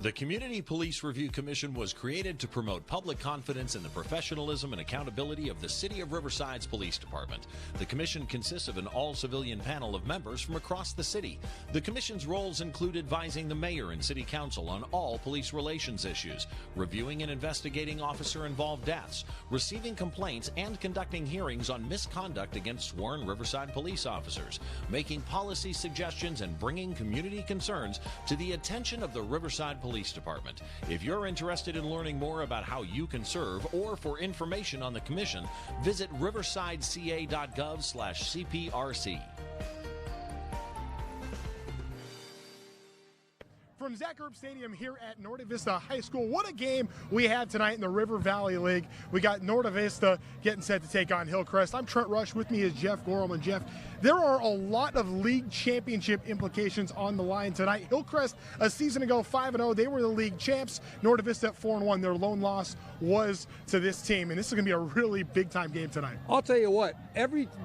The Community Police Review Commission was created to promote public confidence in the professionalism and accountability of the City of Riverside's Police Department. The commission consists of an all-civilian panel of members from across the city. The commission's roles include advising the mayor and city council on all police relations issues, reviewing and investigating officer-involved deaths, receiving complaints, and conducting hearings on misconduct against sworn Riverside police officers, making policy suggestions, and bringing community concerns to the attention of the Riverside Police Department. If you're interested in learning more about how you can serve or for information on the commission, visit riversideca.gov/CPRC. From Zach Erb Stadium here at Norte Vista High School, what a game we had tonight in the River Valley League. We got Norte Vista getting set to take on Hillcrest. I'm Trent Rush. With me is Jeff Gorham. And Jeff, there are a lot of league championship implications on the line tonight. Hillcrest, a season ago, 5-0. They were the league champs. Norte Vista at 4-1. Their lone loss was to this team, and this is going to be a really big-time game tonight. I'll tell you what,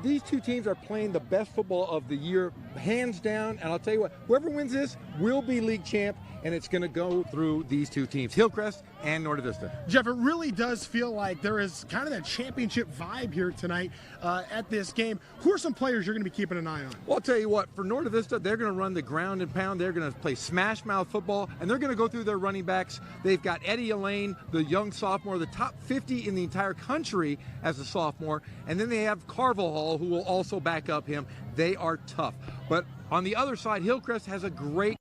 these two teams are playing the best football of the year, hands down, and I'll tell you what, whoever wins this will be league champ, and it's going to go through these two teams, Hillcrest and Norte Vista. Jeff, it really does feel like there is kind of that championship vibe here tonight at this game. Who are some players you're going to be keeping an eye on? Well, I'll tell you what, for Norte Vista, they're going to run the ground and pound. They're going to play smash mouth football, and they're going to go through their running backs. They've got Eddie Elaine, the young sophomore, the top 50 in the entire country as a sophomore, and then they have Carvajal Hall, who will also back up him. They are tough. But on the other side, Hillcrest has a great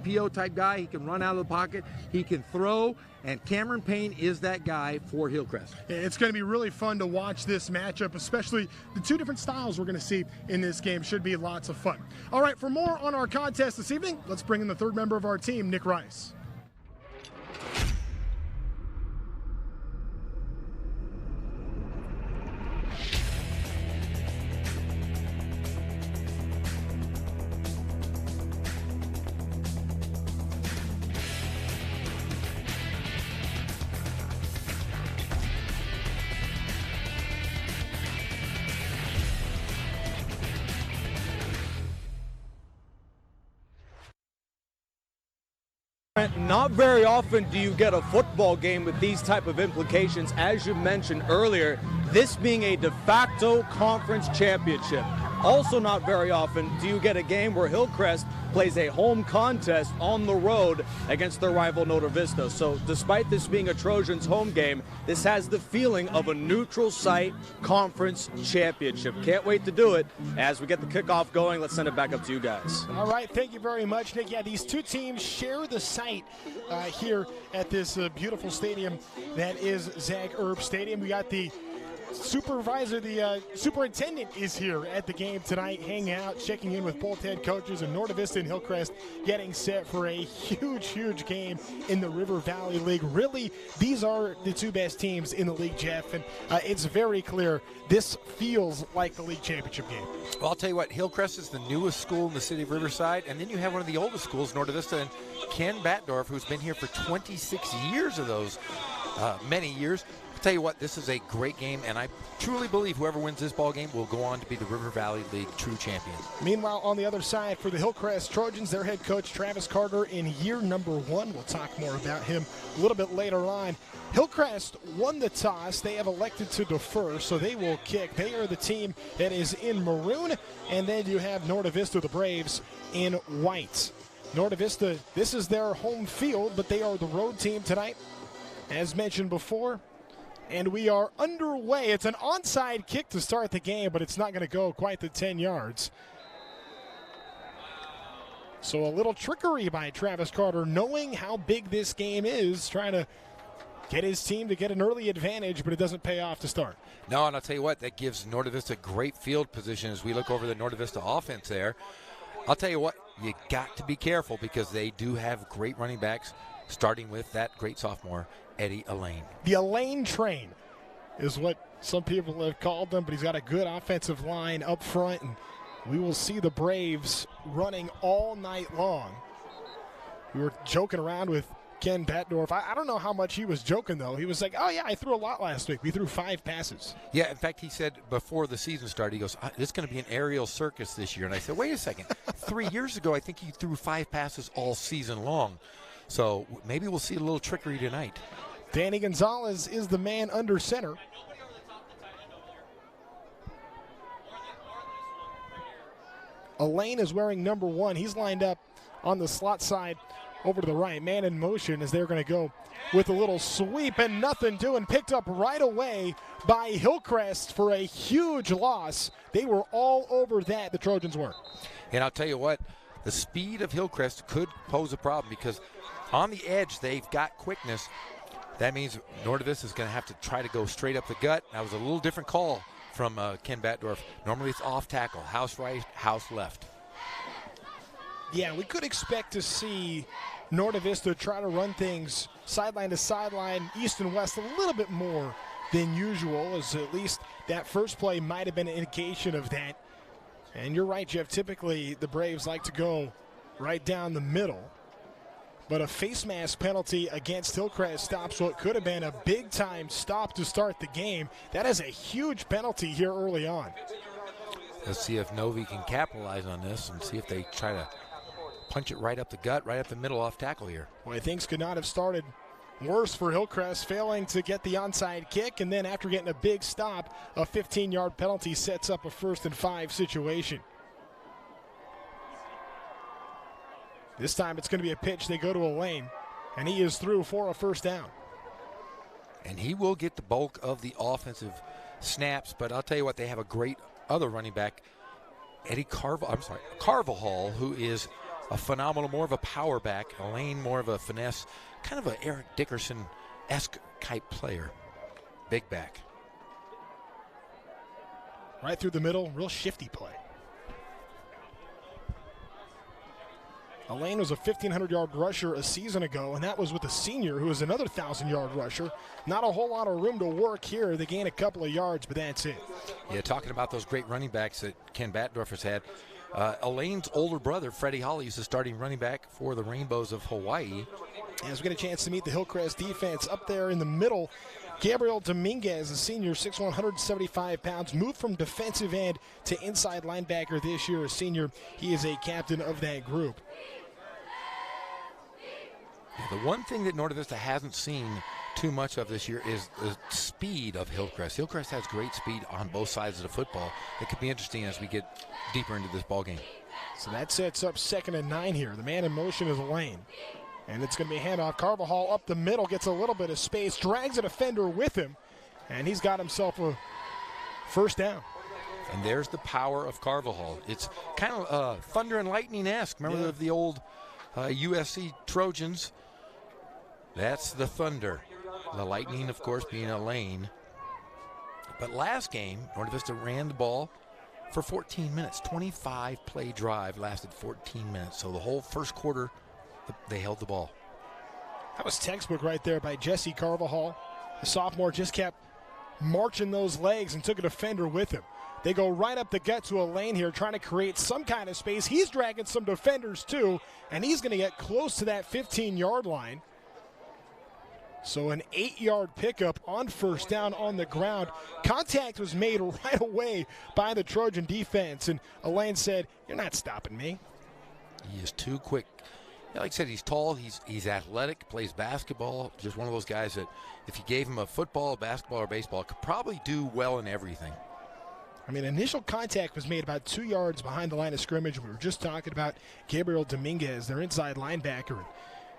PO type guy. He can run out of the pocket, he can throw, and Cameron Payne is that guy for Hillcrest. It's going to be really fun to watch this matchup, especially the two different styles we're going to see in this game. Should be lots of fun. All right, for more on our contest this evening, let's bring in the third member of our team, Nick Rice. Not very often do you get a football game with these type of implications, as you mentioned earlier, this being a de facto conference championship. Also not very often do you get a game where Hillcrest plays a home contest on the road against their rival Norte Vista. So despite this being a Trojans home game, this has the feeling of a neutral site conference championship. Can't wait to do it. As we get the kickoff going, let's send it back up to you guys. All right, thank you very much, Nick. Yeah, these two teams share the site here at this beautiful stadium that is Zach Erb Stadium. We got the superintendent is here at the game tonight, hanging out, checking in with both head coaches, and Norte Vista and Hillcrest getting set for a huge game in the River Valley League. Really, these are the two best teams in the league, Jeff, and it's very clear this feels like the league championship game. Well, I'll tell you what, Hillcrest is the newest school in the city of Riverside, and then you have one of the oldest schools, Norte Vista, and Ken Batdorf, who's been here for 26 years of those many years. Tell you what, this is a great game, and I truly believe whoever wins this ball game will go on to be the River Valley League true champion. Meanwhile, on the other side for the Hillcrest Trojans, their head coach Travis Carter in year number 1. We'll talk more about him a little bit later on. Hillcrest won the toss. They have elected to defer, so they will kick. They are the team that is in maroon, and then you have Norte Vista, the Braves, in white. Norte Vista, this is their home field, but they are the road team tonight, as mentioned before. And we are underway. It's an onside kick to start the game, but it's not going to go quite the 10 yards. So a little trickery by Travis Carter, knowing how big this game is, trying to get his team to get an early advantage, but it doesn't pay off to start. No, and I'll tell you what, that gives Norte Vista great field position as we look over the Norte Vista offense there. I'll tell you what, you got to be careful because they do have great running backs, starting with that great sophomore, Eddie Elaine. The Elaine train is what some people have called them, but he's got a good offensive line up front, and we will see the Braves running all night long. We were joking around with Ken Batdorf. I don't know how much he was joking, though. He was like, oh, yeah, I threw a lot last week. We threw 5 passes. Yeah, in fact, he said before the season started, he goes, this is going to be an aerial circus this year. And I said, wait a second. 3 years ago, I think he threw 5 passes all season long. So maybe we'll see a little trickery tonight. Danny Gonzalez is the man under center. Elaine is wearing number 1. He's lined up on the slot side over to the right. Man in motion as they're going to go with a little sweep and nothing doing. Picked up right away by Hillcrest for a huge loss. They were all over that, the Trojans were. And I'll tell you what, the speed of Hillcrest could pose a problem because on the edge they've got quickness. That means Nordavista is going to have to try to go straight up the gut. That was a little different call from Ken Batdorf. Normally it's off tackle, house right, house left. Yeah, we could expect to see Nordavista try to run things sideline to sideline, east and west a little bit more than usual, as at least that first play might have been an indication of that. And you're right, Jeff, typically the Braves like to go right down the middle. But a face mask penalty against Hillcrest stops what could have been a big-time stop to start the game. That is a huge penalty here early on. Let's see if Novi can capitalize on this and see if they try to punch it right up the gut, right up the middle off tackle here. Boy, things could not have started worse for Hillcrest, failing to get the onside kick, and then after getting a big stop, a 15-yard penalty sets up a 1st and 5 situation. This time it's going to be a pitch. They go to Elaine, and he is through for a 1st down. And he will get the bulk of the offensive snaps, but I'll tell you what, they have a great other running back, Carvajal, who is a phenomenal, more of a power back. Elaine, more of a finesse, kind of an Eric Dickerson-esque type player. Big back. Right through the middle, real shifty play. Elaine was a 1,500-yard rusher a season ago, and that was with a senior who is another 1,000-yard rusher. Not a whole lot of room to work here. They gain a couple of yards, but that's it. Yeah, talking about those great running backs that Ken Batdorf has had, Elaine's older brother, Freddie Holly, is the starting running back for the Rainbows of Hawaii. As we get a chance to meet the Hillcrest defense up there in the middle, Gabriel Dominguez, a senior, 6'1", 175 pounds, moved from defensive end to inside linebacker this year, a senior. He is a captain of that group. The one thing that Nordavista hasn't seen too much of this year is the speed of Hillcrest. Hillcrest has great speed on both sides of the football. It could be interesting as we get deeper into this ball game. So that sets up 2nd and 9 here. The man in motion is Elaine. And it's going to be a handoff. Carvajal up the middle, gets a little bit of space, drags a defender with him, and he's got himself a 1st down. And there's the power of Carvajal. It's kind of thunder and lightning-esque. Remember the old USC Trojans? That's the thunder. The lightning, of course, being Elaine. But last game, Nordavista ran the ball for 14 minutes. 25-play drive lasted 14 minutes. So the whole first quarter, they held the ball. That was textbook right there by Jesse Carvajal. The sophomore just kept marching those legs and took a defender with him. They go right up the gut to Elaine here, trying to create some kind of space. He's dragging some defenders too, and he's going to get close to that 15-yard line. So an 8-yard pickup on 1st down on the ground. Contact was made right away by the Trojan defense, and Elaine said, "You're not stopping me." He is too quick. Yeah, like I said, he's tall, he's athletic, plays basketball. Just one of those guys that if you gave him a football, basketball, or baseball, could probably do well in everything. I mean, initial contact was made about 2 yards behind the line of scrimmage. We were just talking about Gabriel Dominguez, their inside linebacker.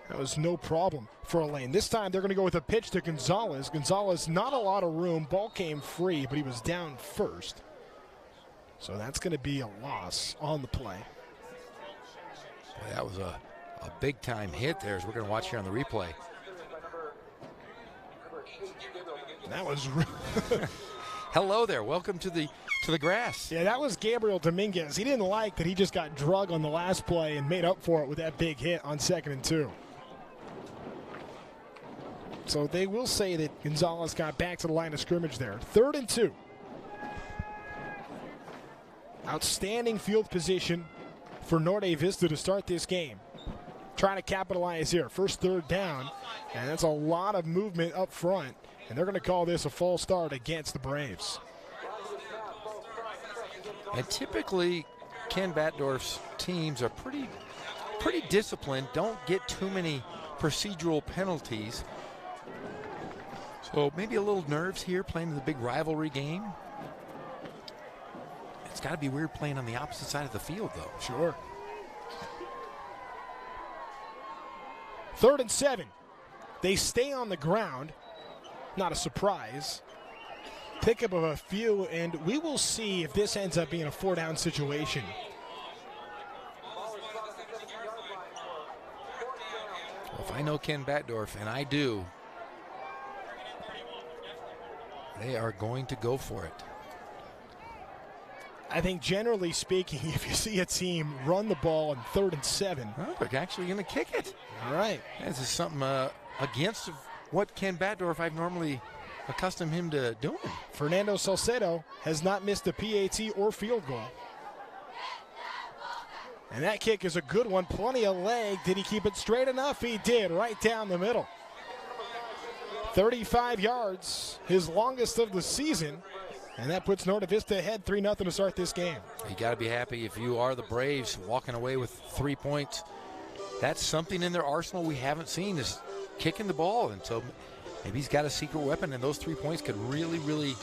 That was no problem for Elaine. This time they're going to go with a pitch to Gonzalez. Gonzalez, not a lot of room. Ball came free, but he was down first. So that's going to be a loss on the play. Boy, that was a big-time hit there, as we're going to watch here on the replay. That was... Hello there. Welcome to the grass. Yeah, that was Gabriel Dominguez. He didn't like that he just got drug on the last play and made up for it with that big hit on 2nd and 2. So they will say that Gonzalez got back to the line of scrimmage there. 3rd and 2. Outstanding field position for Nordavista to start this game. Trying to capitalize here. First 3rd down, and that's a lot of movement up front. And they're going to call this a false start against the Braves. And typically, Ken Batdorf's teams are pretty disciplined, don't get too many procedural penalties. So maybe a little nerves here playing in the big rivalry game. It's got to be weird playing on the opposite side of the field, though. Sure. 3rd and 7. They stay on the ground. Not a surprise. Pickup of a few, and we will see if this ends up being a 4-down situation. Well, if I know Ken Batdorf, and I do, they are going to go for it. I think generally speaking, if you see a team run the ball on 3rd and 7. Oh, they're actually going to kick it. All right. This is something against what Ken Batdorf I've normally accustomed him to doing. Fernando Salcedo has not missed a PAT or field goal. And that kick is a good one. Plenty of leg. Did he keep it straight enough? He did, right down the middle. 35 yards, his longest of the season. And that puts Norte Vista ahead 3-0 to start this game. You got to be happy if you are the Braves walking away with 3 points. That's something in their arsenal we haven't seen, is kicking the ball. And so maybe he's got a secret weapon, and those 3 points could really, really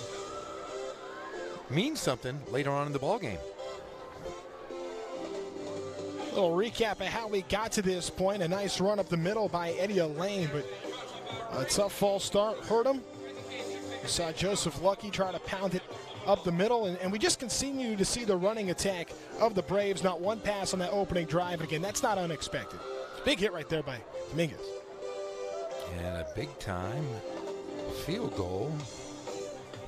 mean something later on in the ball game. A little recap of how we got to this point. A nice run up the middle by Eddie Lane, but a tough false start hurt him. We saw Joseph Lucky try to pound it up the middle, and we just continue to see the running attack of the Braves. Not one pass on that opening drive. And again, that's not unexpected. Big hit right there by Dominguez. And a big-time field goal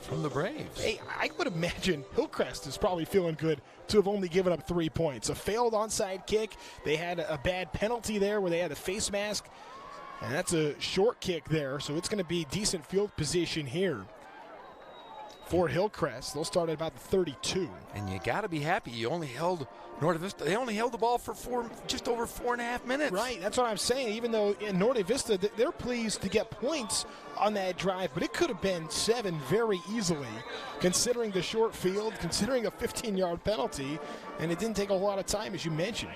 from the Braves. Hey, I would imagine Hillcrest is probably feeling good to have only given up 3 points. A failed onside kick. They had a bad penalty there where they had a face mask. And that's a short kick there, so it's going to be decent field position here for Hillcrest. They'll start at about the 32. And you got to be happy. You only held Norte Vista. They only held the ball for just over 4.5 minutes. Right, that's what I'm saying. Even though in Norte Vista, they're pleased to get points on that drive, but it could have been 7 very easily, considering the short field, considering a 15-yard penalty, and it didn't take a whole lot of time, as you mentioned.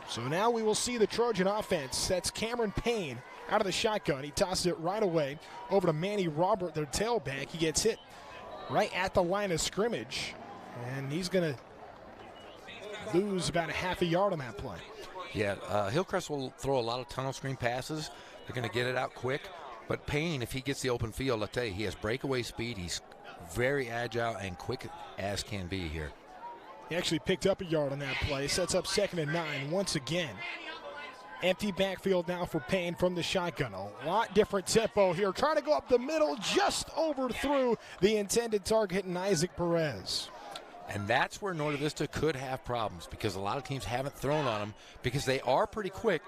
So now we will see the Trojan offense. That's Cameron Payne out of the shotgun. He tosses it right away over to Manny Robert, their tailback. He gets hit right at the line of scrimmage, and he's going to lose about a half a yard on that play. Yeah, Hillcrest will throw a lot of tunnel screen passes. They're going to get it out quick. But Payne, if he gets the open field, I'll tell you, he has breakaway speed. He's very agile and quick as can be here. He actually picked up a yard on that play. Sets up 2nd and 9 once again. Empty backfield now for Payne from the shotgun. A lot different tempo here. Trying to go up the middle, just overthrew the intended target in Isaac Perez. And that's where Norte Vista could have problems, because a lot of teams haven't thrown on them because they are pretty quick.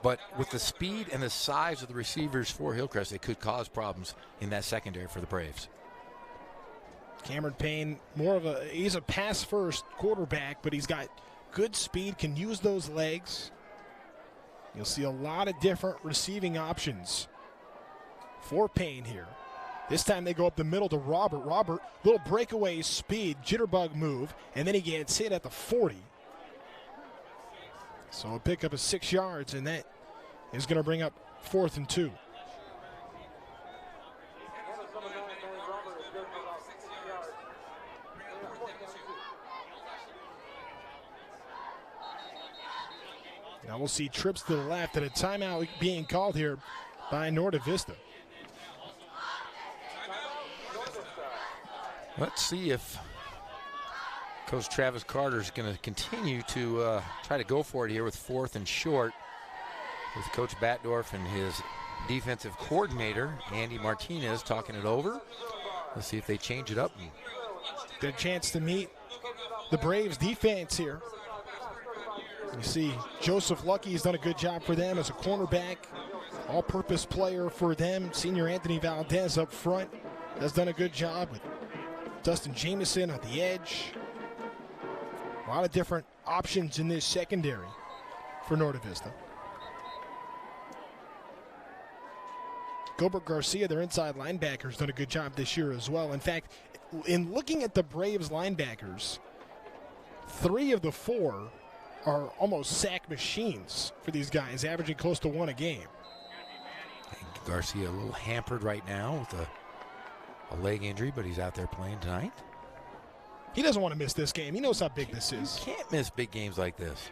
But with the speed and the size of the receivers for Hillcrest, it could cause problems in that secondary for the Braves. Cameron Payne, he's a pass-first quarterback, but he's got good speed, can use those legs. You'll see a lot of different receiving options for Payne here. This time they go up the middle to Robert. Robert, little breakaway speed, jitterbug move, and then he gets hit at the 40. So a pickup of 6 yards, and that is going to bring up 4th and 2. Now we'll see trips to the left and a timeout being called here by Norte Vista. Let's see if Coach Travis Carter is going to continue to try to go for it here with 4th and short, with Coach Batdorf and his defensive coordinator, Andy Martinez, talking it over. Let's see if they change it up. Good chance to meet the Braves defense here. You see Joseph Lucky has done a good job for them as a cornerback, all-purpose player for them. Senior Anthony Valdez up front has done a good job with Dustin Jameson at the edge. A lot of different options in this secondary for Norte Vista. Gilbert Garcia, their inside linebacker, has done a good job this year as well. In fact, in looking at the Braves linebackers, 3 of the 4 are almost sack machines for these guys, averaging close to 1 a game. And Garcia a little hampered right now with a leg injury, but he's out there playing tonight. He doesn't want to miss this game. He knows how big this is. You can't miss big games like this.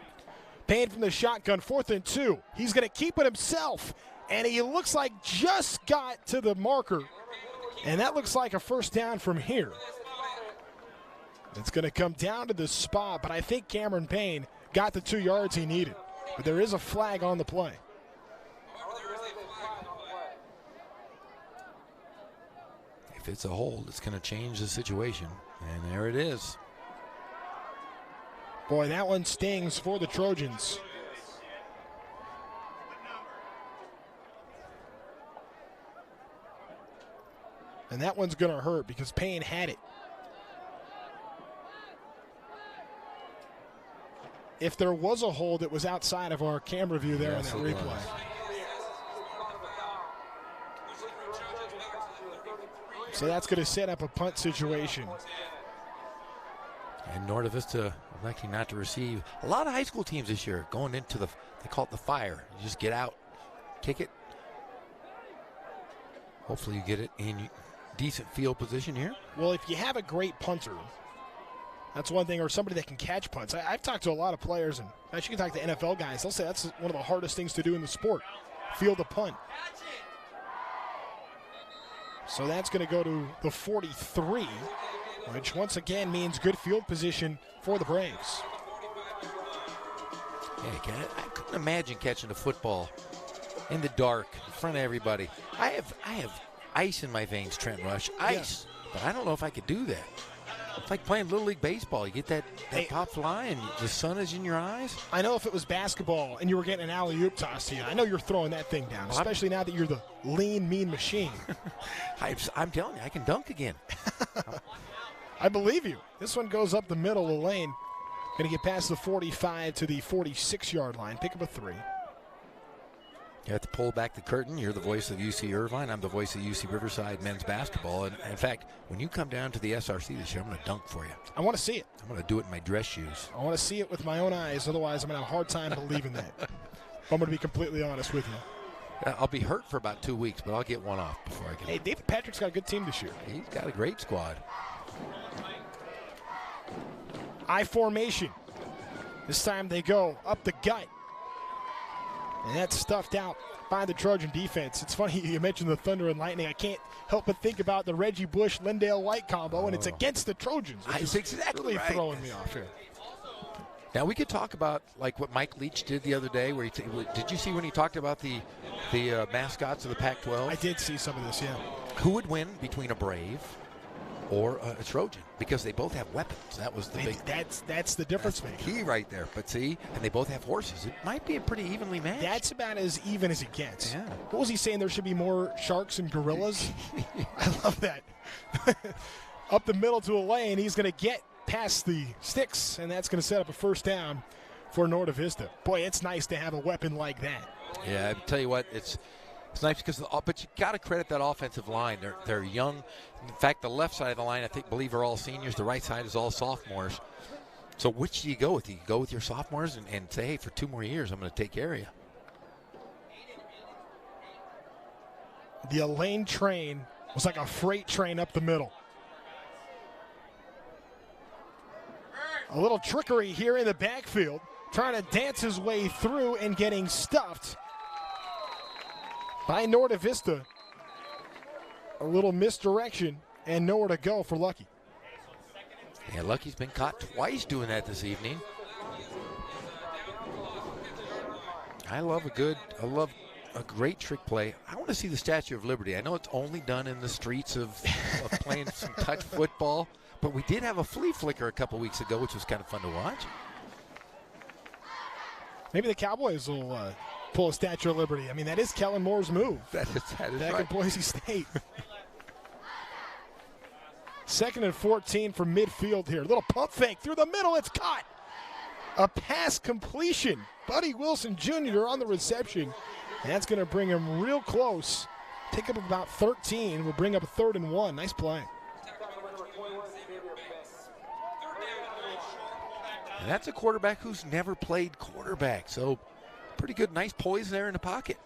Payne from the shotgun, 4th and 2. He's going to keep it himself, and he looks like just got to the marker, and that looks like a first down from here. It's going to come down to the spot, but I think Cameron Payne got the 2 yards he needed. But there is a flag on the play. If it's a hold, it's going to change the situation. And there it is. Boy, that one stings for the Trojans. And that one's going to hurt because Payne had it. If there was a hold, it was outside of our camera view there in that replay. So that's going to set up a punt situation. And Norte Vista electing not to receive. A lot of high school teams this year going into they call it the fire. You just get out, kick it. Hopefully you get it in decent field position here. Well, if you have a great punter, that's one thing, or somebody that can catch punts. I've talked to a lot of players, and actually you can talk to NFL guys. They'll say that's one of the hardest things to do in the sport, field a punt. So that's going to go to the 43, which once again means good field position for the Braves. Yeah, I couldn't imagine catching a football in the dark in front of everybody. I have ice in my veins, Trent Rush, ice. Yeah. But I don't know if I could do that. It's like playing Little League Baseball. You get that pop fly and the sun is in your eyes. I know if it was basketball and you were getting an alley-oop toss to you, I know you're throwing that thing down, especially now that you're the lean, mean machine. I'm telling you, I can dunk again. I believe you. This one goes up the middle of the lane. Going to get past the 45 to the 46-yard line. Pick up a 3. You have to pull back the curtain. You're the voice of UC Irvine. I'm the voice of UC Riverside men's basketball. And in fact, when you come down to the SRC this year, I'm going to dunk for you. I want to see it. I'm going to do it in my dress shoes. I want to see it with my own eyes. Otherwise, I'm going to have a hard time believing that. I'm going to be completely honest with you. I'll be hurt for about 2 weeks, but I'll get one off before I get Hey, David Patrick's got a good team this year. He's got a great squad. I formation. This time they go up the gut. And that's stuffed out by the Trojan defense. It's funny you mentioned the Thunder and Lightning. I can't help but think about the Reggie Bush, Lindale White combo, and it's against the Trojans. That's exactly really right. Throwing me off here. Now we could talk about like what Mike Leach did the other day. Where did you see when he talked about the mascots of the Pac-12? I did see some of this. Yeah. Who would win between a Brave or a Trojan? Because they both have weapons. That was the big. That's the difference. That's the key right there. But see, and they both have horses. It might be a pretty evenly matched. That's about as even as it gets. Yeah. What was he saying? There should be more sharks and gorillas. I love that. Up the middle to a lane, he's going to get past the sticks, and that's going to set up a first down for Norte Vista. Boy, it's nice to have a weapon like that. Yeah, I tell you what, it's nice because, but you got to credit that offensive line. They're young. In fact, the left side of the line, believe are all seniors. The right side is all sophomores. So which do you go with? You go with your sophomores and say, hey, for 2 more years, I'm going to take care of you. The Elaine train was like a freight train up the middle. A little trickery here in the backfield, trying to dance his way through and getting stuffed by Norte Vista. A little misdirection and nowhere to go for Lucky. Yeah, Lucky's been caught twice doing that this evening. I love a great trick play. I want to see the Statue of Liberty. I know it's only done in the streets of playing some touch football, but we did have a flea flicker a couple weeks ago, which was kind of fun to watch. Maybe the Cowboys will pull a Statue of Liberty. I mean, that is Kellen Moore's move. That is back right. at Boise State. 2nd and 14 from midfield here. Little pump fake through the middle. It's caught. A pass completion. Buddy Wilson Jr. on the reception. That's going to bring him real close. Take up about 13. We'll bring up a 3rd and 1. Nice play. And that's a quarterback who's never played quarterback. So pretty good, nice poise there in the pocket.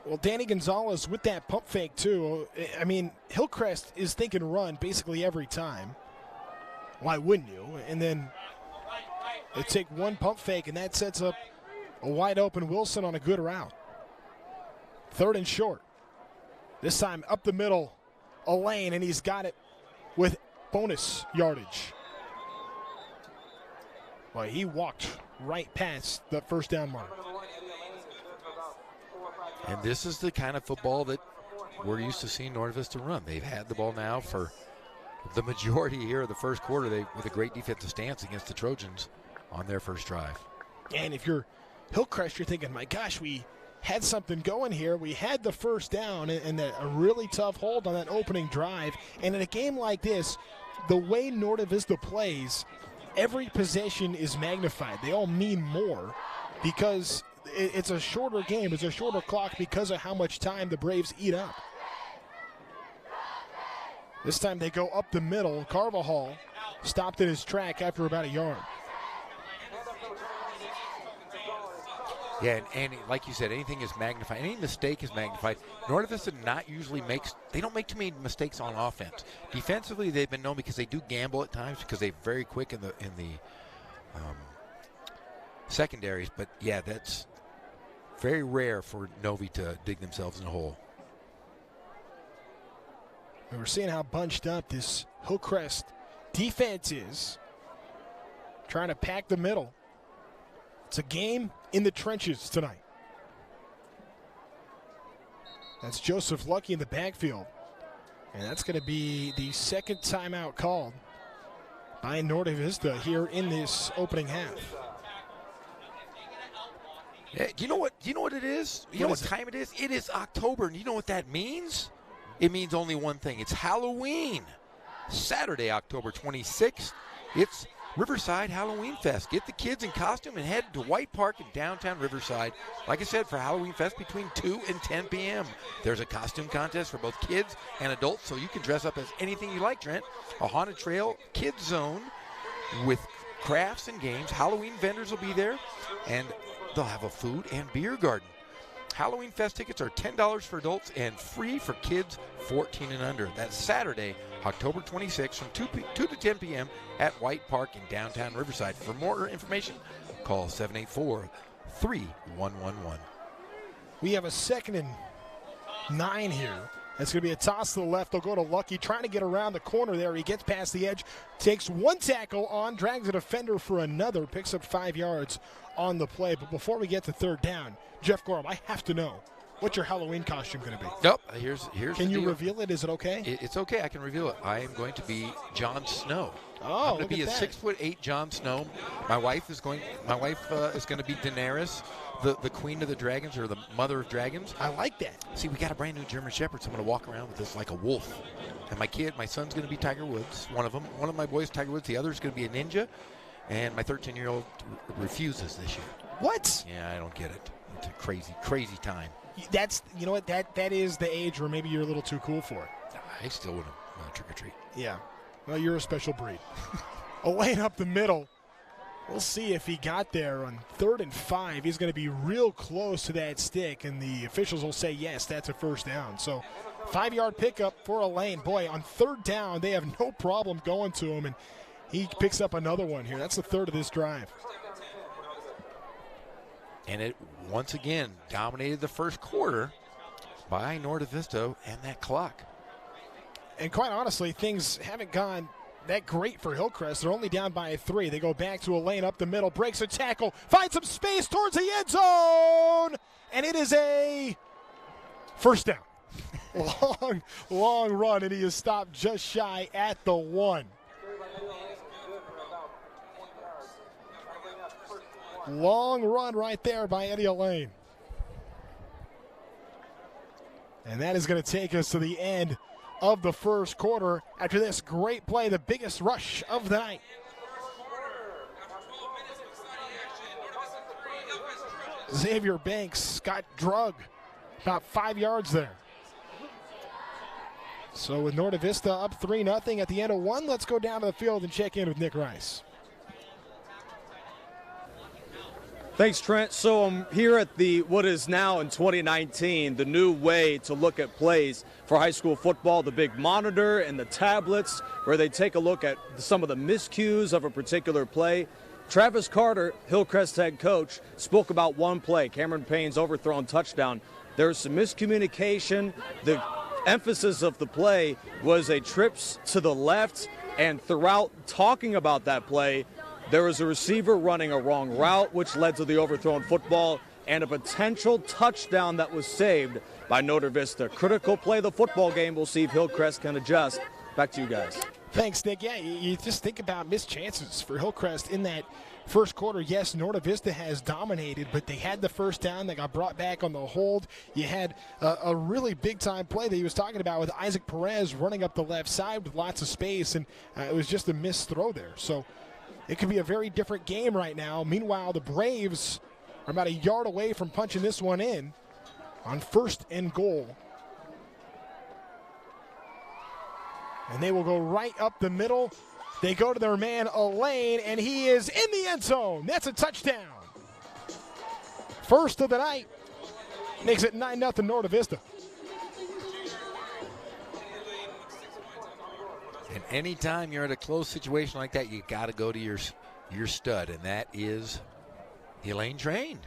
Well, Danny Gonzalez with that pump fake, too. I mean, Hillcrest is thinking run basically every time. Why wouldn't you? And then they take one pump fake, and that sets up a wide-open Wilson on a good route. 3rd and short. This time up the middle, a lane, and he's got it with bonus yardage. Well, he walked right past the first down mark. And this is the kind of football that we're used to seeing North Vista run. They've had the ball now for the majority here of the first quarter, with a great defensive stance against the Trojans on their first drive. And if you're Hillcrest, you're thinking, my gosh, we had something going here. We had the first down and a really tough hold on that opening drive. And in a game like this, the way Norte Vista plays, every possession is magnified. They all mean more because it's a shorter game. It's a shorter clock because of how much time the Braves eat up. This time they go up the middle. Carvajal stopped in his track after about a yard. Yeah, and like you said, anything is magnified. Any mistake is magnified. Norte Vista they don't make too many mistakes on offense. Defensively, they've been known because they do gamble at times because they're very quick in the secondaries. But yeah, that's very rare for Novi to dig themselves in a hole. And we're seeing how bunched up this Hillcrest defense is. Trying to pack the middle. It's a game in the trenches tonight. That's Joseph Lucky in the backfield. And that's going to be the second timeout called by Norte Vista here in this opening half. Yeah, do you know what it is? You know what time it is? It is October, and you know what that means? It means only one thing. It's Halloween. Saturday, October 26th. It's Riverside Halloween Fest. Get the kids in costume and head to White Park in downtown Riverside. Like I said, for Halloween Fest between 2 and 10 p.m. There's a costume contest for both kids and adults, so you can dress up as anything you like, Trent. A haunted trail kids zone with crafts and games. Halloween vendors will be there, and they'll have a food and beer garden. Halloween Fest tickets are $10 for adults and free for kids 14 and under. That's Saturday, October 26th from 2 to 10 p.m. at White Park in downtown Riverside. For more information, call 784-3111. We have a 2nd and 9 here. That's going to be a toss to the left. They'll go to Lucky, trying to get around the corner there. He gets past the edge, takes one tackle on, drags a defender for another, picks up 5 yards on the play. But before we get to 3rd down, Jeff Gorham, I have to know, what's your Halloween costume going to be? Nope. Here's Can you reveal it? Is it okay? It's okay. I can reveal it. I am going to be Jon Snow. Oh, I'm going to be a 6'8" Jon Snow. My wife is going to be Daenerys, the queen of the dragons, or the mother of dragons. I like that. See, we got a brand new German Shepherd, so I'm going to walk around with this like a wolf. And my son's going to be Tiger Woods, one of them. One of my boys, Tiger Woods. The other is going to be a ninja. And my 13-year-old refuses this year. What? Yeah, I don't get it. It's a crazy, crazy time. That's, you know what, that is the age where maybe you're a little too cool for it. I still want to trick or treat. Yeah. Well, you're a special breed. A lane up the middle. We'll see if he got there on 3rd and 5. He's going to be real close to that stick, and the officials will say, yes, that's a first down. So 5-yard pickup for a lane. Boy, on 3rd down, they have no problem going to him, and he picks up another one here. That's the 3rd of this drive. And it, once again, dominated the first quarter by Norte Vista and that clock. And quite honestly, things haven't gone that great for Hillcrest. They're only down by 3. They go back to a lane up the middle, breaks a tackle, finds some space towards the end zone, and it is a first down. long run, and he is stopped just shy at the 1. Long run right there by Eddie Elaine. And that is going to take us to the end of the first quarter. After this great play, the biggest rush of the night. Xavier Banks got drug about 5 yards there. So with Norte Vista up 3-0 at the end of 1, let's go down to the field and check in with Nick Rice. Thanks, Trent. So I'm here at what is now in 2019, the new way to look at plays for high school football, the big monitor and the tablets where they take a look at some of the miscues of a particular play. Travis Carter, Hillcrest head coach, spoke about one play, Cameron Payne's overthrown touchdown. There's some miscommunication. The emphasis of the play was a trips to the left, and throughout talking about that play, there was a receiver running a wrong route, which led to the overthrown football and a potential touchdown that was saved by Notre Vista. Critical play of the football game. We'll see if Hillcrest can adjust. Back to you guys. Thanks, Nick. Yeah, you just think about missed chances for Hillcrest in that first quarter. Yes, Norte Vista has dominated, but they had the first down. They got brought back on the hold. You had a really big-time play that he was talking about with Isaac Perez running up the left side with lots of space, and it was just a missed throw there. So it could be a very different game right now. Meanwhile, the Braves are about a yard away from punching this one in on 1st and goal. And they will go right up the middle. They go to their man, Elaine, and he is in the end zone. That's a touchdown. First of the night. Makes it 9-0 Norte Vista. And anytime you're in a close situation like that, you got to go to your stud, and that is Elaine Train.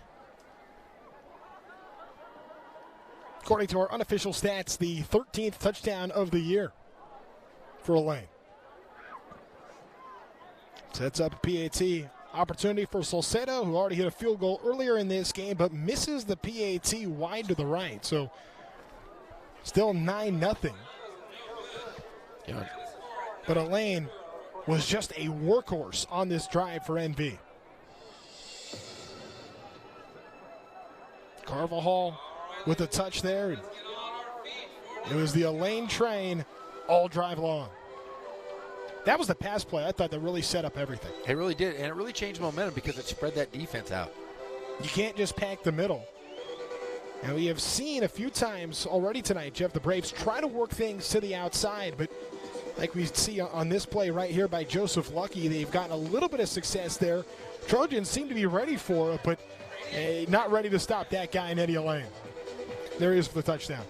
According to our unofficial stats, the 13th touchdown of the year for Elaine. Sets up a PAT opportunity for Salcedo, who already hit a field goal earlier in this game, but misses the PAT wide to the right. So still 9-0. Yeah. But Elaine was just a workhorse on this drive for NV. Carvajal with a touch there. It was the Elaine Train all drive long. That was the pass play, I thought, that really set up everything. It really did, and it really changed momentum because it spread that defense out. You can't just pack the middle. And we have seen a few times already tonight, Jeff, the Braves try to work things to the outside, but like we see on this play right here by Joseph Lucky, they've gotten a little bit of success there. Trojans seem to be ready for it, but not ready to stop that guy in Eddie Elaine. There he is for the touchdown.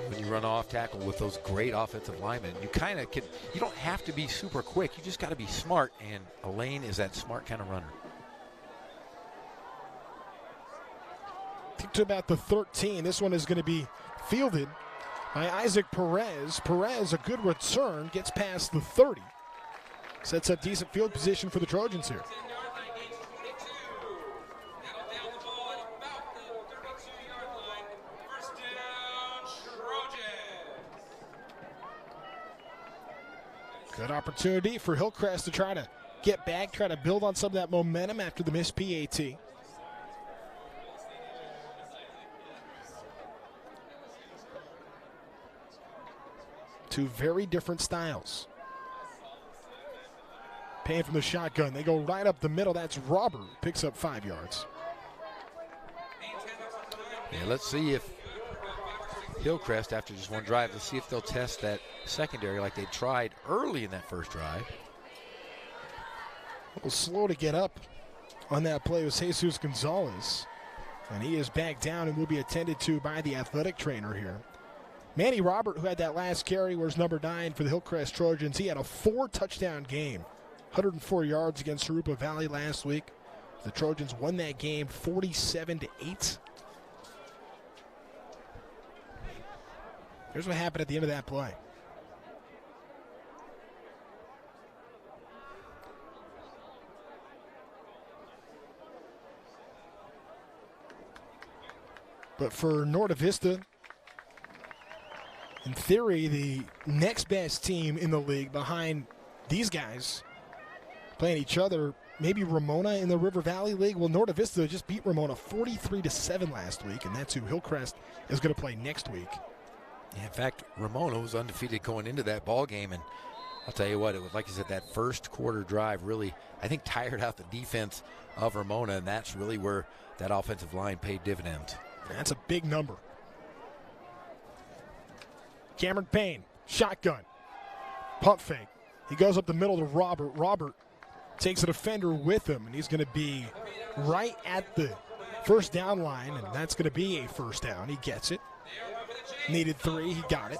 When you run off tackle with those great offensive linemen, you kind of can, you don't have to be super quick. You just got to be smart, and Elaine is that smart kind of runner. To about the 13. This one is going to be fielded by Isaac Perez. Perez, a good return, gets past the 30. Sets up decent field position for the Trojans here. Good opportunity for Hillcrest to try to get back, try to build on some of that momentum after the missed PAT. Two very different styles. Payne from the shotgun. They go right up the middle. That's Robert. Picks up 5 yards. Yeah, let's see if Hillcrest, after just one drive, let's see if they'll test that secondary like they tried early in that first drive. A little slow to get up on that play was Jesus Gonzalez. And he is back down and will be attended to by the athletic trainer here. Manny Robert, who had that last carry, was number 9 for the Hillcrest Trojans. He had a 4-touchdown game, 104 yards against Sarupa Valley last week. The Trojans won that game 47-8. Here's what happened at the end of that play. But for Norte Vista, in theory, the next best team in the league behind these guys playing each other, maybe Ramona in the River Valley League. Well, Norte Vista just beat Ramona 43-7 last week, and that's who Hillcrest is going to play next week. Yeah, in fact, Ramona was undefeated going into that ball game, and I'll tell you what, it was like you said, that first quarter drive really, I think, tired out the defense of Ramona, and that's really where that offensive line paid dividends. That's a big number. Cameron Payne, shotgun, pump fake. He goes up the middle to Robert. Robert takes a defender with him, and he's going to be right at the first down line, and that's going to be a first down. He gets it. Needed 3. He got it.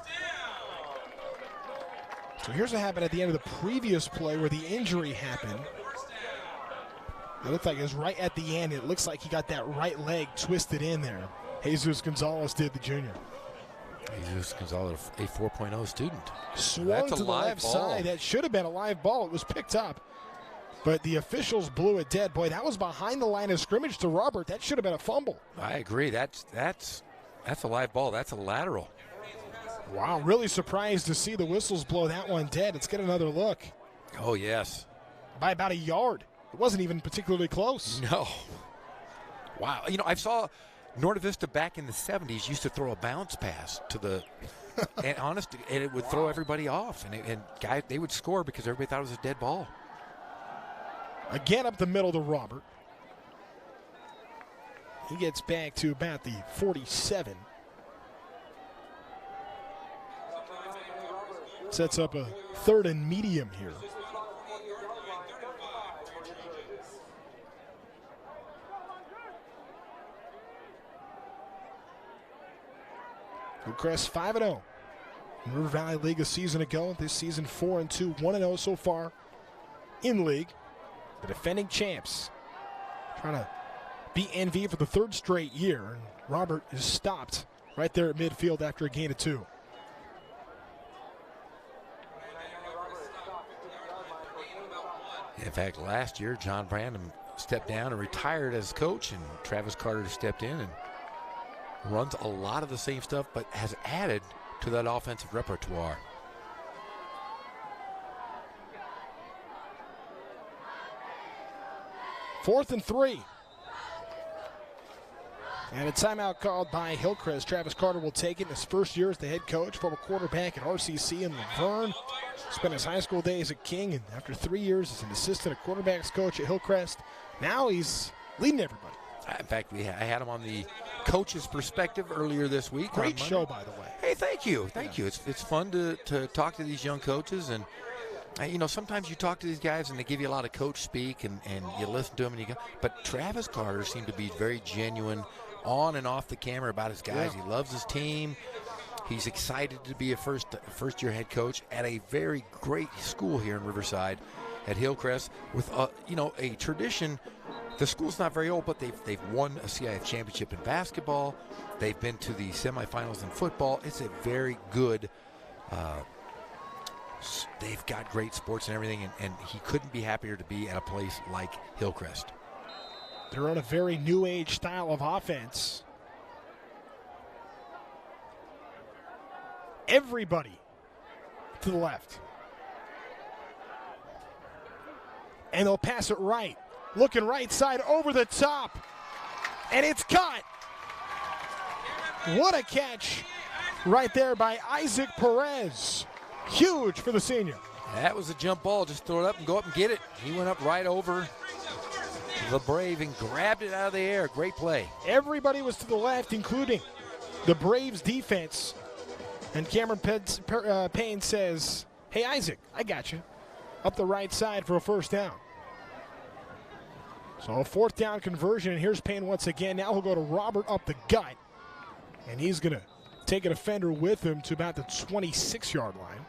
So here's what happened at the end of the previous play where the injury happened. It looked like it was right at the end. It looks like he got that right leg twisted in there. Jesus Gonzalez did, the junior. Jesus Gonzalez, a 4.0 student. Swung to the left side. That should have been a live ball. It was picked up. But the officials blew it dead. Boy, that was behind the line of scrimmage to Robert. That should have been a fumble. I agree. That's a live ball. That's a lateral. Wow, really surprised to see the whistles blow that one dead. Let's get another look. Oh, yes. By about a yard. It wasn't even particularly close. No. Wow. You know, I saw Norte Vista back in the 70s used to throw a bounce pass to the and it would throw everybody off. And guys, they would score because everybody thought it was a dead ball. Again up the middle to Robert. He gets back to about the 47. Sets up a 3rd and medium here. Hillcrest 5-0. River Valley League a season ago. This season 4-2, 1-0 so far in league. The defending champs trying to beat NV for the 3rd straight year. Robert is stopped right there at midfield after a gain of 2. In fact, last year, John Brandon stepped down and retired as coach, and Travis Carter stepped in and runs a lot of the same stuff, but has added to that offensive repertoire. Fourth and 3. And a timeout called by Hillcrest. Travis Carter will take it in his first year as the head coach, former quarterback at RCC in Laverne. Spent his high school days at King, and after 3 years as an assistant quarterbacks coach at Hillcrest, now he's leading everybody. In fact, I had him on the coach's perspective earlier this week. Great show, by the way. Hey, thank you. Thank you. It's fun to talk to these young coaches. And, you know, sometimes you talk to these guys and they give you a lot of coach speak and you listen to them. But Travis Carter seemed to be very genuine on and off the camera about his guys. Yeah. He loves his team. He's excited to be a first-year head coach at a very great school here in Riverside at Hillcrest with, a tradition. The school's not very old, but they've won a CIF championship in basketball. They've been to the semifinals in football. It's a very good they've got great sports and everything, and he couldn't be happier to be at a place like Hillcrest. They're on a very new age style of offense. Everybody to the left. And they'll pass it right. Looking right side over the top. And it's caught. What a catch right there by Isaac Perez. Huge for the senior. That was a jump ball. Just throw it up and go up and get it. He went up right over the Brave and grabbed it out of the air. Great play. Everybody was to the left, including the Braves defense. And Cameron Payne says, hey, Isaac, I got you. Up the right side for a first down. So a 4th down conversion, and here's Payne once again. Now he'll go to Robert up the gut. And he's going to take a defender with him to about the 26-yard line.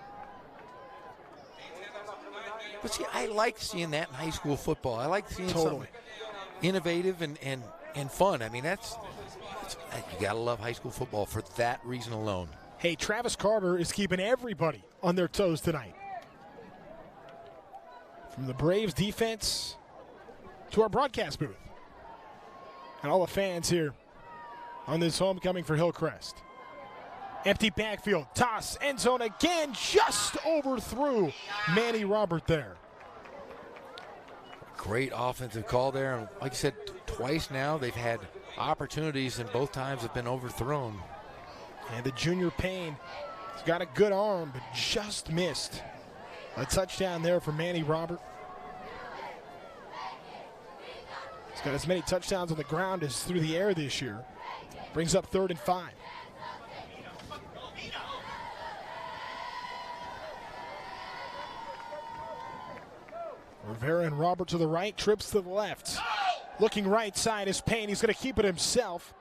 But see, I like seeing that in high school football. I like seeing something innovative and fun. I mean, that's you got to love high school football for that reason alone. Hey, Travis Carter is keeping everybody on their toes tonight. From the Braves defense to our broadcast booth. And all the fans here on this homecoming for Hillcrest. Empty backfield, toss, end zone again, just overthrew Manny Robert there. Great offensive call there. And like I said, twice now they've had opportunities and both times have been overthrown. And the junior Payne has got a good arm, but just missed. A touchdown there for Manny Robert. He's got as many touchdowns on the ground as through the air this year. Brings up 3rd and 5. Rivera and Robert to the right, Trips to the left. Looking right side is Payne. He's going to keep it himself.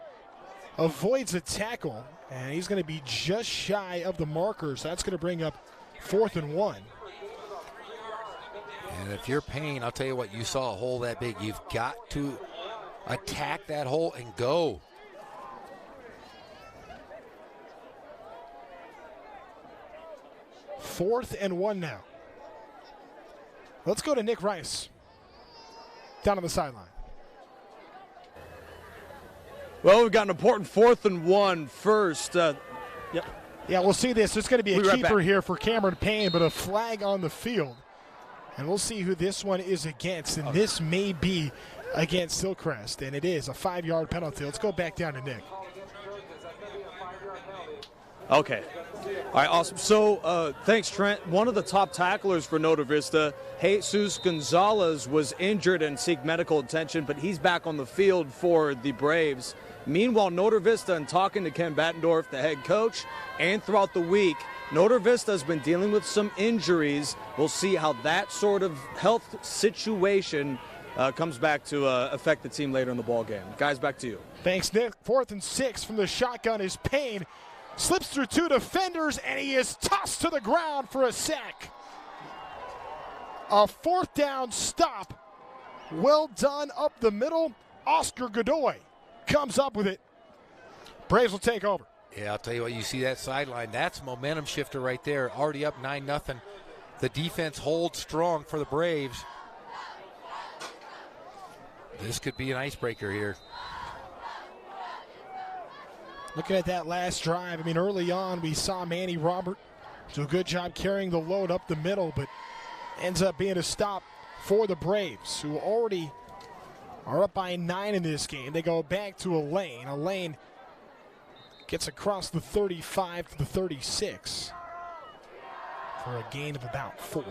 Avoids a tackle, and he's going to be just shy of the markers. That's going to bring up 4th and 1. And if you're Payne, I'll tell you what, you saw a hole that big. You've got to attack that hole and go. Fourth and 1 now. Let's go to Nick Rice down on the sideline. Well, we've got an important 4th and 1 first. Yep. Yeah, we'll see this. There's going to be a Right keeper back. here for Cameron Payne, but a flag on the field. And we'll see who this one is against. And this may be against Hillcrest. And it is a 5-yard penalty. Let's go back down to Nick. Okay. All right, awesome. So, thanks, Trent. One of the top tacklers for Nota Vista, Jesus Gonzalez, was injured and seek medical attention, but he's back on the field for the Braves. Meanwhile, Nota Vista, and talking to Ken Battendorf, the head coach, and throughout the week, Nota Vista has been dealing with some injuries. We'll see how that sort of health situation comes back to affect the team later in the ball game. Guys, back to you. Thanks, Nick. 4th and 6 from the shotgun is Payne. Slips through 2 defenders, and he is tossed to the ground for a sack. A 4th down stop. Well done up the middle. Oscar Godoy comes up with it. Braves will take over. Yeah, I'll tell you what, you see that sideline. That's a momentum shifter right there. Already up 9-0. The defense holds strong for the Braves. This could be an icebreaker here. Looking at that last drive, I mean, early on we saw Manny Robert do a good job carrying the load up the middle, but ends up being a stop for the Braves, who already are up by 9 in this game. They go back to Elaine. Elaine gets across the 35 to the 36 for a gain of about 4.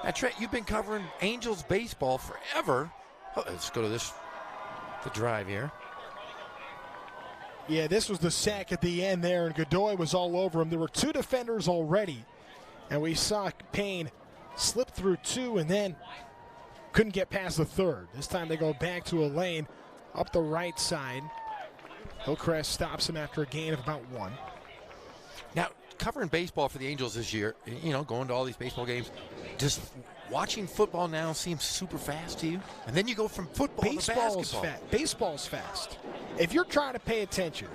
Now, Trent, you've been covering Angels baseball forever. Oh, let's go to the drive here. Yeah, this was the sack at the end there, and Godoy was all over him. There were 2 defenders already, and we saw Payne slip through 2 and then couldn't get past the 3rd. This time they go back to a lane up the right side. Hillcrest stops him after a gain of about 1. Now, covering baseball for the Angels this year, you know, going to all these baseball games, just watching football now seems super fast to you? And then you go from football to basketball. Baseball's fast. If you're trying to pay attention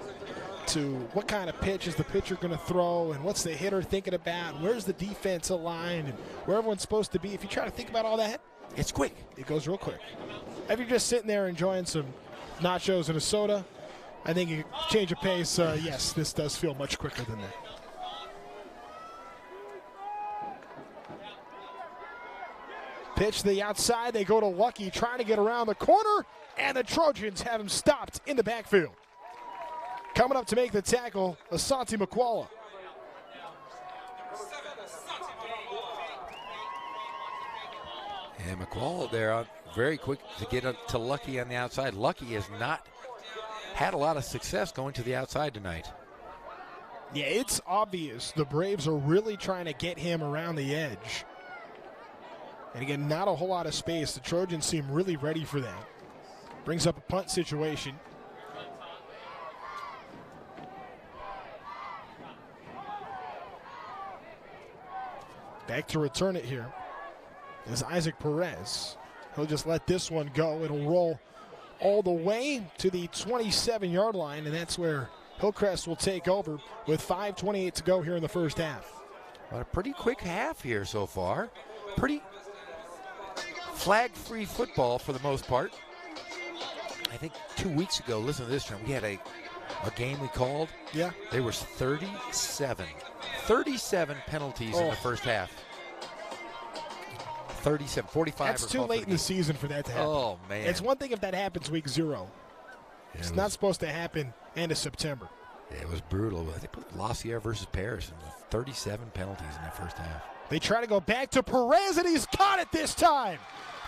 to what kind of pitch is the pitcher going to throw and what's the hitter thinking about, and where's the defensive line and where everyone's supposed to be, if you try to think about all that, it's quick. It goes real quick. If you're just sitting there enjoying some nachos and a soda, I think you change of pace, yes, this does feel much quicker than that. Pitch to the outside. They go to Lucky, trying to get around the corner, and the Trojans have him stopped in the backfield. Coming up to make the tackle, Asante Makwala. And Makwala there, very quick to get up to Lucky on the outside. Lucky has not had a lot of success going to the outside tonight. Yeah, it's obvious the Braves are really trying to get him around the edge. And again, not a whole lot of space. The Trojans seem really ready for that. Brings up a punt situation. Back to return it here is Isaac Perez. He'll just let this one go. It'll roll all the way to the 27-yard line, and that's where Hillcrest will take over with 5:28 to go here in the first half. Well, a pretty quick half here so far. Pretty flag-free football for the most part. I think 2 weeks ago, listen to this, Trent, we had a game we called. Yeah. There was 37 penalties in the first half. 37, 45. That's too late in the season for that to happen. Oh, man. It's one thing if that happens week 0. It's not supposed to happen end of September. It was brutal. I think Lassiere versus Paris, and 37 penalties in that first half. They try to go back to Perez, and he's caught it this time.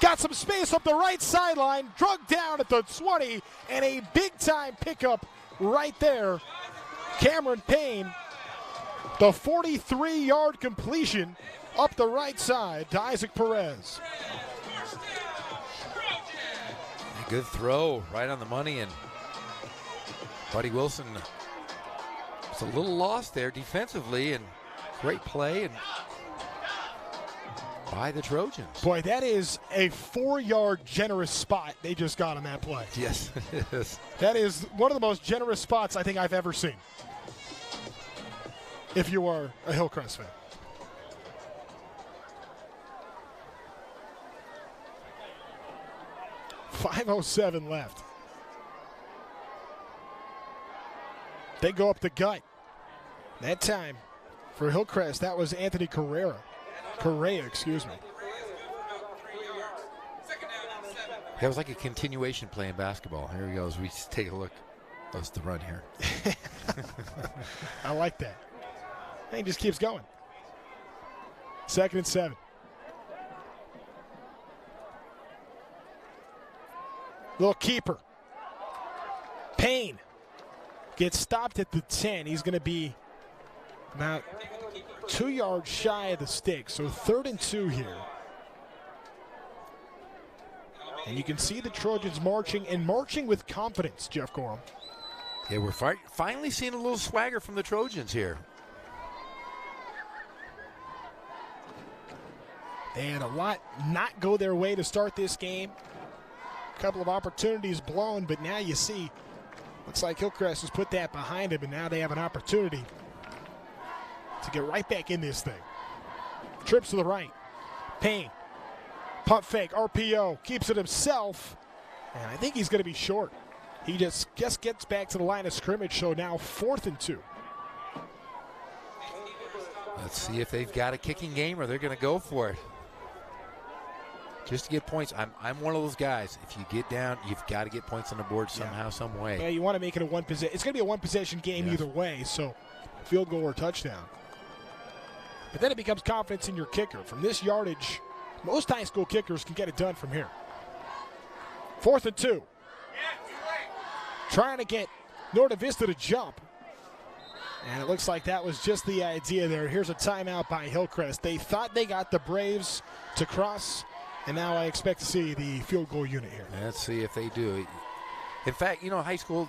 Got some space up the right sideline, drug down at the 20, and a big-time pickup right there. Cameron Payne The 43-yard completion up the right side to Isaac Perez. A good throw, right on the money, and Buddy Wilson was a little lost there defensively, and great play and by the Trojans. Boy, that is a 4-yard generous spot they just got on that play. Yes, it is. That is one of the most generous spots I think I've ever seen, if you are a Hillcrest fan. .507 left. They go up the gut. That time for Hillcrest, that was Anthony Correa, excuse me. That was like a continuation play in basketball. Here he goes. We just take a look. That's the run here. I like that. And he just keeps going. 2nd and 7. Little keeper. Payne gets stopped at the 10. He's going to be about 2 yards shy of the stick. So 3rd and 2 here. And you can see the Trojans marching with confidence, Jeff Gorham. Yeah, we're finally seeing a little swagger from the Trojans here. They had a lot not go their way to start this game. A couple of opportunities blown, but now you see, looks like Hillcrest has put that behind him, and now they have an opportunity to get right back in this thing. Trips to the right. Payne. Pump fake, RPO, keeps it himself, and I think he's going to be short. He just gets back to the line of scrimmage, so now 4th and 2. Let's see if they've got a kicking game or they're going to go for it. Just to get points. I'm one of those guys. If you get down, you've got to get points on the board somehow, some way. Yeah, you want to make it a one-possession. It's going to be a one-possession game either way, so field goal or touchdown. But then it becomes confidence in your kicker. From this yardage, most high school kickers can get it done from here. 4th and 2. Trying to get Norte Vista to jump. And it looks like that was just the idea there. Here's a timeout by Hillcrest. They thought they got the Braves to cross, and now I expect to see the field goal unit here. Let's see if they do. In fact, high school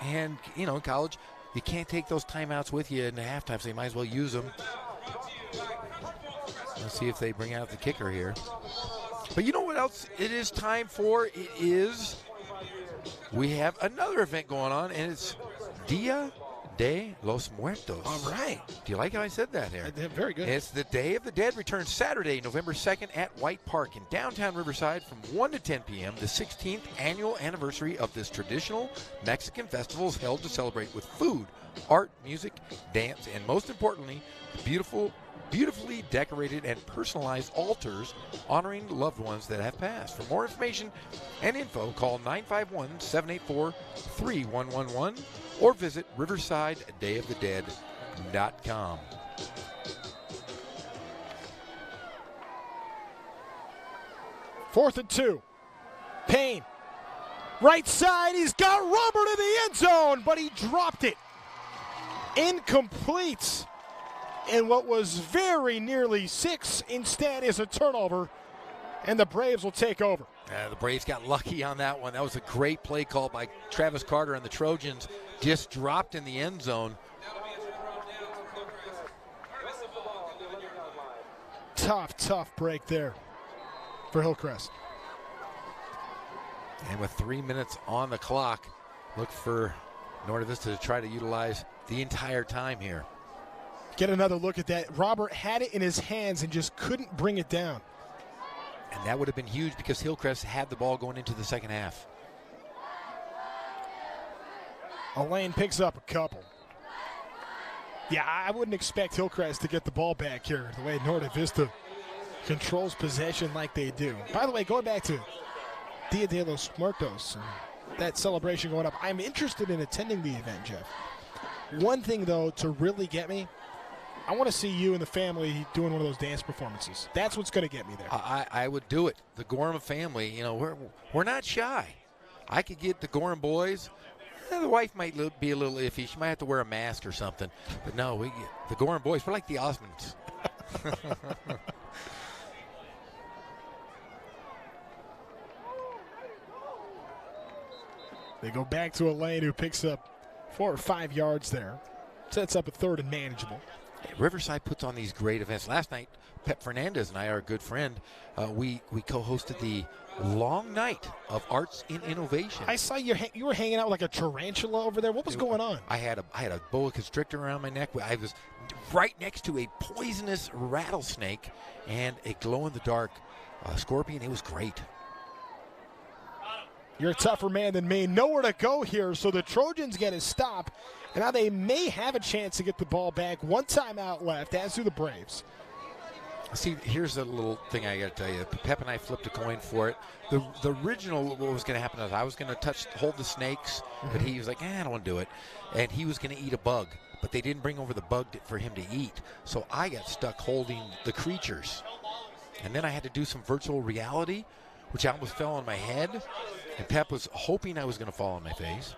and, college, you can't take those timeouts with you in the halftime, so you might as well use them. Let's see if they bring out the kicker here. But you know what else it is time for? We have another event going on, and it's Dia de los Muertos. All right. Do you like how I said that there? Very good. It's the Day of the Dead returns Saturday, November 2nd at White Park in downtown Riverside from 1 to 10 p.m. The 16th annual anniversary of this traditional Mexican festival is held to celebrate with food, art, music, dance, and most importantly, beautifully decorated and personalized altars honoring loved ones that have passed. For more information and info, call 951-784-3111 or visit riversidedayofthedead.com. Fourth and 2. Payne. Right side, he's got Robert in the end zone, but he dropped it. Incomplete. And what was very nearly 6 instead is a turnover, and the Braves will take over. The Braves got lucky on that one. That was a great play call by Travis Carter, and the Trojans just dropped in the end zone. Tough break there for Hillcrest. And with 3 minutes on the clock, look for Norte Vista to try to utilize the entire time here. Get another look at that. Robert had it in his hands and just couldn't bring it down. And that would have been huge because Hillcrest had the ball going into the second half. Elaine picks up a couple. Yeah, I wouldn't expect Hillcrest to get the ball back here the way Norte Vista controls possession like they do. By the way, going back to Dia de los Muertos, that celebration going up, I'm interested in attending the event, Jeff. One thing, though, to really get me, I want to see you and the family doing one of those dance performances. That's what's going to get me there. I would do it. The Gorham family, we're not shy. I could get the Gorham boys, The wife might be a little iffy. She might have to wear a mask or something. But no, the Gorham boys, we're like the Osmonds. They go back to Elaine, who picks up 4 or 5 yards there. Sets up a 3rd and manageable. Riverside puts on these great events. Last night, Pep Fernandez and I, our good friend, we co-hosted the Long Night of Arts in Innovation. I saw you were hanging out with like a tarantula over there. What was going on? I had a boa constrictor around my neck. I was right next to a poisonous rattlesnake and a glow-in-the-dark scorpion. It was great. You're a tougher man than me. Nowhere to go here, so the Trojans get a stop. And now they may have a chance to get the ball back. 1 timeout left, as do the Braves. See, here's a little thing I got to tell you. Pep and I flipped a coin for it. The original, what was going to happen is I was going to hold the snakes, but he was like, I don't want to do it. And he was going to eat a bug, but they didn't bring over the bug for him to eat. So I got stuck holding the creatures. And then I had to do some virtual reality, which almost fell on my head. And Pep was hoping I was going to fall on my face.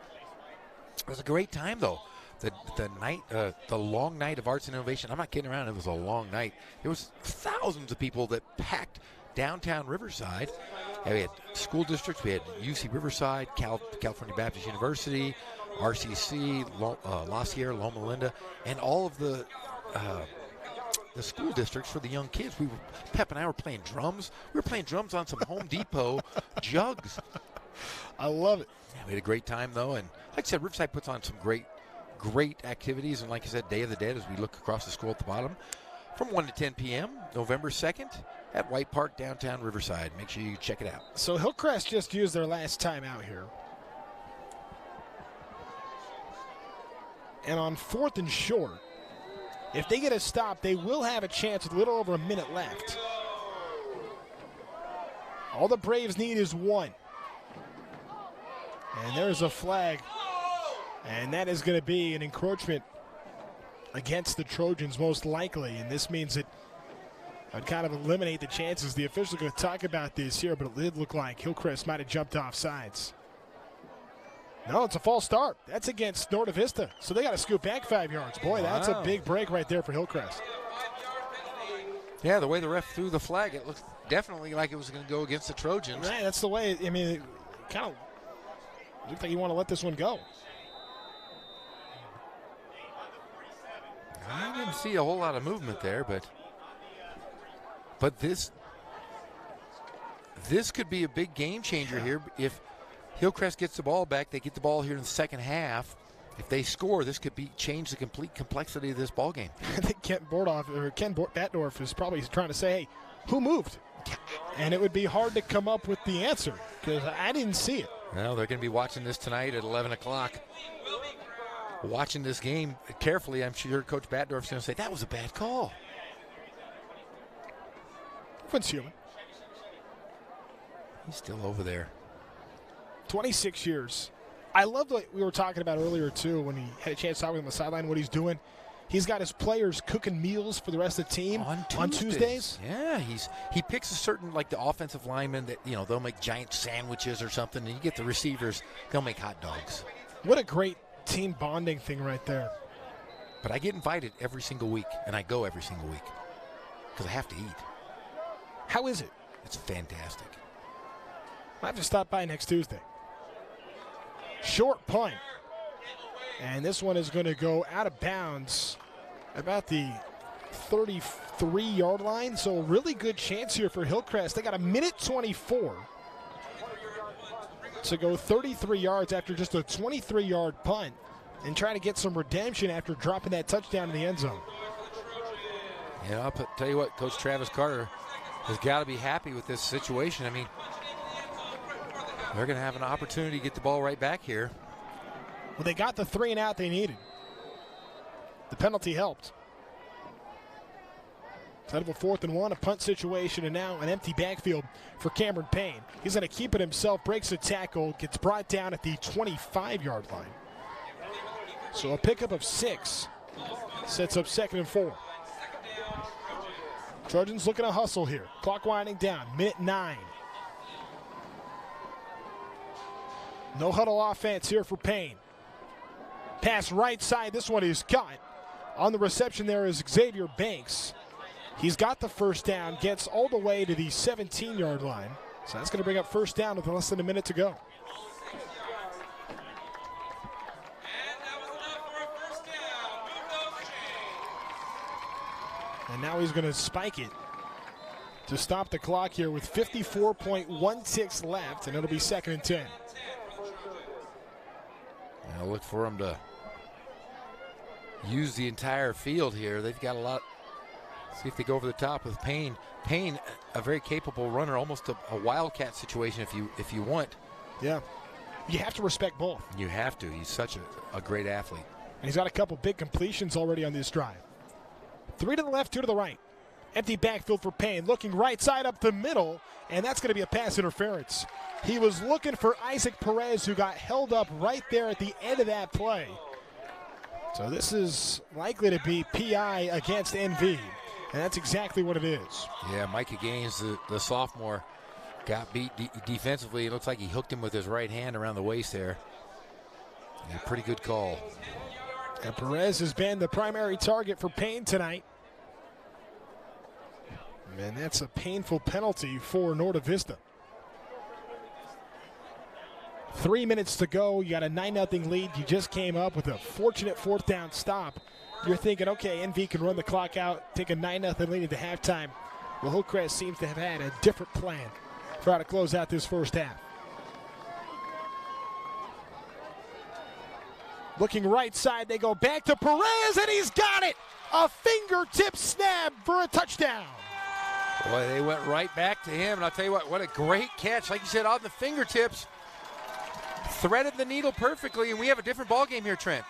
It was a great time, though. The long night of Arts and Innovation. I'm not kidding around. It was a long night. There was thousands of people that packed downtown Riverside. And we had school districts. We had UC Riverside, California Baptist University, RCC, La Sierra, Loma Linda, and all of the school districts for the young kids. Pep and I were playing drums. We were playing drums on some Home Depot jugs. I love it. Yeah, we had a great time, though. And like I said, Riverside puts on some great activities. And like I said, Day of the Dead, as we look across the school at the bottom, from 1 to 10 p.m., November 2nd, at White Park, downtown Riverside. Make sure you check it out. So Hillcrest just used their last time out here. And on 4th and short, if they get a stop, they will have a chance with a little over a minute left. All the Braves need is 1. And there's a flag. And that is going to be an encroachment against the Trojans most likely. And this means that I'd kind of eliminate the chances. The officials are going to talk about this here, but it did look like Hillcrest might have jumped off sides. No, it's a false start. That's against Norte Vista. So they got to scoot back 5 yards. Boy, that's a big break right there for Hillcrest. Yeah, the way the ref threw the flag, it looked definitely like it was going to go against the Trojans. Right, that's the way. I mean, it kind of looked like you want to let this one go. I didn't see a whole lot of movement there, but this could be a big game changer here. If Hillcrest gets the ball back, they get the ball here in the second half. If they score, this could change the complete complexity of this ball game. I think Ken Batdorf is probably trying to say, hey, who moved? And it would be hard to come up with the answer because I didn't see it. Well, they're going to be watching this tonight at 11 o'clock. Watching this game carefully, I'm sure Coach Batdorf's going to say, that was a bad call. Everyone's human. He's still over there. 26 years. I love what we were talking about earlier, too, when he had a chance to talk with him on the sideline, what he's doing. He's got his players cooking meals for the rest of the team on Tuesdays. Yeah, he picks a certain, like the offensive linemen that, they'll make giant sandwiches or something, and you get the receivers, they'll make hot dogs. What a great team bonding thing right there. But I get invited every single week, and I go every single week because I have to eat. How is it? It's fantastic. I have to stop by next Tuesday. Short punt. And this one is going to go out of bounds about the 33-yard line. So a really good chance here for Hillcrest. They got a minute 24 to go 33 yards after just a 23-yard punt and try to get some redemption after dropping that touchdown in the end zone. Yeah, I'll tell you what, Coach Travis Carter has got to be happy with this situation. I mean, they're going to have an opportunity to get the ball right back here. Well, they got the 3 and out they needed. The penalty helped. Instead of a 4th and 1, a punt situation, and now an empty backfield for Cameron Payne. He's going to keep it himself, breaks a tackle, gets brought down at the 25-yard line. So a pickup of 6 sets up 2nd and 4. Trojans looking to hustle here. Clock winding down, minute 9. No huddle offense here for Payne. Pass right side. This one is caught. On the reception there is Xavier Banks. He's got the first down, gets all the way to the 17-yard line. So that's going to bring up first down with less than a minute to go. And now he's going to spike it to stop the clock here with 54.16 left, and it'll be 2nd and 10. I'll look for him to use the entire field here. They've got a lot. See if they go over the top with Payne. Payne, a very capable runner, almost a wildcat situation if you want. Yeah. You have to respect both. You have to. He's such a great athlete. And he's got a couple big completions already on this drive. 3 to the left, 2 to the right. Empty backfield for Payne. Looking right side up the middle, and that's going to be a pass interference. He was looking for Isaac Perez, who got held up right there at the end of that play. So this is likely to be PI against NV, and that's exactly what it is. Yeah, Micah Gaines, the sophomore, got beat defensively. It looks like he hooked him with his right hand around the waist there. Yeah, pretty good call. And Perez has been the primary target for Payne tonight. And that's a painful penalty for Norte Vista. 3 minutes to go. You got a 9-0 lead. You just came up with a fortunate 4th down stop. You're thinking, okay, NV can run the clock out, take a 9-0 lead into halftime. Well, Hillcrest seems to have had a different plan for how to close out this first half. Looking right side, they go back to Perez, and he's got it! A fingertip snap for a touchdown. Boy, they went right back to him, and I'll tell you what a great catch. Like you said, on the fingertips, threaded the needle perfectly, and we have a different ball game here, Trent.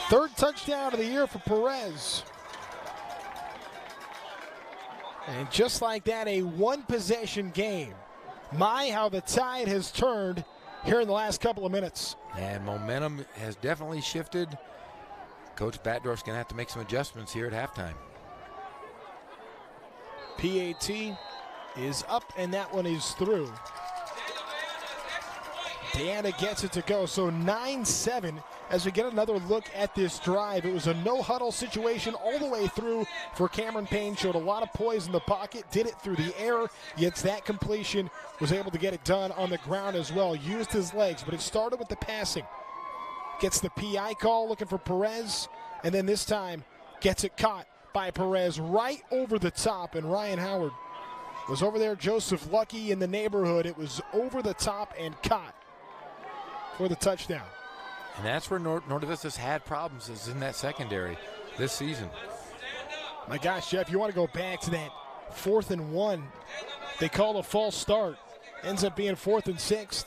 Third touchdown of the year for Perez. And just like that, a one-possession game. My, how the tide has turned here in the last couple of minutes. And momentum has definitely shifted. Coach Batdorf's going to have to make some adjustments here at halftime. PAT is up, and that one is through. Deanna gets it to go. So 9-7 as we get another look at this drive. It was a no-huddle situation all the way through for Cameron Payne. Showed a lot of poise in the pocket, did it through the air, gets that completion, was able to get it done on the ground as well. Used his legs, but it started with the passing. Gets the PI call, looking for Perez, and then this time gets it caught by Perez right over the top, and Ryan Howard was over there. Joseph Lucky in the neighborhood. It was over the top and caught for the touchdown. And that's where Norte Vista's had problems, is in that secondary this season. My gosh, Jeff, you want to go back to that 4th and 1. They call a false start. Ends up being 4th and 6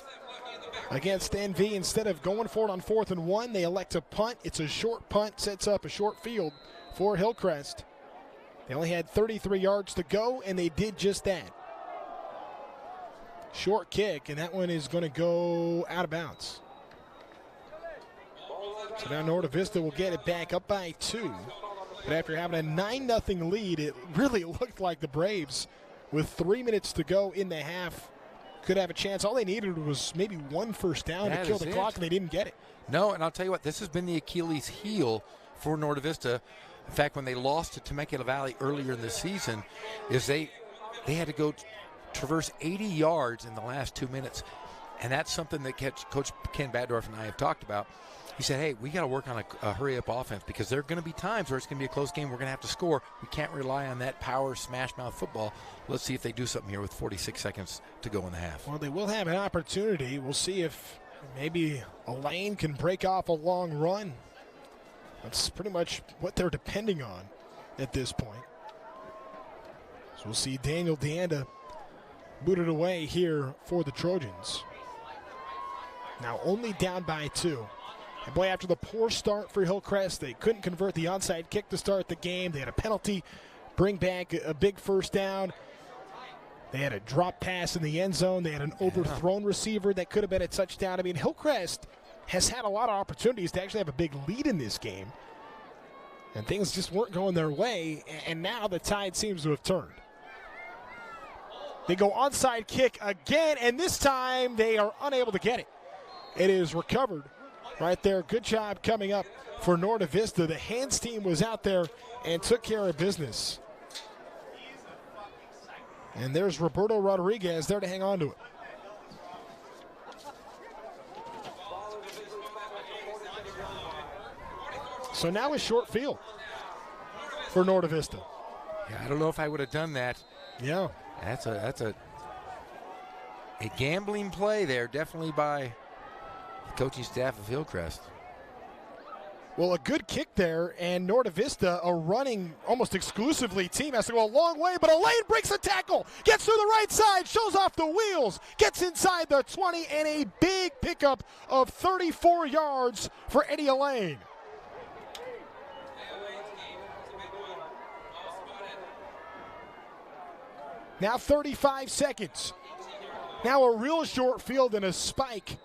against NV. Instead of going for it on 4th and 1, they elect to punt. It's a short punt, sets up a short field for Hillcrest. They only had 33 yards to go, and they did just that. Short kick, and that one is going to go out of bounds. So now Norte Vista will get it back up by 2. But after having a 9-0 lead, it really looked like the Braves, with 3 minutes to go in the half, could have a chance. All they needed was maybe one first down to kill the clock, and they didn't get it. No, and I'll tell you what, this has been the Achilles heel for Norte Vista. In fact, when they lost to Temecula Valley earlier in the season, is they had to go traverse 80 yards in the last 2 minutes. And that's something that Coach Ken Batdorf and I have talked about. He said, hey, we got to work on a hurry-up offense because there are going to be times where it's going to be a close game. We're going to have to score. We can't rely on that power smash-mouth football. Let's see if they do something here with 46 seconds to go in the half. Well, they will have an opportunity. We'll see if maybe Elaine can break off a long run. That's pretty much what they're depending on at this point. So we'll see Daniel Deanda booted away here for the Trojans. Now only down by 2. And boy, after the poor start for Hillcrest, they couldn't convert the onside kick to start the game. They had a penalty, bring back a big first down. They had a drop pass in the end zone. They had an overthrown receiver that could have been a touchdown. I mean, Hillcrest has had a lot of opportunities to actually have a big lead in this game. And things just weren't going their way, and now the tide seems to have turned. They go onside kick again, and this time they are unable to get it. It is recovered right there. Good job coming up for Norte Vista. The hands team was out there and took care of business. And there's Roberto Rodriguez there to hang on to it. So now a short field for Norte Vista. Yeah, I don't know if I would have done that. Yeah. That's a gambling play there, definitely by the coaching staff of Hillcrest. Well, a good kick there, and Norte Vista, a running almost exclusively team, has to go a long way, but Elaine breaks a tackle, gets through the right side, shows off the wheels, gets inside the 20, and a big pickup of 34 yards for Eddie Elaine. Now 35 seconds. Now a real short field and a spike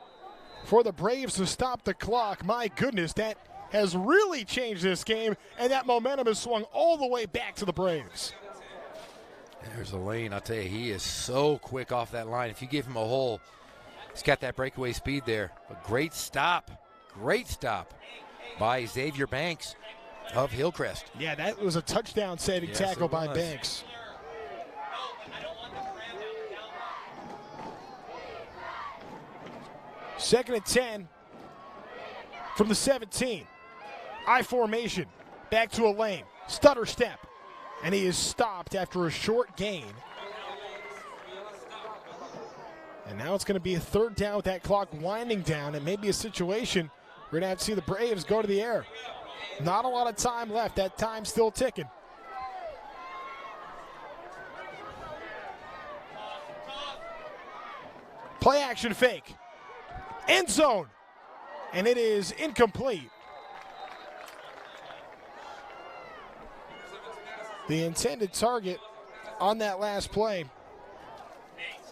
for the Braves to stop the clock. My goodness, that has really changed this game, and that momentum has swung all the way back to the Braves. There's Elaine. I'll tell you, he is so quick off that line. If you give him a hole, he's got that breakaway speed there. A great stop by Xavier Banks of Hillcrest. Yeah, that was a touchdown-saving tackle by Banks. Second and 10 from the 17. I formation. Back to Elaine. Stutter step. And he is stopped after a short gain. And now it's going to be a third down with that clock winding down. It may be a situation we're going to have to see the Braves go to the air. Not a lot of time left. That time's still ticking. Play action fake. End zone. And it is incomplete. The intended target on that last play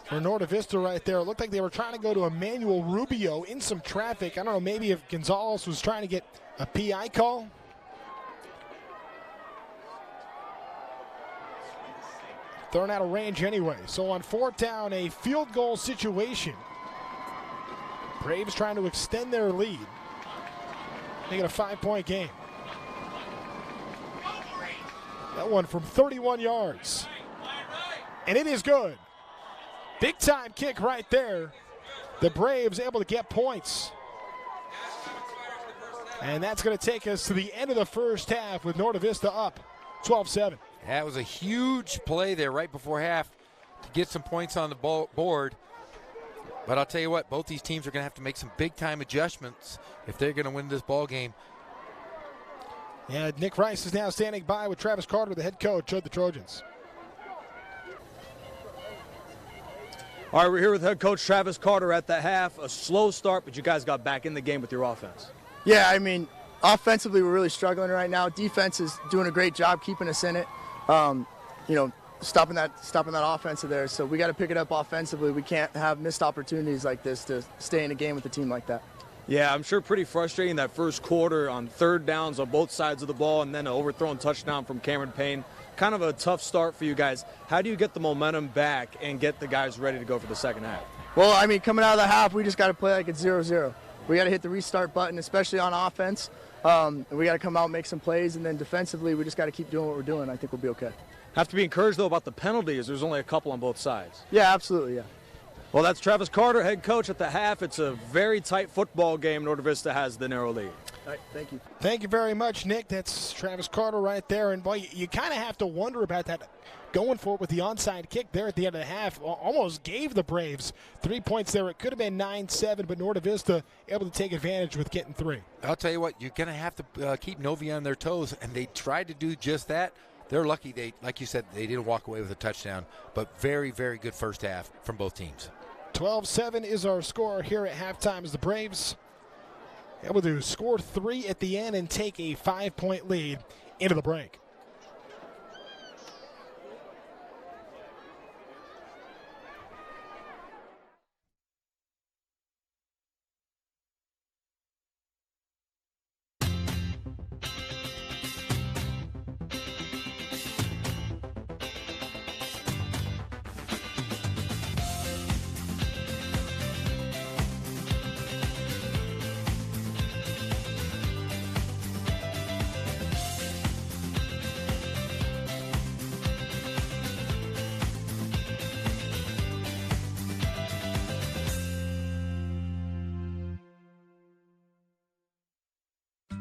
for Norte Vista right there. It looked like they were trying to go to Emmanuel Rubio in some traffic. I don't know, maybe if Gonzalez was trying to get a PI call. Thrown out of range anyway. So on fourth down, a field goal situation. Braves trying to extend their lead. Make it a 5-point game. That one from 31 yards. And it is good. Big time kick right there. The Braves able to get points. And that's going to take us to the end of the first half with Norte Vista up 12-7. That was a huge play there right before half to get some points on the board. But I'll tell you what, both these teams are going to have to make some big-time adjustments if they're going to win this ball game. Yeah, Nick Rice is now standing by with Travis Carter, the head coach of the Trojans. All right, we're here with head coach Travis Carter at the half. A slow start, but you guys got back in the game with your offense. Yeah, I mean, offensively we're really struggling right now. Defense is doing a great job keeping us in it. Stopping that offense there. So we got to pick it up offensively. We can't have missed opportunities like this to stay in a game with a team like that. Yeah, I'm sure pretty frustrating that first quarter on third downs on both sides of the ball and then an overthrown touchdown from Cameron Payne. Kind of a tough start for you guys. How do you get the momentum back and get the guys ready to go for the second half? Well, I mean, coming out of the half, we just got to play like it's 0-0. We got to hit the restart button, especially on offense. And we got to come out and make some plays, and then defensively, we just got to keep doing what we're doing. I think we'll be okay. Have to be encouraged, though, about the penalties. There's only a couple on both sides. Yeah, absolutely, yeah. Well, that's Travis Carter, head coach at the half. It's a very tight football game. Norte Vista has the narrow lead. All right, thank you. Thank you very much, Nick. That's Travis Carter right there. And, boy, you kind of have to wonder about that going for it with the onside kick there at the end of the half. Almost gave the Braves 3 points there. It could have been 9-7, but Norte Vista able to take advantage with getting 3. I'll tell you what, you're going to have to keep Novi on their toes, and they tried to do just that. They're lucky they, like you said, they didn't walk away with a touchdown, but very, very good first half from both teams. 12-7 is our score here at halftime as the Braves able to score 3 at the end and take a 5-point lead into the break.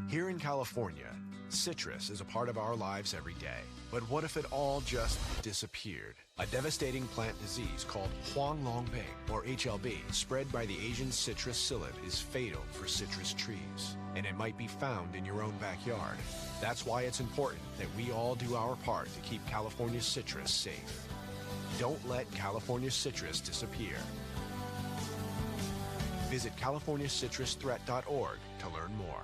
Here in California, citrus is a part of our lives every day. But what if it all just disappeared? A devastating plant disease called Huanglongbing, or HLB, spread by the Asian citrus psyllid, is fatal for citrus trees, and it might be found in your own backyard. That's why it's important that we all do our part to keep California's citrus safe. Don't let California's citrus disappear. Visit CaliforniaCitrusThreat.org to learn more.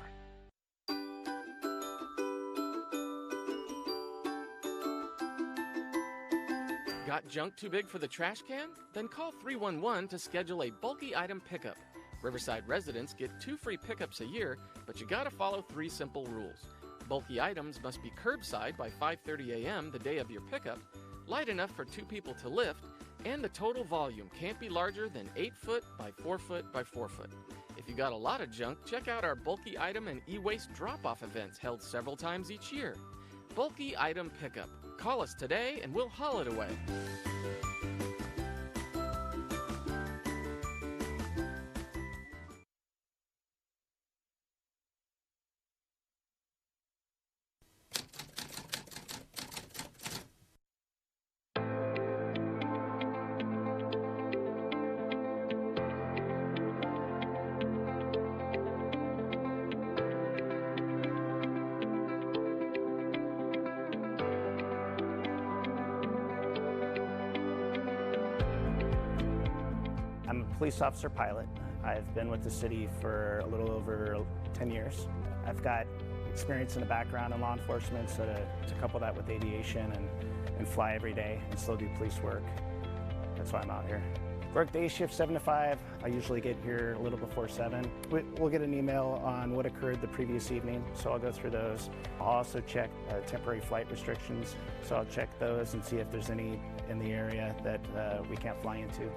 Got junk too big for the trash can? Then call 311 to schedule a bulky item pickup. Riverside residents get 2 free pickups a year, but you gotta follow 3 simple rules. Bulky items must be curbside by 5:30 a.m. the day of your pickup, light enough for 2 people to lift, and the total volume can't be larger than 8 foot by 4 foot by 4 foot. If you got a lot of junk, check out our bulky item and e-waste drop-off events held several times each year. Bulky item pickup. Call us today and we'll haul it away. Police officer pilot. I've been with the city for a little over 10 years. I've got experience in the background in law enforcement, so to couple that with aviation and fly every day and still do police work, that's why I'm out here. Work day shift 7 to 5. I usually get here a little before 7. We'll get an email on what occurred the previous evening, so I'll go through those. I'll also check temporary flight restrictions, so I'll check those and see if there's any in the area that we can't fly into.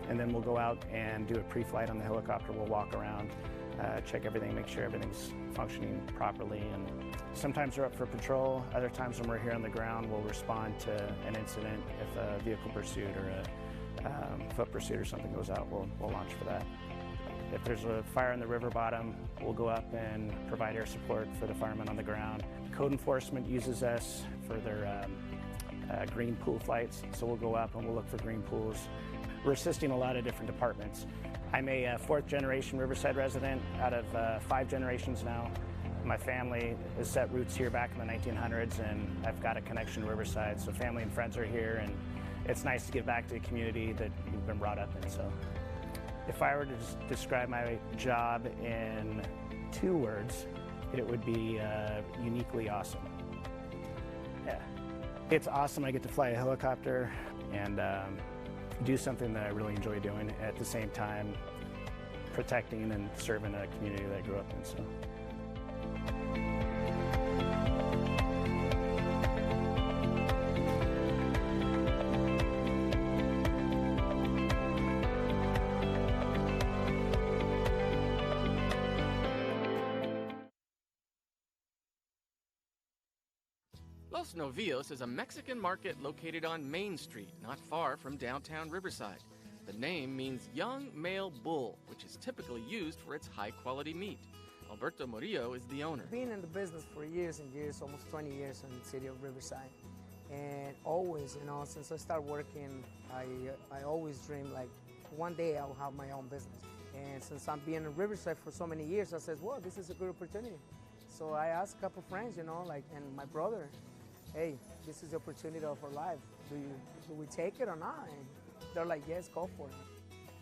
And then we'll go out and do a pre-flight on the helicopter. We'll walk around, check everything, make sure everything's functioning properly. And sometimes we're up for patrol. Other times when we're here on the ground, we'll respond to an incident. If a vehicle pursuit or a foot pursuit or something goes out, we'll launch for that. If there's a fire in the river bottom, we'll go up and provide air support for the firemen on the ground. Code enforcement uses us for their green pool flights, so we'll go up and we'll look for green pools. We're assisting a lot of different departments. I'm a 4th generation Riverside resident out of 5 generations now. My family has set roots here back in the 1900s, and I've got a connection to Riverside, so family and friends are here, and it's nice to give back to the community that we've been brought up in. So, if I were to describe my job in 2 words, it would be uniquely awesome. Yeah, it's awesome. I get to fly a helicopter and do something that I really enjoy doing, at the same time protecting and serving a community that I grew up in. So. Los Novios is a Mexican market located on Main Street, not far from downtown Riverside. The name means young male bull, which is typically used for its high-quality meat. Alberto Murillo is the owner. Been in the business for years and years, almost 20 years in the city of Riverside. And always, since I started working, I always dreamed like one day I'll have my own business. And since I'm being in Riverside for so many years, I said, well, this is a good opportunity. So I asked a couple friends, and my brother, hey, this is the opportunity of our life. Do we take it or not? And they're like, yes, go for it.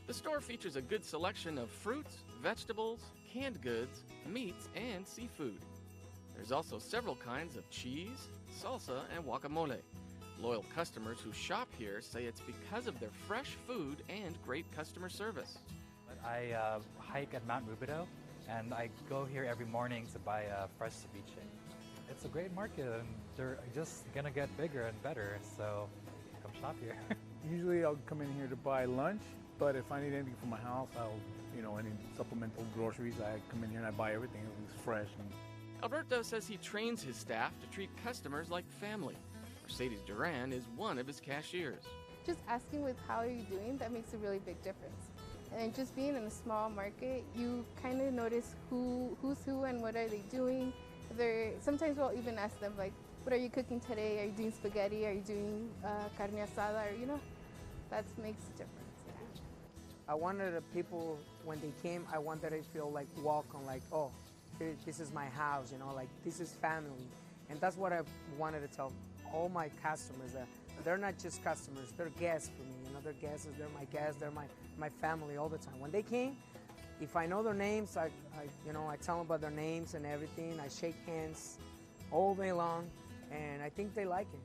The store features a good selection of fruits, vegetables, canned goods, meats, and seafood. There's also several kinds of cheese, salsa, and guacamole. Loyal customers who shop here say it's because of their fresh food and great customer service. I hike at Mount Rubidoux, and I go here every morning to buy fresh ceviche. It's a great market, and they're just gonna get bigger and better, so come shop here. Usually I'll come in here to buy lunch, but if I need anything for my house, any supplemental groceries, I come in here and I buy everything. It's fresh. Alberto says he trains his staff to treat customers like family. Mercedes Duran is one of his cashiers. Just asking with how are you doing, that makes a really big difference. And just being in a small market, you kind of notice who's who and what are they doing. Sometimes we'll even ask them, like, what are you cooking today? Are you doing spaghetti? Are you doing carne asada? Or, that makes a difference. I wanted the people, when they came, I wanted to feel like welcome, like, oh, this is my house, like this is family. And that's what I wanted to tell all my customers, that they're not just customers, they're guests for me. They're guests, they're my guests, they're my family all the time. When they came, if I know their names, I tell them about their names and everything. I shake hands all day long, and I think they like it.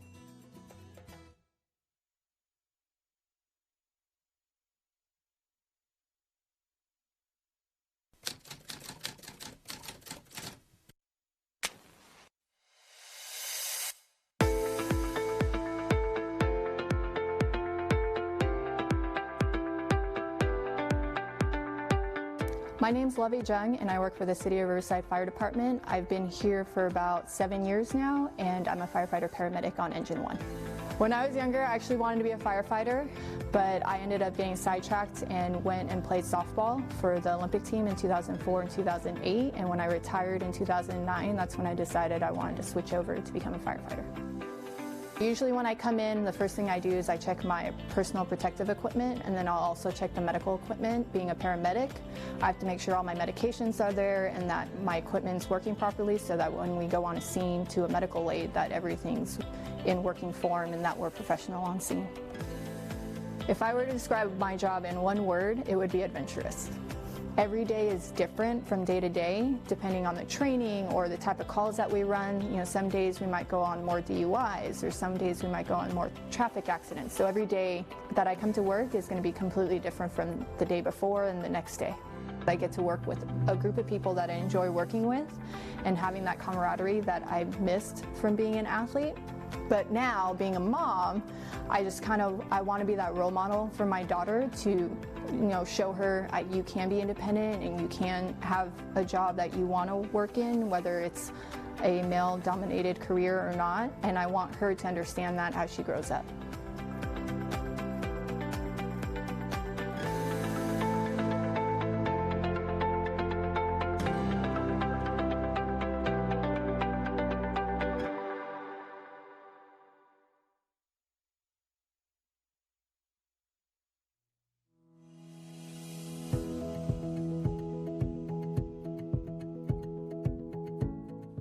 My name's Lovey Jung, and I work for the City of Riverside Fire Department. I've been here for about 7 years now, and I'm a firefighter paramedic on Engine 1. When I was younger, I actually wanted to be a firefighter, but I ended up getting sidetracked and went and played softball for the Olympic team in 2004 and 2008, and when I retired in 2009, that's when I decided I wanted to switch over to become a firefighter. Usually when I come in, the first thing I do is I check my personal protective equipment, and then I'll also check the medical equipment. Being a paramedic, I have to make sure all my medications are there and that my equipment's working properly, so that when we go on a scene to a medical aid, that everything's in working form and that we're professional on scene. If I were to describe my job in one word, it would be adventurous. Every day is different from day to day, depending on the training or the type of calls that we run. Some days we might go on more DUIs, or some days we might go on more traffic accidents. So every day that I come to work is going to be completely different from the day before and the next day. I get to work with a group of people that I enjoy working with and having that camaraderie that I missed from being an athlete. But now, being a mom, I want to be that role model for my daughter to, show her you can be independent and you can have a job that you want to work in, whether it's a male-dominated career or not. And I want her to understand that as she grows up.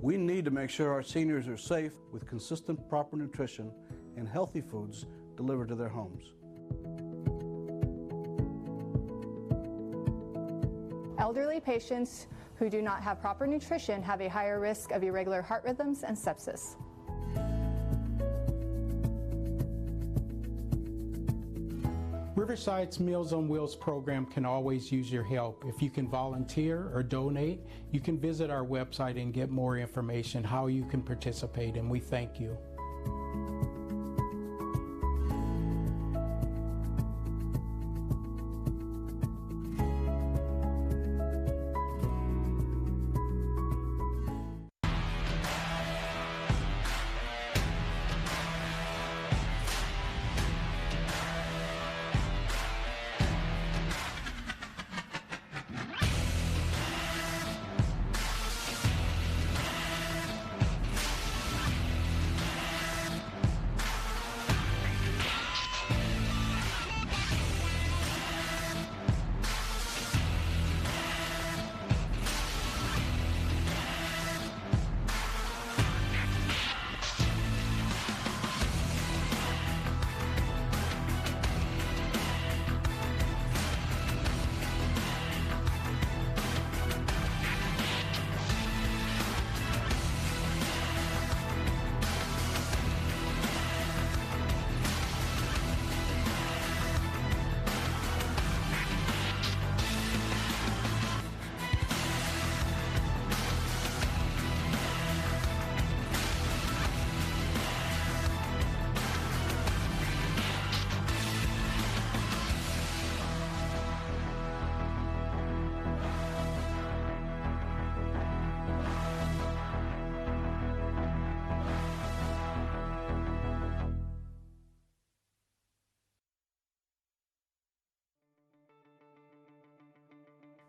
We need to make sure our seniors are safe with consistent, proper nutrition and healthy foods delivered to their homes. Elderly patients who do not have proper nutrition have a higher risk of irregular heart rhythms and sepsis. Riverside's Meals on Wheels program can always use your help. If you can volunteer or donate, you can visit our website and get more information how you can participate, and we thank you.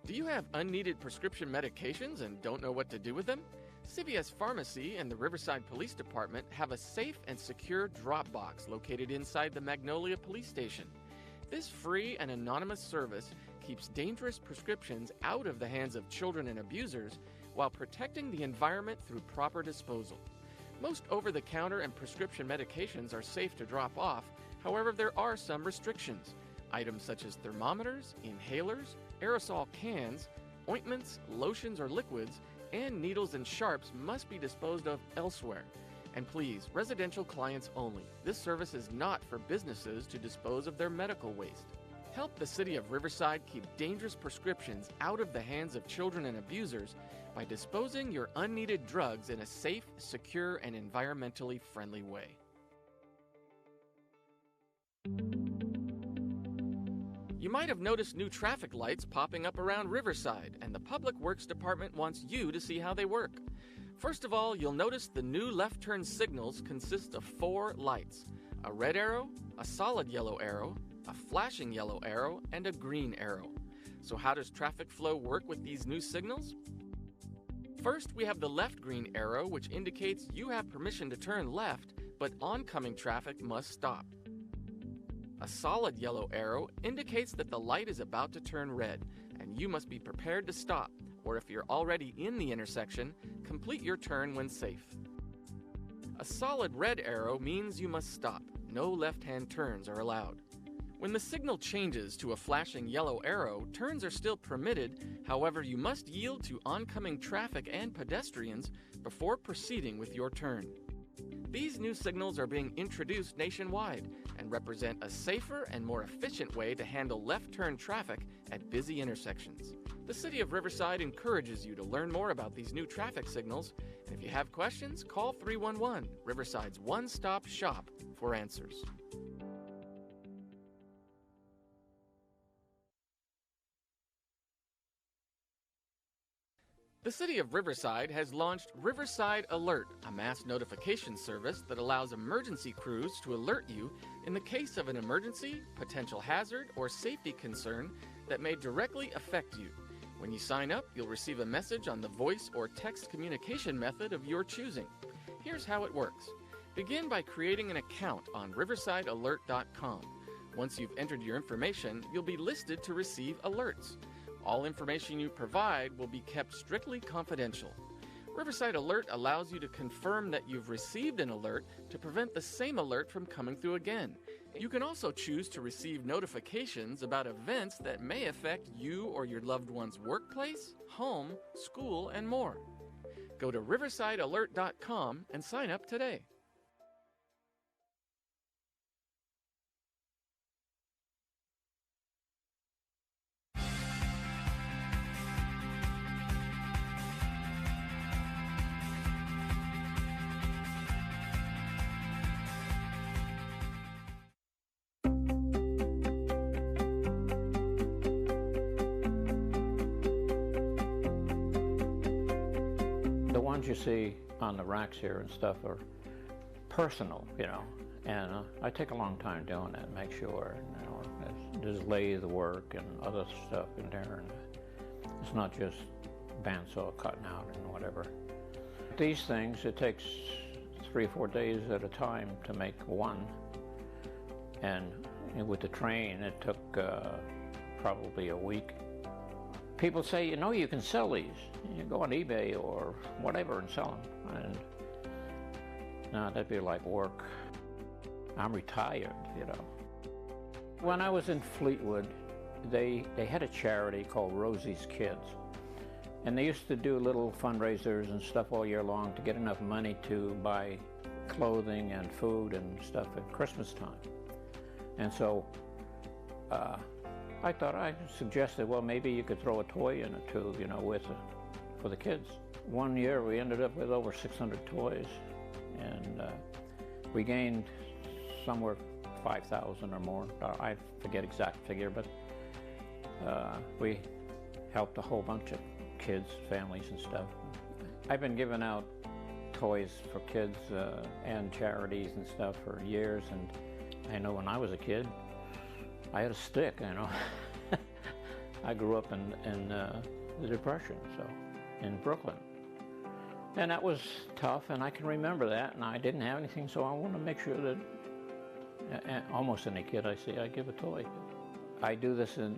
Do you have unneeded prescription medications and don't know what to do with them? CVS Pharmacy and the Riverside Police Department have a safe and secure drop box located inside the Magnolia Police Station. This free and anonymous service keeps dangerous prescriptions out of the hands of children and abusers while protecting the environment through proper disposal. Most over-the-counter and prescription medications are safe to drop off, however, there are some restrictions. Items such as thermometers, inhalers, aerosol cans, ointments, lotions or liquids, and needles and sharps must be disposed of elsewhere. And please, residential clients only. This service is not for businesses to dispose of their medical waste. Help the City of Riverside keep dangerous prescriptions out of the hands of children and abusers by disposing your unneeded drugs in a safe, secure, and environmentally friendly way. You might have noticed new traffic lights popping up around Riverside, and the Public Works Department wants you to see how they work. First of all, you'll notice the new left turn signals consist of 4 lights: a red arrow, a solid yellow arrow, a flashing yellow arrow, and a green arrow. So how does traffic flow work with these new signals? First, we have the left green arrow, which indicates you have permission to turn left, but oncoming traffic must stop. A solid yellow arrow indicates that the light is about to turn red, and you must be prepared to stop, or if you're already in the intersection, complete your turn when safe. A solid red arrow means you must stop. No left-hand turns are allowed. When the signal changes to a flashing yellow arrow, turns are still permitted, however, you must yield to oncoming traffic and pedestrians before proceeding with your turn. These new signals are being introduced nationwide and represent a safer and more efficient way to handle left-turn traffic at busy intersections. The City of Riverside encourages you to learn more about these new traffic signals, and if you have questions, call 311, Riverside's one-stop shop for answers. The City of Riverside has launched Riverside Alert, a mass notification service that allows emergency crews to alert you in the case of an emergency, potential hazard, or safety concern that may directly affect you. When you sign up, you'll receive a message on the voice or text communication method of your choosing. Here's how it works. Begin by creating an account on riversidealert.com. Once you've entered your information, you'll be listed to receive alerts. All information you provide will be kept strictly confidential. Riverside Alert allows you to confirm that you've received an alert to prevent the same alert from coming through again. You can also choose to receive notifications about events that may affect you or your loved one's workplace, home, school, and more. Go to riversidealert.com and sign up today. The ones you see on the racks here and stuff are personal, you know, and I take a long time doing it, make sure, you know, there's lathe work and other stuff in there, and it's not just bandsaw cutting out and whatever. These things, it takes 3 or 4 days at a time to make one, and with the train it took probably a week. People say, you know, you can sell these. You go on eBay or whatever and sell them. And no, that'd be like work. I'm retired, you know. When I was in Fleetwood, they had a charity called Rosie's Kids. And they used to do little fundraisers and stuff all year long to get enough money to buy clothing and food and stuff at Christmas time. And so I suggested, well, maybe you could throw a toy in it too, you know, for the kids. One year we ended up with over 600 toys, and we gained somewhere 5,000 or more. I forget exact figure, but we helped a whole bunch of kids, families and stuff. I've been giving out toys for kids and charities and stuff for years, and I know when I was a kid, I had a stick, you know. I grew up in the Depression, so in Brooklyn. And that was tough, and I can remember that, and I didn't have anything, so I want to make sure that almost any kid I see, I give a toy. I do this in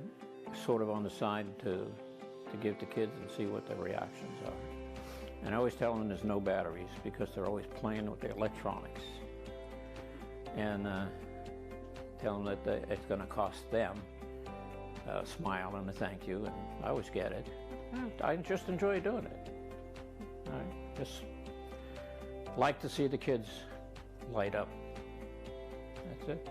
sort of on the side to give to kids and see what their reactions are. And I always tell them there's no batteries because they're always playing with the electronics. And tell them that it's going to cost them a smile and a thank you, and I always get it. I just enjoy doing it. I just like to see the kids light up. That's it.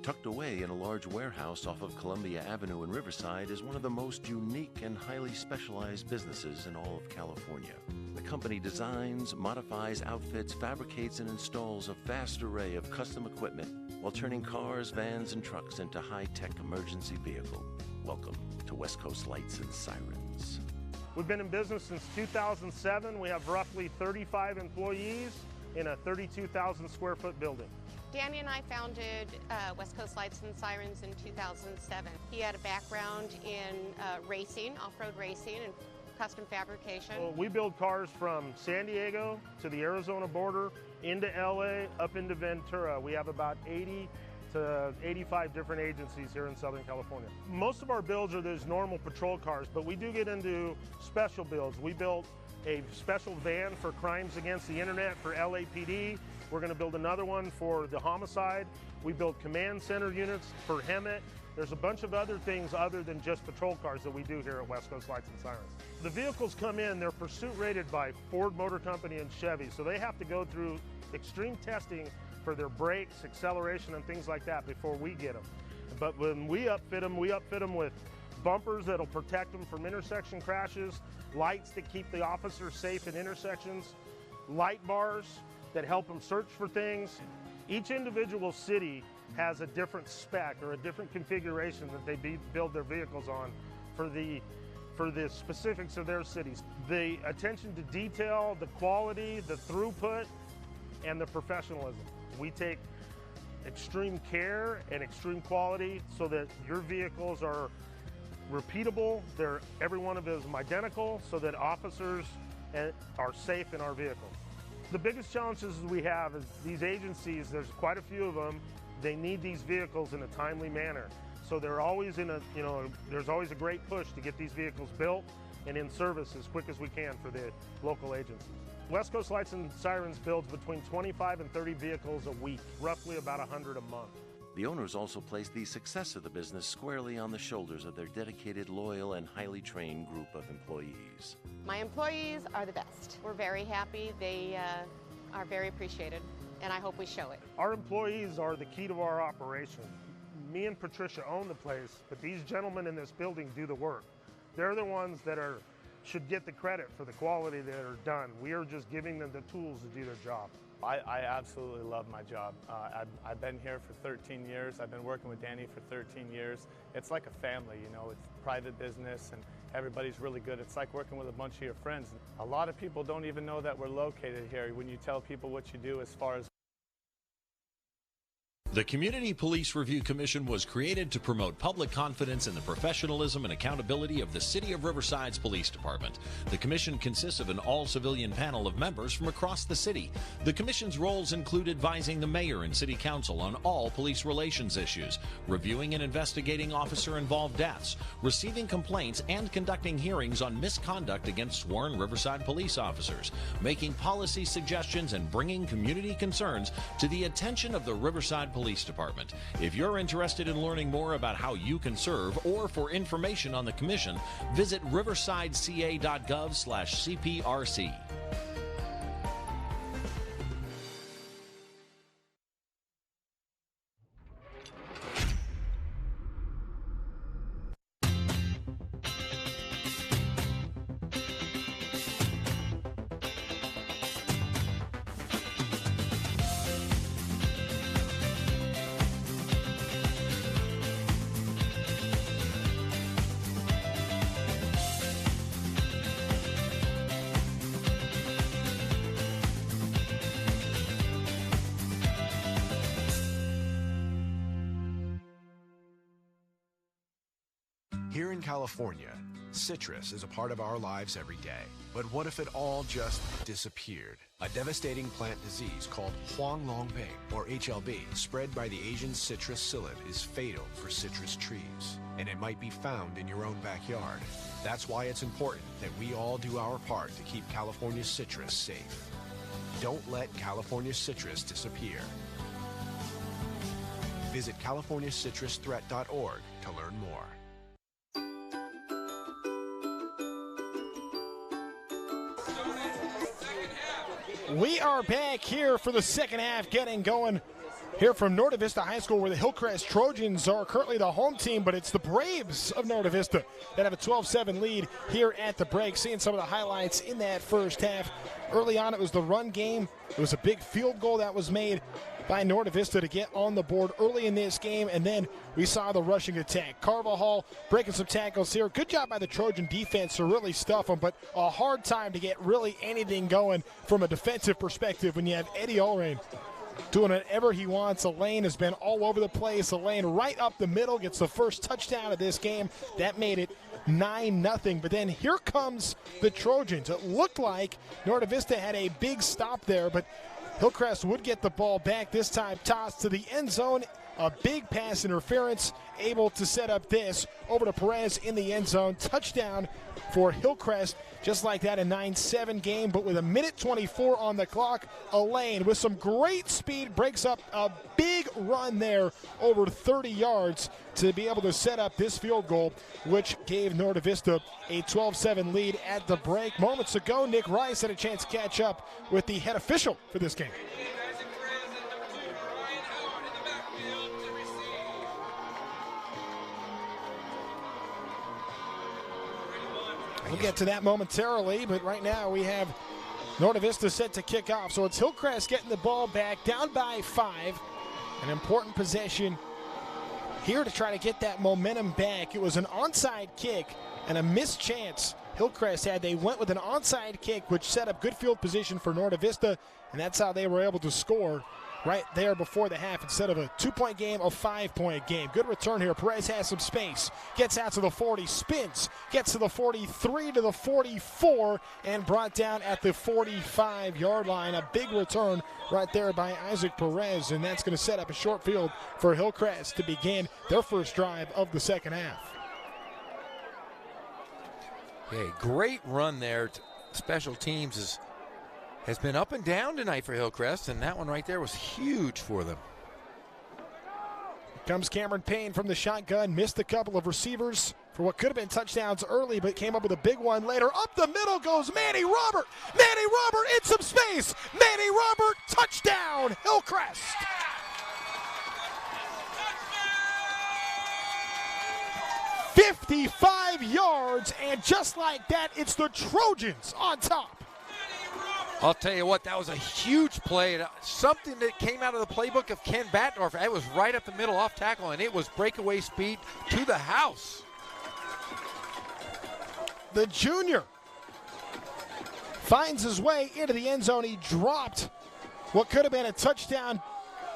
Tucked away in a large warehouse off of Columbia Avenue in Riverside is one of the most unique and highly specialized businesses in all of California. The company designs, modifies, outfits, fabricates, and installs a vast array of custom equipment while turning cars, vans, and trucks into high-tech emergency vehicle. Welcome to West Coast Lights and Sirens. We've been in business since 2007. We have roughly 35 employees in a 32,000 square foot building. Danny and I founded West Coast Lights and Sirens in 2007. He had a background in racing, off-road racing, and custom fabrication. Well, we build cars from San Diego to the Arizona border, into LA, up into Ventura. We have about 80 to 85 different agencies here in Southern California. Most of our builds are those normal patrol cars, but we do get into special builds. We built a special van for crimes against the internet for LAPD. We're going to build another one for the homicide. We build command center units for HEMET. There's a bunch of other things other than just patrol cars that we do here at West Coast Lights and Sirens. The vehicles come in, they're pursuit rated by Ford Motor Company and Chevy, so they have to go through extreme testing for their brakes, acceleration, and things like that before we get them. But when we upfit them with bumpers that'll protect them from intersection crashes, lights that keep the officers safe in intersections, light bars that help them search for things. Each individual city has a different spec or a different configuration that they build their vehicles on for the specifics of their cities. The attention to detail, the quality, the throughput, and the professionalism. We take extreme care and extreme quality so that your vehicles are repeatable. Every one of them is identical so that officers are safe in our vehicles. The biggest challenges we have is these agencies, there's quite a few of them, they need these vehicles in a timely manner. So they're always there's always a great push to get these vehicles built and in service as quick as we can for the local agencies. West Coast Lights and Sirens builds between 25 and 30 vehicles a week, roughly about 100 a month. The owners also place the success of the business squarely on the shoulders of their dedicated, loyal, and highly trained group of employees. My employees are the best. We're very happy. They are very appreciated, and I hope we show it. Our employees are the key to our operation. Me and Patricia own the place, but these gentlemen in this building do the work. They're the ones that should get the credit for the quality that are done. We are just giving them the tools to do their job. I absolutely love my job. I've been here for 13 years. I've been working with Danny for 13 years. It's like a family, you know, it's private business and everybody's really good. It's like working with a bunch of your friends. A lot of people don't even know that we're located here when you tell people what you do as far as The Community Police Review Commission was created to promote public confidence in the professionalism and accountability of the City of Riverside's Police Department. The commission consists of an all-civilian panel of members from across the city. The commission's roles include advising the mayor and city council on all police relations issues, reviewing and investigating officer-involved deaths, receiving complaints, and conducting hearings on misconduct against sworn Riverside police officers, making policy suggestions, and bringing community concerns to the attention of the Riverside Police Department. If you're interested in learning more about how you can serve or for information on the commission, visit riversideca.gov/CPRC. Here in California, citrus is a part of our lives every day. But what if it all just disappeared? A devastating plant disease called Huanglongbing, or HLB, spread by the Asian citrus psyllid, is fatal for citrus trees, and it might be found in your own backyard. That's why it's important that we all do our part to keep California's citrus safe. Don't let California's citrus disappear. Visit CaliforniaCitrusThreat.org to learn more. We are back here for the second half, getting going here from Norte Vista High School, where the Hillcrest Trojans are currently the home team, but it's the Braves of Norte Vista that have a 12-7 lead here at the break. Seeing some of the highlights in that first half. Early on, it was the run game. It was a big field goal that was made by Norte Vista to get on the board early in this game, and then we saw the rushing attack. Carvajal breaking some tackles here. Good job by the Trojan defense to really stuff them, but a hard time to get really anything going from a defensive perspective when you have Eddie Allrain doing whatever he wants. Elaine has been all over the place. Elaine right up the middle gets the first touchdown of this game. That made it 9-0. But then here comes the Trojans. It looked like Norte Vista had a big stop there, but Hillcrest would get the ball back, this time tossed to the end zone. A big pass interference, able to set up this over to Perez in the end zone. Touchdown for Hillcrest, just like that, a 9-7 game, but with 1:24 on the clock. Elaine with some great speed breaks up a big run there over 30 yards to be able to set up this field goal, which gave Norte Vista a 12-7 lead at the break. Moments ago, Nick Rice had a chance to catch up with the head official for this game. We'll get to that momentarily, but right now we have Norte Vista set to kick off. So it's Hillcrest getting the ball back, down by 5. An important possession here to try to get that momentum back. It was an onside kick and a missed chance Hillcrest had. They went with an onside kick, which set up good field position for Norte Vista, and that's how they were able to score right there before the half instead of a 2-point game, a 5-point game. Good return here. Perez has some space, gets out to the 40, spins, gets to the 43, to the 44, and brought down at the 45-yard line. A big return right there by Isaac Perez, and that's going to set up a short field for Hillcrest to begin their first drive of the second half. Okay, great run there. Special teams has been up and down tonight for Hillcrest, and that one right there was huge for them. Comes Cameron Payne from the shotgun, missed a couple of receivers for what could have been touchdowns early, but came up with a big one later. Up the middle goes Manny Robert. Manny Robert in some space. Manny Robert, touchdown, Hillcrest. "55 yards, and just like that, it's the Trojans on top. I'll tell you what, that was a huge play. Something that came out of the playbook of Ken Batdorf. It was right up the middle off tackle, and it was breakaway speed to the house. The junior finds his way into the end zone. He dropped what could have been a touchdown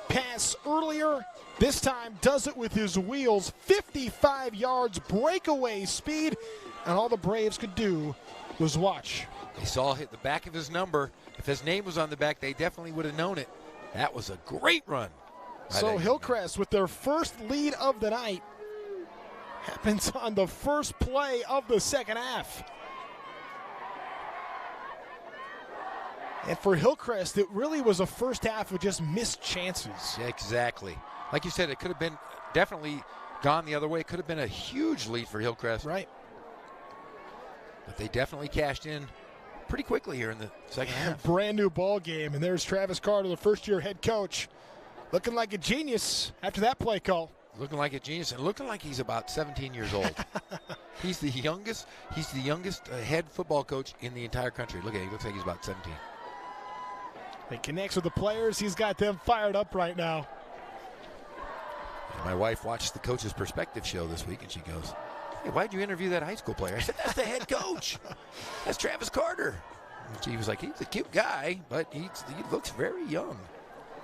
pass earlier. This time does it with his wheels. 55 yards, breakaway speed, and all the Braves could do was watch. They saw hit the back of his number. If his name was on the back, they definitely would have known it. That was a great run. So Hillcrest, with their first lead of the night, happens on the first play of the second half. And for Hillcrest, it really was a first half of just missed chances. Yeah, exactly. Like you said, it could have been definitely gone the other way. It could have been a huge lead for Hillcrest. Right. But they definitely cashed in pretty quickly here in the second half. Brand new ball game, and there's Travis Carter, the first-year head coach, looking like a genius after that play call. Looking like a genius and looking like he's about 17 years old. He's the youngest head football coach in the entire country. Look at him. He looks like he's about 17. He connects with the players. He's got them fired up right now. And my wife watched the Coach's Perspective show this week, and she goes, "Hey, why'd you interview that high school player?" I said, "That's the head coach. That's Travis Carter." And she was like, "He's a cute guy, but he looks very young."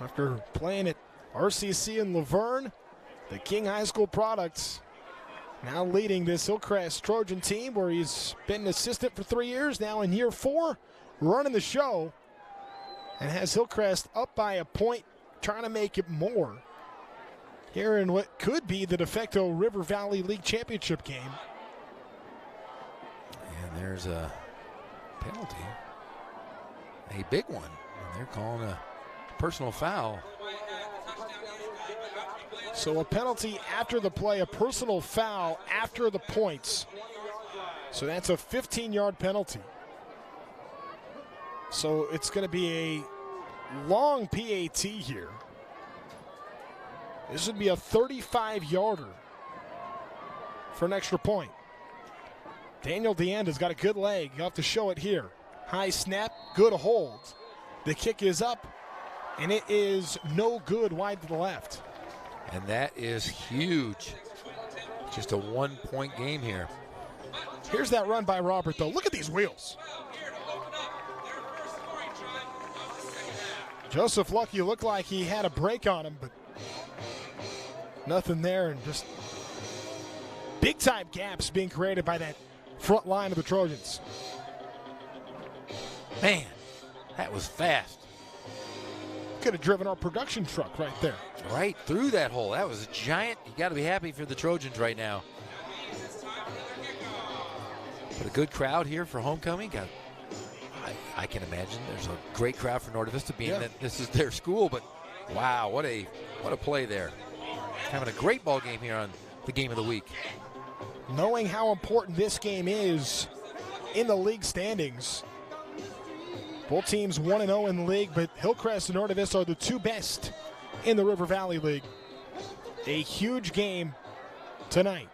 After playing at RCC in Laverne, the King High School products Now leading this Hillcrest Trojan team where he's been an assistant for 3 years, now in year 4, running the show, and has Hillcrest up by a point, trying to make it more here in what could be the de facto River Valley League Championship game. And there's a penalty, a big one. And they're calling a personal foul. So a penalty after the play, a personal foul after the points. So that's a 15-yard penalty. So it's going to be a long PAT here. This would be a 35-yarder for an extra point. Daniel DeAnd has got a good leg. You have to show it here. High snap, good hold. The kick is up, and it is no good wide to the left. And that is huge. Just a 1-point game here. Here's that run by Robert, though. Look at these wheels. Joseph Lucky looked like he had a break on him, but nothing there, and just big-time gaps being created by that front line of the Trojans. Man, that was fast. Could have driven our production truck right there. Right through that hole. That was a giant. You got to be happy for the Trojans right now. But a good crowd here for homecoming. I can imagine there's a great crowd for Norte Vista, being that this is their school. But wow, what a play there. Having a great ball game here on the game of the week. Knowing how important this game is in the league standings. Both teams 1-0 in the league, but Hillcrest and Norte Vista are the two best in the River Valley League. A huge game tonight.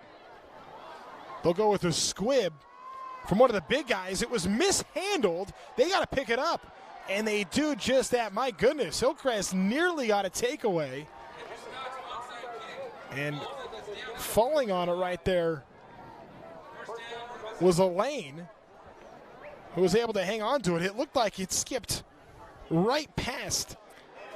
They'll go with a squib from one of the big guys. It was mishandled. They got to pick it up, and they do just that. My goodness, Hillcrest nearly got a takeaway. And falling on it right there was Elaine, who was able to hang on to it. It looked like it skipped right past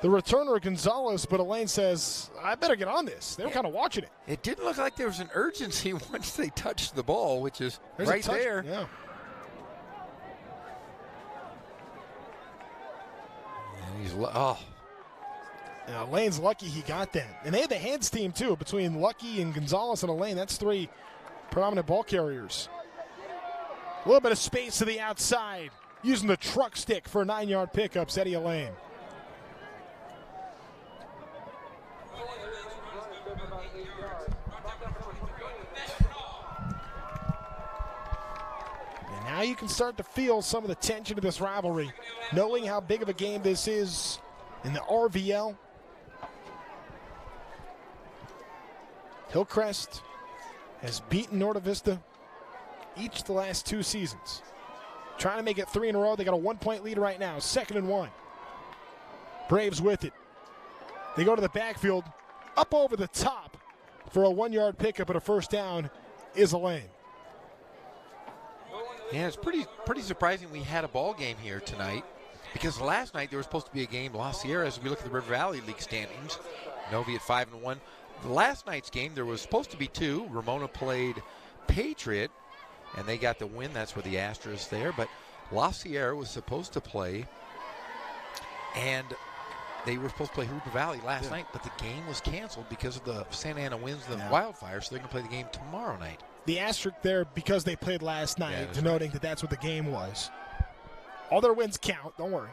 the returner Gonzalez, but Elaine says, I better get on this. They were kind of watching it. It didn't look like there was an urgency once they touched the ball, which is right there. Yeah. And he's, Now, Elaine's lucky he got that. And they had the hands team, too, between Lucky and Gonzalez and Elaine. That's 3 prominent ball carriers. A little bit of space to the outside, using the truck stick for a 9-yard pickup, Eddie Elaine. And now you can start to feel some of the tension of this rivalry, knowing how big of a game this is in the RVL. Hillcrest has beaten Norte Vista each of the last 2 seasons. Trying to make it 3 in a row. They got a 1-point lead right now. 2nd and 1. Braves with it. They go to the backfield. Up over the top for a 1-yard pickup and a first down is Elaine. Yeah, it's pretty surprising we had a ball game here tonight, because last night there was supposed to be a game. La Sierra, as we look at the River Valley League standings, Novi at 5-1. The last night's game there was supposed to be 2. Ramona played Patriot, and they got the win. That's where the asterisk there. But La Sierra was supposed to play, and they were supposed to play River Valley last night, but the game was canceled because of the Santa Ana winds and the wildfire, so they're going to play the game tomorrow night. The asterisk there because they played last night, denoting that that's what the game was. All their wins count, don't worry.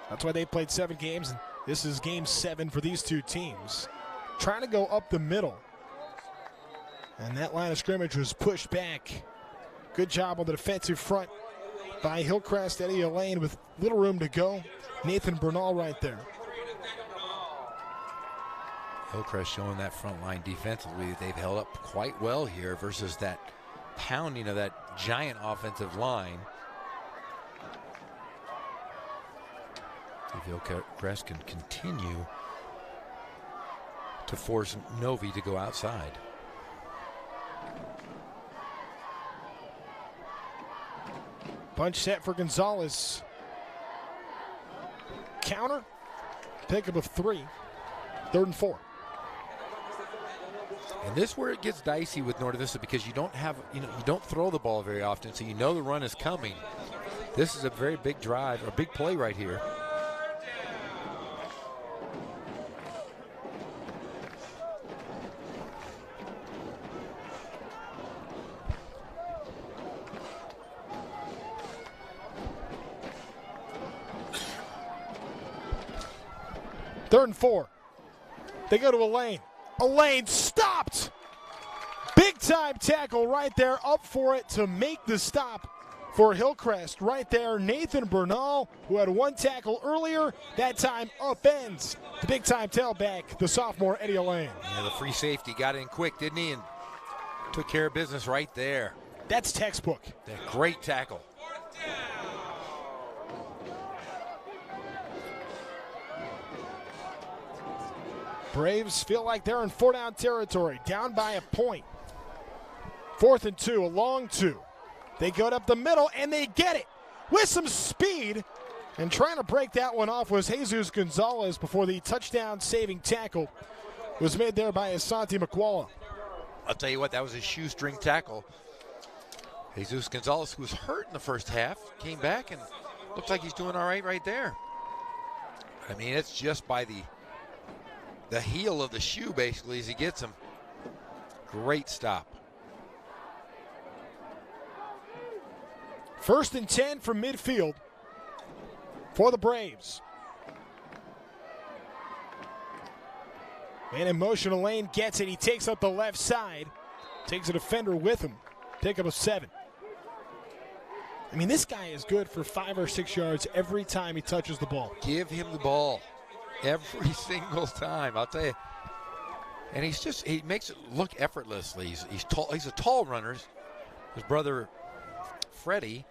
That's why they played 7 games, and this is game 7 for these 2 teams. Trying to go up the middle. And that line of scrimmage was pushed back. Good job on the defensive front by Hillcrest. Eddie Elaine with little room to go. Nathan Bernal right there. Hillcrest showing that front line defensively. They've held up quite well here versus that pounding of that giant offensive line. If Hillcrest can continue to force Novi to go outside. Punch set for Gonzalez. Counter. Pickup of 3. 3rd and 4. And this is where it gets dicey with Norte Vista because you don't have, you don't throw the ball very often, so you know the run is coming. This is a very big drive, a big play right here. Third and 4. They go to Elaine. Elaine stopped. Big time tackle right there, up for it to make the stop for Hillcrest. Right there, Nathan Bernal, who had one tackle earlier, that time upends the big time tailback, the sophomore Eddie Elaine. Yeah, the free safety got in quick, didn't he? And took care of business right there. That's textbook. That great tackle. Braves feel like they're in 4-down territory, down by a point. 4th and 2, a long 2. They go up the middle, and they get it with some speed. And trying to break that one off was Jesus Gonzalez before the touchdown-saving tackle was made there by Asante Makwala. I'll tell you what, that was a shoestring tackle. Jesus Gonzalez, who was hurt in the first half, came back and looks like he's doing all right there. I mean, it's just by the heel of the shoe, basically, as he gets him. Great stop. 1st and 10 from midfield for the Braves. Man in motion, Elaine gets it. He takes up the left side. Takes a defender with him. Pick up a 7. I mean, this guy is good for 5 or 6 yards every time he touches the ball. Give him the ball every single time, I'll tell you. And he makes it look effortlessly. He's tall. He's a tall runner. His brother, Freddie,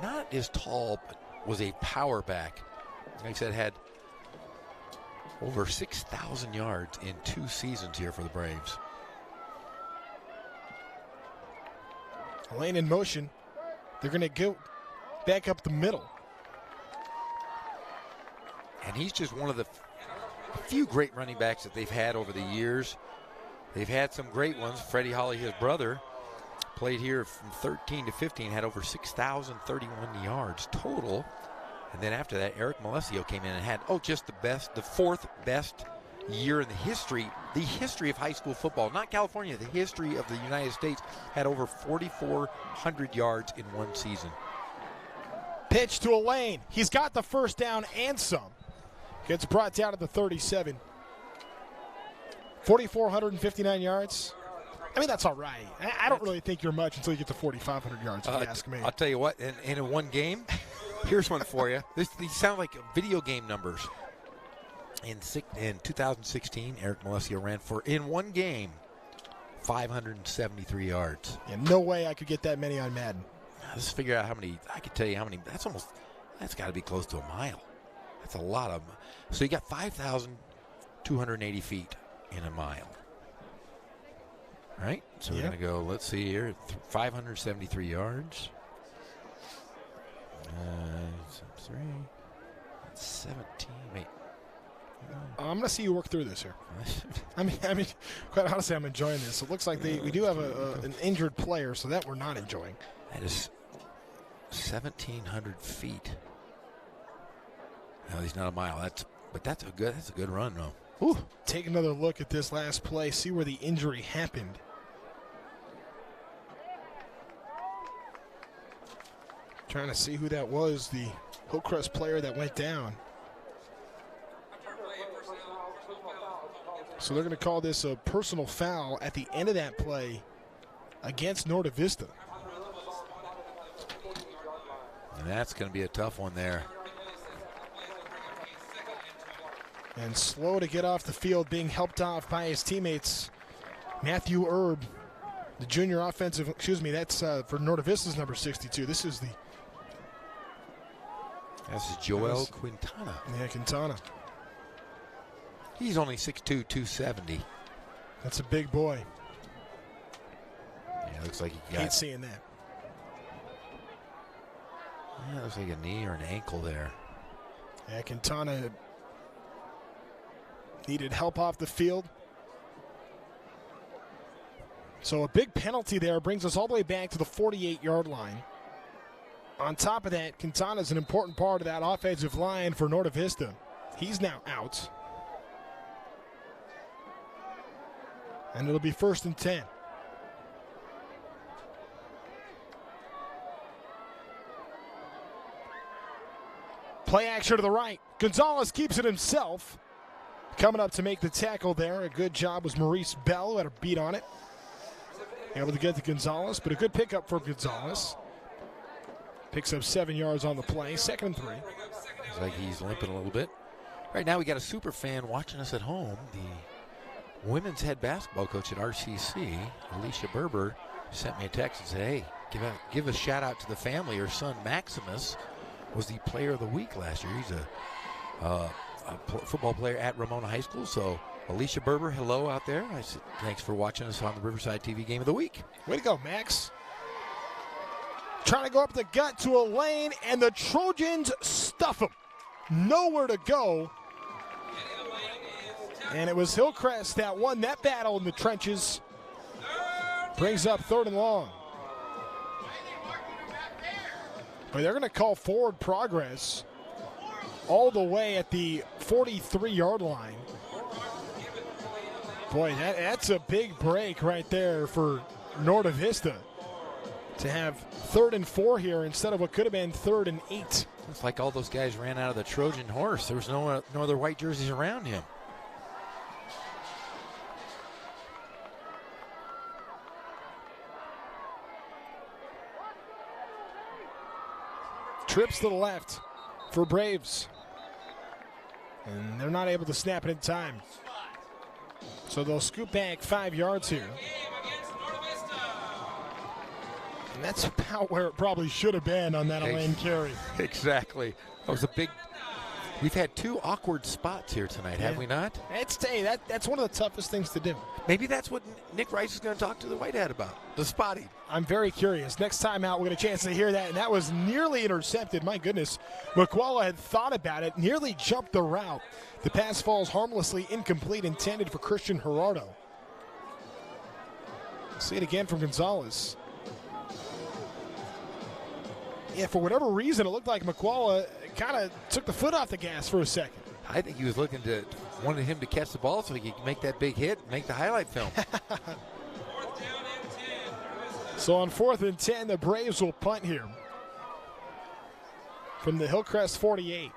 not as tall, but was a power back. Like I said, had over 6,000 yards in 2 seasons here for the Braves. Elaine in motion. They're going to go back up the middle. And he's just one of the few great running backs that they've had over the years. They've had some great ones. Freddie Holly, his brother, played here from 13 to 15, had over 6,031 yards total. And then after that, Eric Malesio came in and had, just the 4th best year in the history of high school football. Not California, the history of the United States. Had over 4,400 yards in one season. Pitch to Elaine. He's got the first down and some. Gets brought down to the 37. 4,459 yards. I mean, that's all right. I don't really think you're much until you get to 4,500 yards, if you ask me. I'll tell you what, and in one game, here's one for you. These sound like video game numbers. In 2016, Eric Malesio ran for, in one game, 573 yards. Yeah, no way I could get that many on Madden. Let's figure out how many. I can tell you how many. That's got to be close to a mile. That's a lot of them. So you got 5,280 feet in a mile. Right? So we're going to go, let's see here, 573 yards. 17, wait. I'm going to see you work through this here. I mean, quite honestly, I'm enjoying this. It looks like we do have an injured player, so that we're not enjoying. That is 1,700 feet. No, he's not a mile. That's a good run, though. Ooh. Take another look at this last play. See where the injury happened. Trying to see who that was. The Hillcrest player that went down. So they're going to call this a personal foul at the end of that play against Norte Vista. And that's going to be a tough one there. And slow to get off the field, being helped off by his teammates. Matthew Erb, the junior offensive, that's for Norte Vista's number 62. This is Joel Quintana. Yeah, Quintana. He's only 6'2", 270. That's a big boy. Yeah, looks like he got. Ain't seeing that. Yeah, looks like a knee or an ankle there. Yeah, Quintana needed help off the field. So a big penalty there brings us all the way back to the 48-yard line. On top of that, Quintana is an important part of that offensive line for Norte Vista. He's now out. And it'll be 1st and 10. Play action to the right. Gonzalez keeps it himself. Coming up to make the tackle there. A good job was Maurice Bell, who had a beat on it. Able to get to Gonzalez, but a good pickup for Gonzalez. Picks up 7 yards on the play. 2nd and 3. Looks like he's limping a little bit. Right now we got a super fan watching us at home. The women's head basketball coach at RCC, Alicia Berber, sent me a text and said, hey, give a shout out to the family. Her son Maximus was the player of the week last year. He's a football player at Ramona High School. So Alicia Berber, hello out there. I said, thanks for watching us on the Riverside TV Game of the Week. Way to go, Max. Trying to go up the gut to a lane, and the Trojans stuff him. Nowhere to go. And it was Hillcrest that won that battle in the trenches. Brings up 3rd and long. But they're going to call forward progress all the way at the 43-yard line. Boy, that's a big break right there for Norte Vista to have 3rd and 4 here instead of what could have been 3rd and 8. It's like all those guys ran out of the Trojan horse. There was no other white jerseys around him. Trips to the left for Braves. And they're not able to snap it in time. So they'll scoop back 5 yards here. And that's about where it probably should have been on that Elaine carry. Exactly. That was a big. We've had 2 awkward spots here tonight, have we not? That's one of the toughest things to do. Maybe that's what Nick Rice is going to talk to the Whitehead about, the spotting. I'm very curious. Next time out, we'll get a chance to hear that. And that was nearly intercepted. My goodness. McCullough had thought about it, nearly jumped the route. The pass falls harmlessly incomplete, intended for Christian Gerardo. See it again from Gonzalez. Yeah, for whatever reason, it looked like McCullough kind of took the foot off the gas for a second. I think he was wanted him to catch the ball so he could make that big hit, make the highlight film. So on 4th and 10, the Braves will punt here from the Hillcrest 48.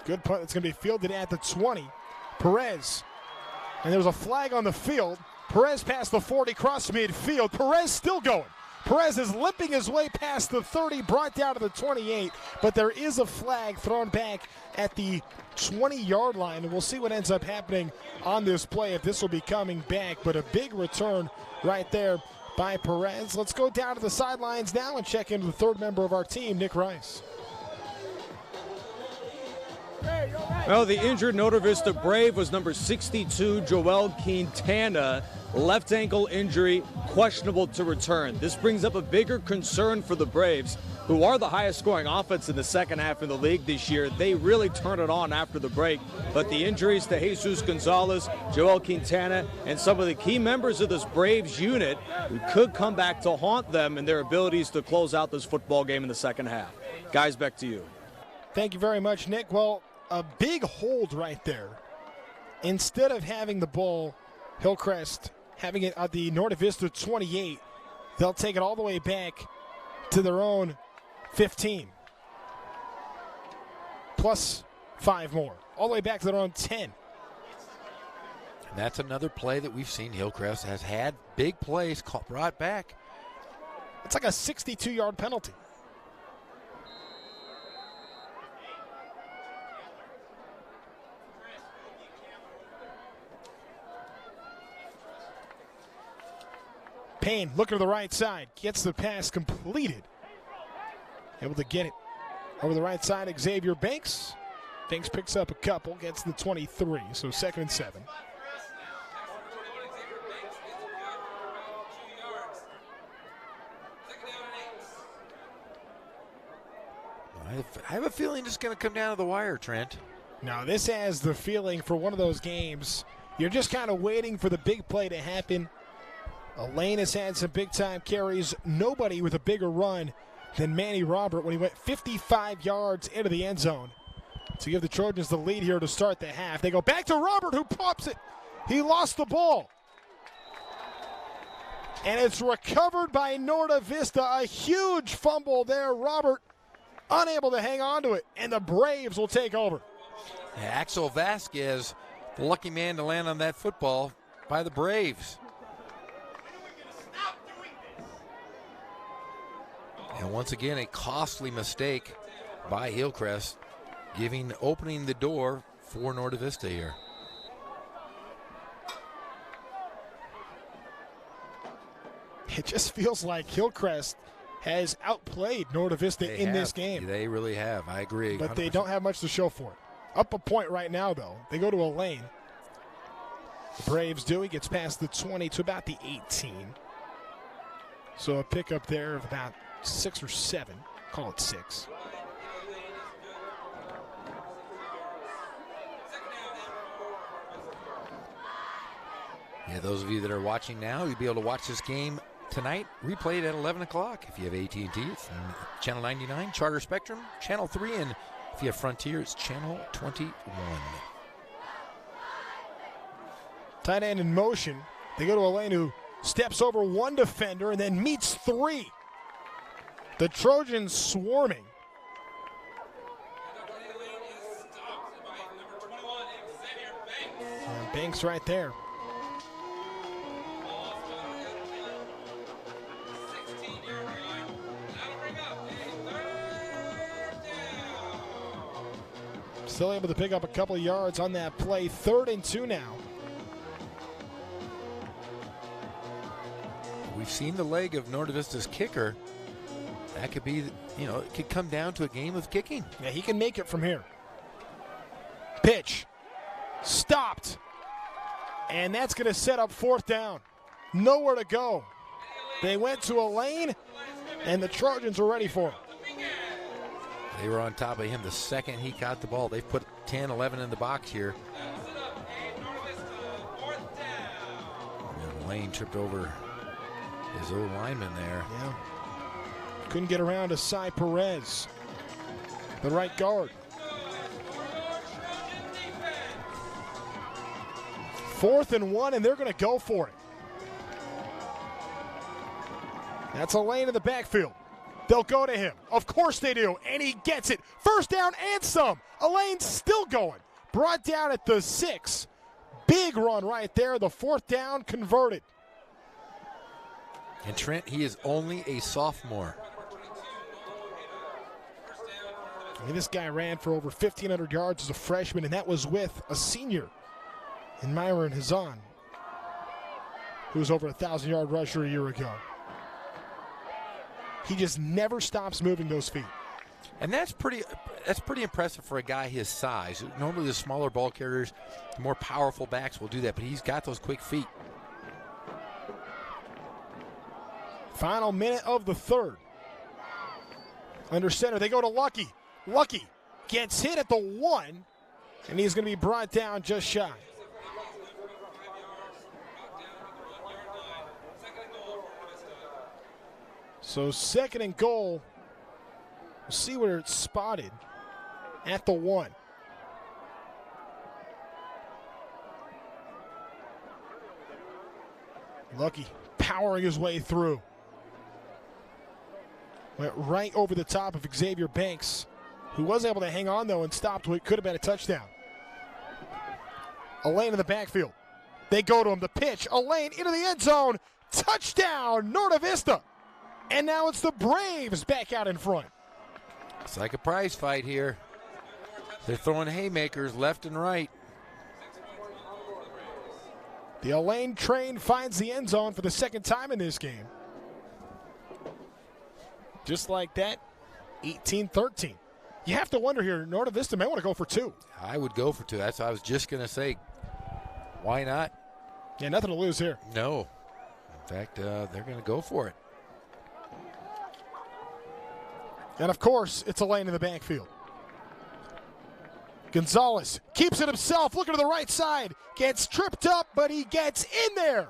Good punt. It's going to be fielded at the 20. Perez. And there's a flag on the field. Perez past the 40, cross midfield. Perez still going. Perez is limping his way past the 30, brought down to the 28. But there is a flag thrown back at the 20-yard line. And we'll see what ends up happening on this play, if this will be coming back. But a big return right there by Perez. Let's go down to the sidelines now and check in with the 3rd member of our team, Nick Rice. Well, the injured Norte Vista Brave was number 62, Joel Quintana. Left ankle injury, questionable to return. This brings up a bigger concern for the Braves, who are the highest scoring offense in the second half in the league this year. They really turned it on after the break. But the injuries to Jesus Gonzalez, Joel Quintana, and some of the key members of this Braves unit who could come back to haunt them in their abilities to close out this football game in the second half. Guys, back to you. Thank you very much, Nick. Well, a big hold right there. Instead of having the ball, Hillcrest having it at the Norte Vista 28, they'll take it all the way back to their own 15. Plus 5 more. All the way back to their own 10. And that's another play that we've seen Hillcrest has had big plays brought back. It's like a 62-yard penalty. Payne looking to the right side, gets the pass completed. Able to get it over the right side, Xavier Banks. Banks picks up a couple, gets the 23, so 2nd and 7. I have a feeling it's going to come down to the wire, Trent. Now, this has the feeling for one of those games. You're just kind of waiting for the big play to happen. Elaine has had some big-time carries. Nobody with a bigger run than Manny Robert when he went 55 yards into the end zone to give the Trojans the lead here to start the half. They go back to Robert, who pops it. He lost the ball. And it's recovered by Norda Vista. A huge fumble there. Robert unable to hang on to it, and the Braves will take over. Yeah, Axel Vasquez, the lucky man to land on that football by the Braves. And once again, a costly mistake by Hillcrest, opening the door for Norda Vista here. It just feels like Hillcrest has outplayed Norda Vista in this game. They really have. I agree. But 100%. they don't have much to show for it. Up a point right now, though. They go to a lane. The Braves do. He gets past the 20 to about the 18. So a pickup there of about 6 or 7. Call it 6. Yeah, those of you that are watching now, you'll be able to watch this game tonight, replayed at 11 o'clock. If you have AT&T, it's Channel 99, Charter Spectrum, Channel 3, and if you have Frontier, it's Channel 21. Tight end in motion. They go to a lane who steps over one defender and then meets 3. The Trojans swarming. And Banks right there. Still able to pick up a couple of yards on that play. 3rd and 2 now. We've seen the leg of Norda Vista's kicker. That could be, it could come down to a game of kicking. Yeah, he can make it from here. Pitch. Stopped. And that's going to set up 4th down. Nowhere to go. They went to a lane, and the Trojans were ready for him. They were on top of him the second he caught the ball. They've put 10, 11 in the box here. And Lane tripped over his old lineman there. Yeah. Couldn't get around to Cy Perez, the right guard. 4th and 1, and they're going to go for it. That's a lane in the backfield. They'll go to him. Of course they do. And he gets it. 1st down and some. Elaine's still going. Brought down at the 6. Big run right there. The 4th down converted. And Trent, he is only a sophomore. I mean, this guy ran for over 1,500 yards as a freshman, and that was with a senior in Myron Hazan, who was over a 1,000-yard rusher a year ago. He just never stops moving those feet. And that's pretty impressive for a guy his size. Normally the smaller ball carriers, the more powerful backs will do that, but he's got those quick feet. Final minute of the 3rd. Under center, they go to Lucky. Lucky gets hit at the 1, and he's going to be brought down just shy. So 2nd and goal. We'll see where it's spotted at the 1. Lucky powering his way through. Went right over the top of Xavier Banks, who was able to hang on, though, and stopped what could have been a touchdown. Elaine in the backfield. They go to him. The pitch. Elaine into the end zone. Touchdown, Norda Vista. And now it's the Braves back out in front. It's like a prize fight here. They're throwing haymakers left and right. The Elaine train finds the end zone for the 2nd time in this game. Just like that, 18-13. You have to wonder here, Norda Vista may want to go for 2. I would go for 2. That's what I was just going to say. Why not? Yeah, nothing to lose here. No. In fact, they're going to go for it. And, of course, it's Elaine in the backfield. Gonzalez keeps it himself, looking to the right side. Gets tripped up, but he gets in there.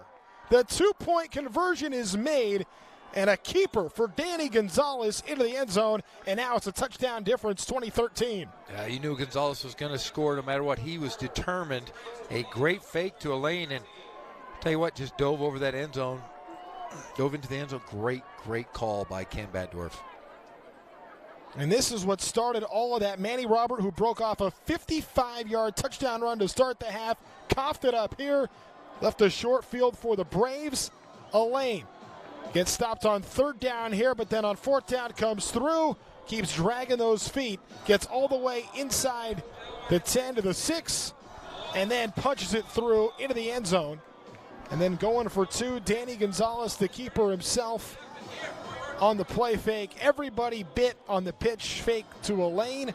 The two-point conversion is made, and a keeper for Danny Gonzalez into the end zone, and now it's a touchdown difference, 2013. Yeah, you knew Gonzalez was going to score no matter what. He was determined. A great fake to Elaine, and tell you what, just dove over that end zone. Dove into the end zone. Great, great call by Ken Batdorf. And this is what started all of that. Manny Robert, who broke off a 55-yard touchdown run to start the half, coughed it up here, left a short field for the Braves. Elaine gets stopped on third down here, but then on fourth down comes through, keeps dragging those feet, gets all the way inside the 10 to the 6, and then punches it through into the end zone. And then going for two, Danny Gonzalez, the keeper himself, on the play fake. Everybody bit on the pitch fake to Elaine,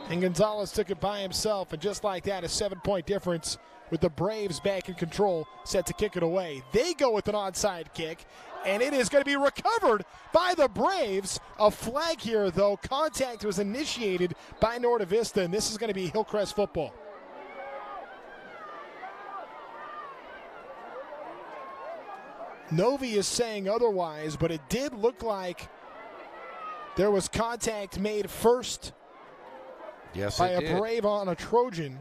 and Gonzalez took it by himself. And just like that, a 7-point difference with the Braves back in control, set to kick it away. They go with an onside kick, and it is going to be recovered by the Braves. A flag here, though. Contact was initiated by Norte Vista, and this is going to be Hillcrest football. Novi is saying otherwise, but it did look like there was contact made first by a Brave on a Trojan.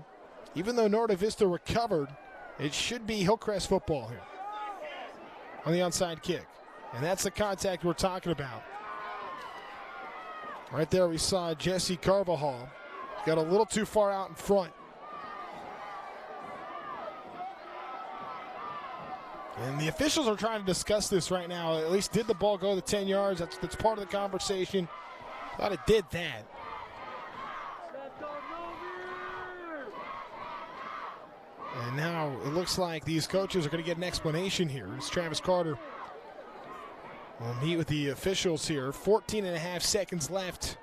Even though Norte Vista recovered, it should be Hillcrest football here on the onside kick. And that's the contact we're talking about. Right there we saw Jesse Carvajal. Got a little too far out in front. And the officials are trying to discuss this right now. At least, did the ball go the 10 yards? That's part of the conversation. Thought it did that. And now it looks like these coaches are going to get an explanation here. It's Travis Carter. We'll meet with the officials here. 14.5 seconds left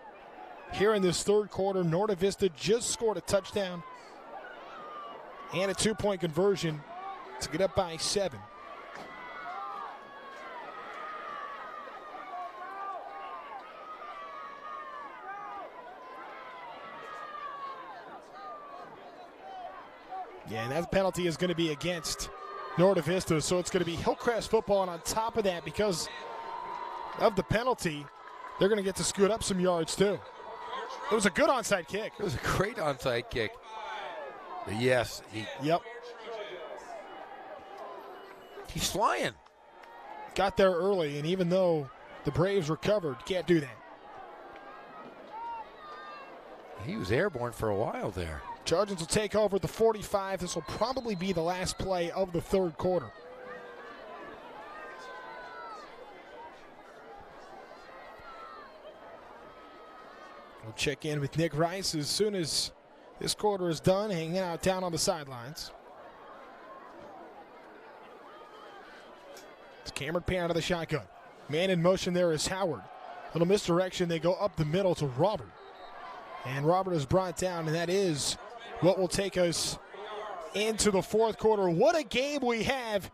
here in this third quarter. Norte Vista just scored a touchdown and a 2-point conversion to get up by 7. Yeah, and that penalty is going to be against Norte Vista, so it's going to be Hillcrest football. And on top of that, because of the penalty, they're going to get to scoot up some yards too. It was a good onside kick. It was a great onside kick. But yes. He's flying. Got there early, and even though the Braves recovered, can't do that. He was airborne for a while there. Trojans will take over at the 45. This will probably be the last play of the third quarter. We'll check in with Nick Rice as soon as this quarter is done, hanging out down on the sidelines. It's Cameron Pan out of the shotgun. Man in motion there is Howard. Little misdirection. They go up the middle to Robert. And Robert is brought down, and that is what will take us into the fourth quarter. What a game we have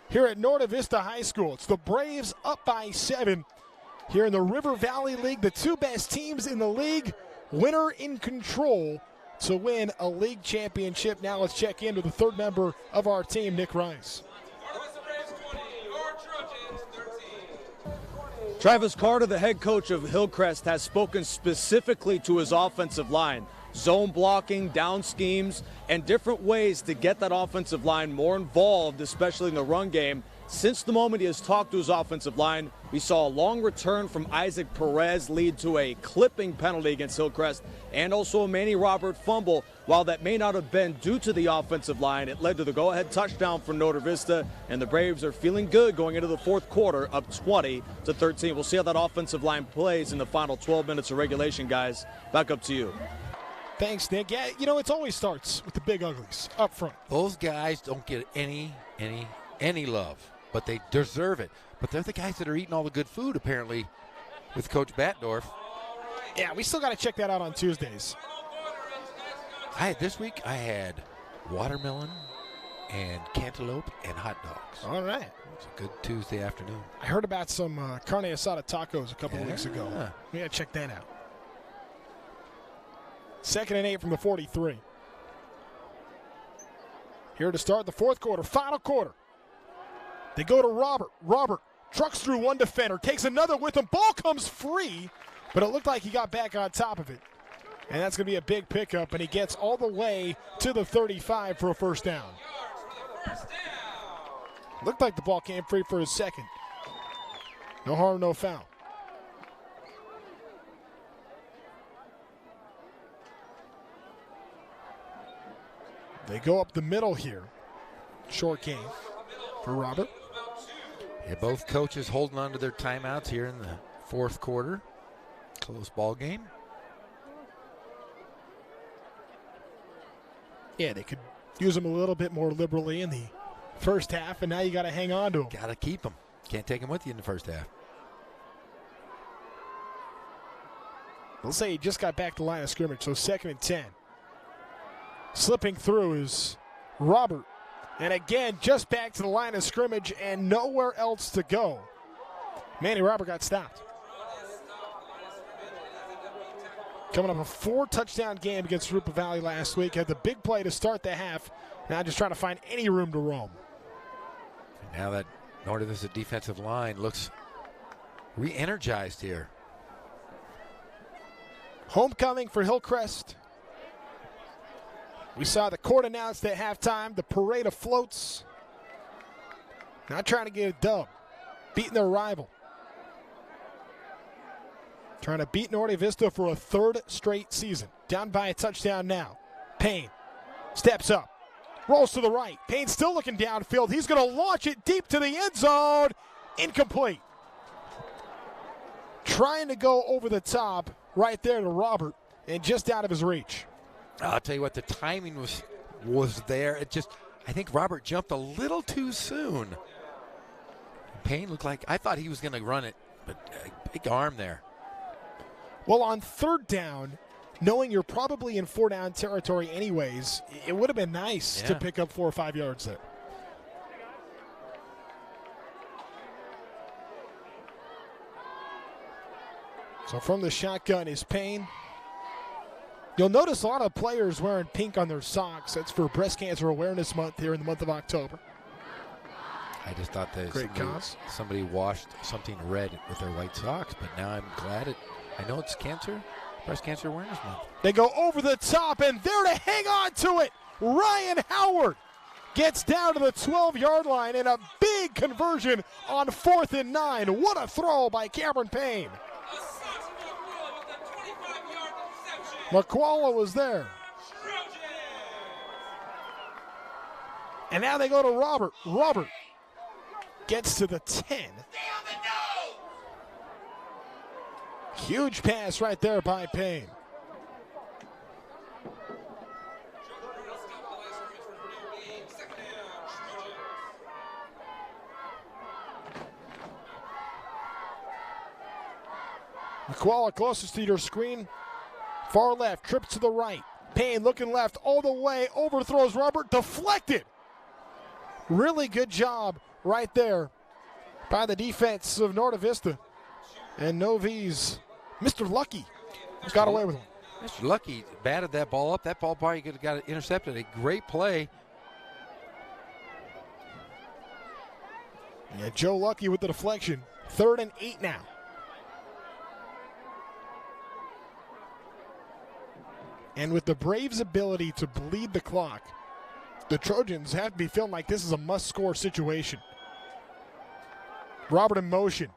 here at Norte Vista High School. It's the Braves up by 7 here in the River Valley League. The two best teams in the league, winner in control to win a league championship. Now let's check in with the third member of our team, Nick Rice. Travis Carter, the head coach of Hillcrest, has spoken specifically to his offensive line. Zone blocking, down schemes, and different ways to get that offensive line more involved, especially in the run game. Since the moment he has talked to his offensive line, we saw a long return from Isaac Perez lead to a clipping penalty against Hillcrest, and also a Manny Robert fumble. While that may not have been due to the offensive line, it led to the go-ahead touchdown for Norte Vista, and the Braves are feeling good going into the fourth quarter, up 20-13. We'll see how that offensive line plays in the final 12 minutes of regulation, guys. Back up to you. Thanks, Nick. Yeah, you know, it always starts with the big uglies up front. Those guys don't get any love, but they deserve it. But they're the guys that are eating all the good food, apparently, with Coach Batdorf. Yeah, we still got to check that out on Tuesdays. This week I had watermelon and cantaloupe and hot dogs. All right. It's a good Tuesday afternoon. I heard about some carne asada tacos a couple of weeks ago. We got to check that out. 2nd and 8 from the 43. Here to start the fourth quarter, final quarter. They go to Robert. Robert trucks through one defender, takes another with him. Ball comes free, but it looked like he got back on top of it. And that's going to be a big pickup, and he gets all the way to the 35 for a first down. Looked like the ball came free for a second. No harm, no foul. They go up the middle here. Short game for Robert. Yeah, both coaches holding on to their timeouts here in the fourth quarter. Close ball game. Yeah, they could use them a little bit more liberally in the first half, and now you got to hang on to them. Got to keep them. Can't take them with you in the first half. Let's say he just got back to the line of scrimmage, so 2nd and 10. Slipping through is Robert. And again, just back to the line of scrimmage and nowhere else to go. Manny Robert got stopped. Coming up a 4-touchdown game against Rupa Valley last week. Had the big play to start the half. Now just trying to find any room to roam. Now that North Vista defensive line looks re-energized here. Homecoming for Hillcrest. We saw the court announced at halftime, the parade of floats. Not trying to get a dub. Beating their rival. Trying to beat Norte Vista for a 3rd straight season. Down by a touchdown now. Payne steps up. Rolls to the right. Payne still looking downfield. He's going to launch it deep to the end zone. Incomplete. Trying to go over the top right there to Robert and just out of his reach. I'll tell you what, the timing was there. I think Robert jumped a little too soon. Payne looked like, I thought he was going to run it, but big arm there. Well, on 3rd down, knowing you're probably in 4-down territory anyways, it would have been nice to pick up 4 or 5 yards there. So from the shotgun is Payne. You'll notice a lot of players wearing pink on their socks. That's for Breast Cancer Awareness Month here in the month of October. I just thought that somebody washed something red with their white socks, but now I'm glad I know it's Breast Cancer Awareness Month. They go over the top, and there to hang on to it. Ryan Howard gets down to the 12-yard line, and a big conversion on 4th and 9. What a throw by Cameron Payne. McQualla was there. And now they go to Robert. Robert gets to the 10. Huge pass right there by Payne. McQualla closest to your screen. Far left, trips to the right. Payne looking left all the way, overthrows Robert, deflected. Really good job right there by the defense of Norte Vista. And Novi's Mr. Lucky got away with one. Mr. Lucky batted that ball up. That ball probably could have got it intercepted. A great play. Yeah, Joe Lucky with the deflection. 3rd and 8 now. And with the Braves' ability to bleed the clock, the Trojans have to be feeling like this is a must-score situation. Robert in motion.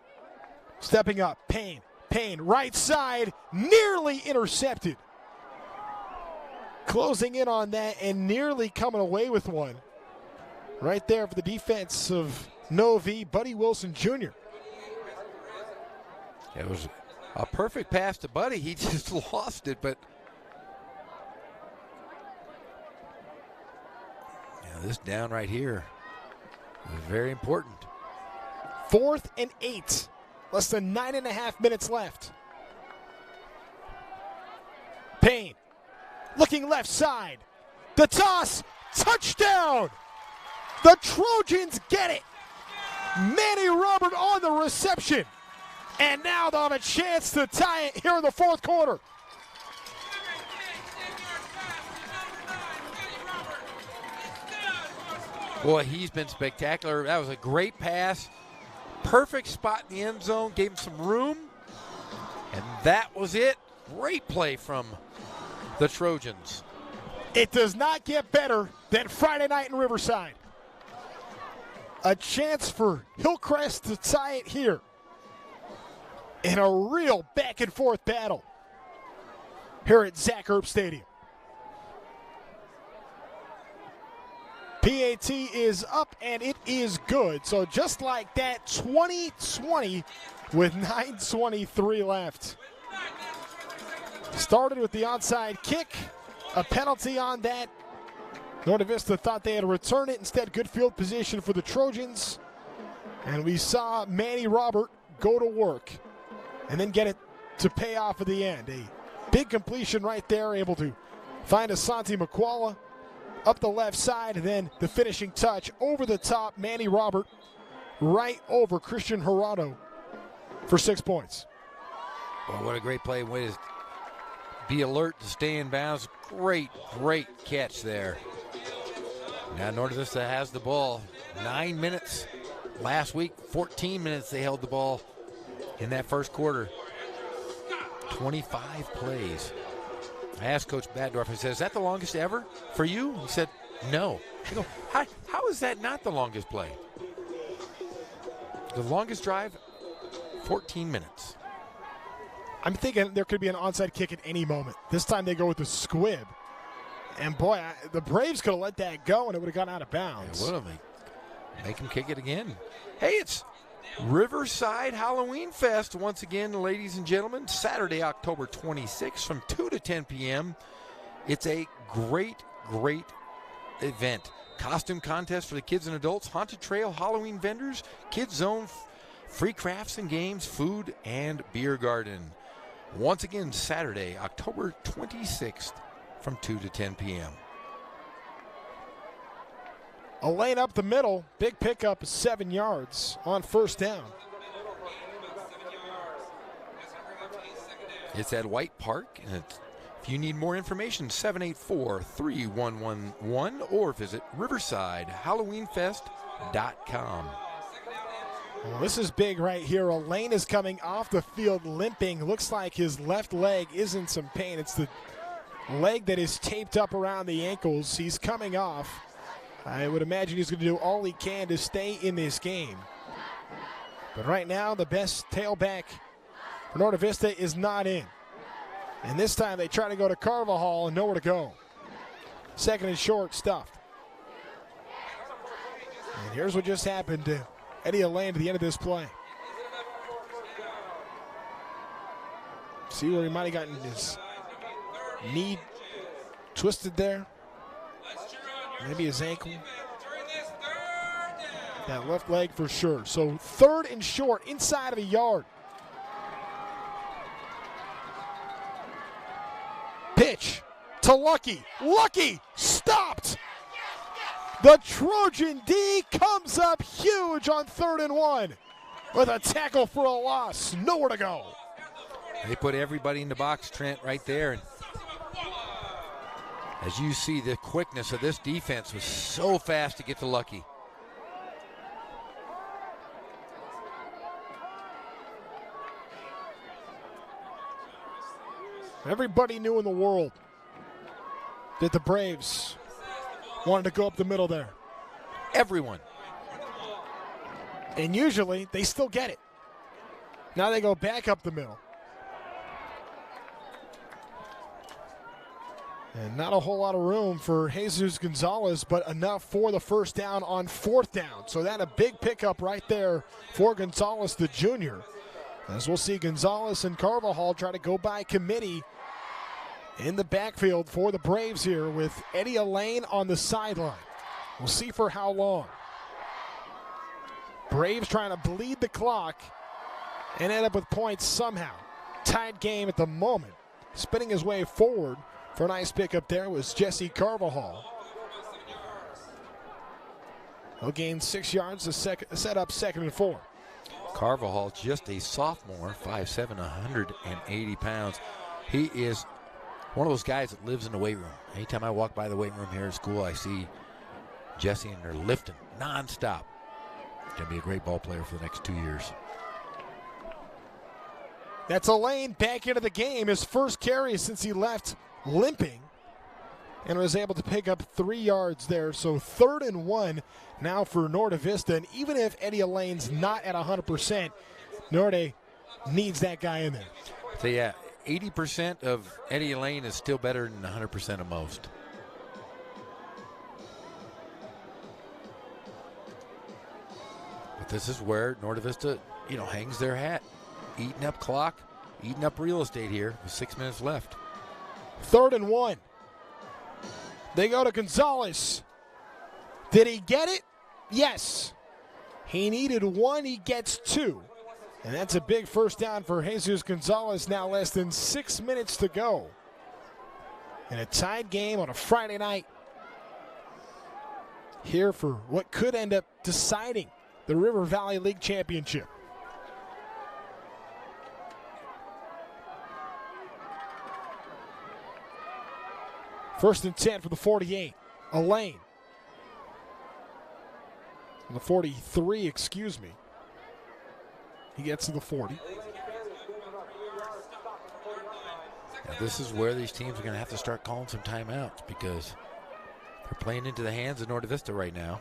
Stepping up. Payne. Payne, right side, nearly intercepted. Closing in on that and nearly coming away with one. Right there for the defense of Novi, Buddy Wilson Jr. It was a perfect pass to Buddy. He just lost it, but this down right here is very important. 4th and 8. Less than 9.5 minutes left. Payne looking left side. The toss. Touchdown. The Trojans get it. Manny Robert on the reception. And now they'll have a chance to tie it here in the fourth quarter. Boy, he's been spectacular. That was a great pass. Perfect spot in the end zone. Gave him some room. And that was it. Great play from the Trojans. It does not get better than Friday night in Riverside. A chance for Hillcrest to tie it here in a real back-and-forth battle here at Zach Erb Stadium. PAT is up, and it is good. So just like that, 20-20 with 9:23 left. Started with the onside kick, a penalty on that. Norte Vista thought they had to return it. Instead, good field position for the Trojans. And we saw Manny Robert go to work and then get it to pay off at the end. A big completion right there, able to find Asante Makwala up the left side, and then the finishing touch over the top. Manny Robert right over Christian Gerardo for 6 points. Well, what a great play. Way to be alert to stay in bounds. Great catch there. Now Norte Vista has the ball. 9 minutes. Last week, 14 minutes they held the ball in that first quarter. 25 plays. I asked Coach Batdorf, I said, is that the longest ever for you? He said, no. I go, how is that not the longest play? The longest drive, 14 minutes. I'm thinking there could be an onside kick at any moment. This time they go with the squib. And boy, the Braves could have let that go and it would have gone out of bounds. It would have. Make them kick it again. Hey, it's Riverside Halloween Fest once again, ladies and gentlemen. Saturday, October 26th from 2 to 10 p.m. It's a great event. Costume contest for the kids and adults, haunted trail, Halloween vendors, kids zone, free crafts and games, food, and beer garden. Once again, Saturday, October 26th from 2 to 10 p.m. A lane up the middle, big pickup, 7 yards on first down. It's at White Park, and if you need more information, 784-3111 or visit riversidehalloweenfest.com. Well, this is big right here. Lane is coming off the field limping. Looks like his left leg is in some pain. It's the leg that is taped up around the ankles. He's coming off. I would imagine he's going to do all he can to stay in this game. But right now, the best tailback for Norte Vista is not in. And this time they try to go to Carvajal and nowhere to go. Second and short, stuffed. And here's what just happened to Eddie Alain at the end of this play. See where he might have gotten his knee twisted there. Maybe his ankle. That left leg for sure. So third and short, inside of a yard. Pitch to Lucky. Lucky stopped. The Trojan D comes up huge on 3rd and 1 with a tackle for a loss. Nowhere to go. They put everybody in the box, Trent, right there. And as you see, the quickness of this defense was so fast to get to Lucky. Everybody knew in the world that the Braves wanted to go up the middle there. Everyone. And usually they still get it. Now they go back up the middle. And not a whole lot of room for Jesus Gonzalez, but enough for the first down on 4th down. So that a big pickup right there for Gonzalez, the junior. As we'll see Gonzalez and Carvajal try to go by committee in the backfield for the Braves here with Eddie Alain on the sideline. We'll see for how long. Braves trying to bleed the clock and end up with points somehow. Tied game at the moment. Spinning his way forward for a nice pickup there was Jesse Carvajal. He'll gain 6 yards to set up 2nd and 4. Carvajal, just a sophomore, 5'7", 180 pounds. He is one of those guys that lives in the weight room. Anytime I walk by the weight room here at school, I see Jesse, and they're lifting nonstop. Going to be a great ball player for the next 2 years. That's Elaine back into the game. His first carry since he left limping and was able to pick up 3 yards there. So 3rd and 1 now for Norte Vista. And even if Eddie Elaine's not at 100%, Norte needs that guy in there. So, yeah, 80% of Eddie Elaine is still better than 100% of most. But this is where Norte Vista, hangs their hat. Eating up clock, eating up real estate here with 6 minutes left. 3rd and 1. They go to Gonzalez. Did he get it? Yes. He needed 1. He gets 2. And that's a big first down for Jesus Gonzalez. Now less than 6 minutes to go. In a tied game on a Friday night. Here for what could end up deciding the River Valley League Championship. First and 10 for the 48. Elaine. The 43, excuse me. He gets to the 40. Now this is where these teams are going to have to start calling some timeouts because they're playing into the hands of Norte Vista right now.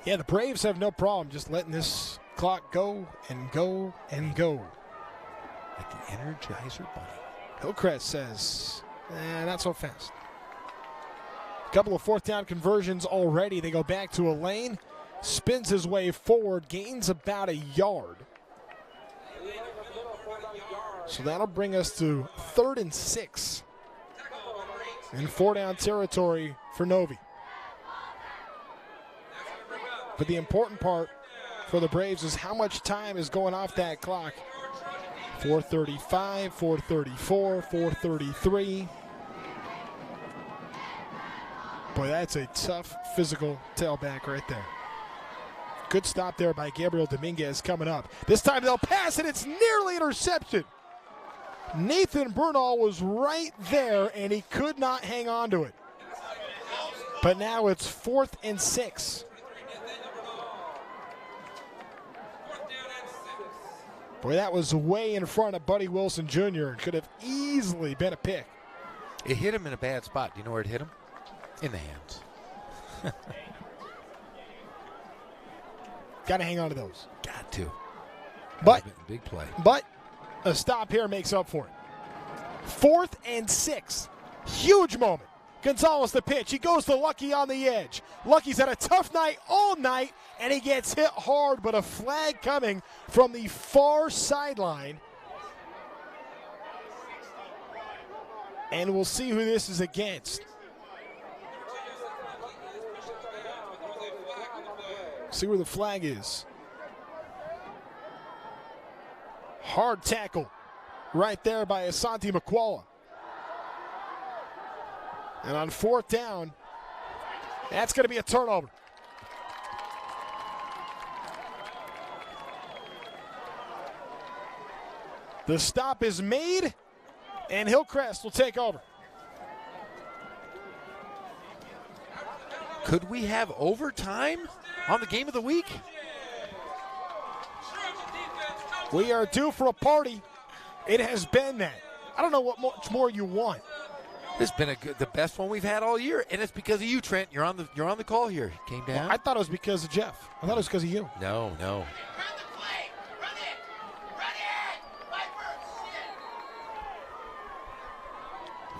Yeah, the Braves have no problem just letting this clock go and go and go. Like the Energizer Bunny. Hillcrest says, not so fast. A couple of 4th down conversions already. They go back to Elaine. Spins his way forward, gains about a yard. So that'll bring us to 3rd and 6. In 4-down territory for Novi. But the important part for the Braves is how much time is going off that clock. 4:35, 4:34, 4:33. Boy, that's a tough physical tailback right there. Good stop there by Gabriel Dominguez coming up. This time they'll pass it. It's nearly intercepted. Nathan Bernal was right there, and he could not hang on to it. But now it's 4th and 6. Boy, that was way in front of Buddy Wilson Jr. and could have easily been a pick. It hit him in a bad spot. Do you know where it hit him? In the hands. Got to hang on to those. Got to. But big play. But a stop here makes up for it. 4th and 6. Huge moment. Gonzalez the pitch. He goes to Lucky on the edge. Lucky's had a tough night all night, and he gets hit hard, but a flag coming from the far sideline. And we'll see who this is against. See where the flag is. Hard tackle right there by Asante Makwala. And on 4th down, that's going to be a turnover. The stop is made, and Hillcrest will take over. Could we have overtime on the game of the week? We are due for a party. It has been that. I don't know what much more you want. This has been the best one we've had all year, and it's because of you, Trent. You're on the call here. Came down. Well, I thought it was because of Jeff. I thought it was because of you. No.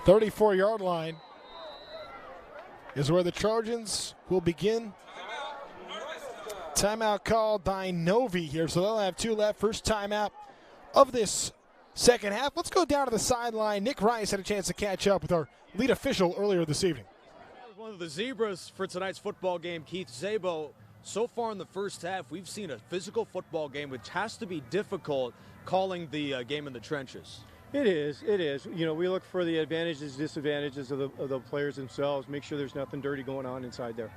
34-yard line is where the Trojans will begin. Timeout called by Novi here, so they'll have 2 left. First timeout of this second half. Let's go down to the sideline. Nick Rice had a chance to catch up with our lead official earlier this evening. One of the zebras for tonight's football game, Keith Szabo. So far in the first half, we've seen a physical football game, which has to be difficult calling the game in the trenches. It is. You know, we look for the advantages, disadvantages of the players themselves, make sure there's nothing dirty going on inside there.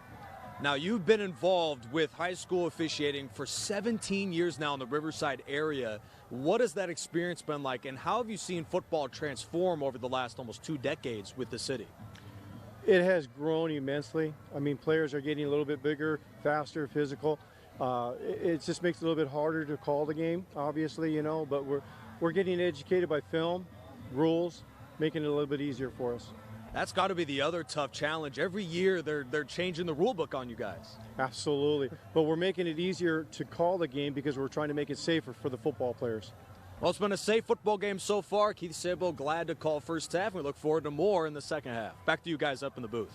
Now, you've been involved with high school officiating for 17 years now in the Riverside area. What has that experience been like, and how have you seen football transform over the last almost 2 decades with the city? It has grown immensely. I mean, players are getting a little bit bigger, faster, physical. It just makes it a little bit harder to call the game, obviously, you know, but we're getting educated by film, rules, making it a little bit easier for us. That's got to be the other tough challenge. Every year they're changing the rule book on you guys. Absolutely. But we're making it easier to call the game because we're trying to make it safer for the football players. Well, it's been a safe football game so far. Keith Sabo glad to call first half. We look forward to more in the second half. Back to you guys up in the booth.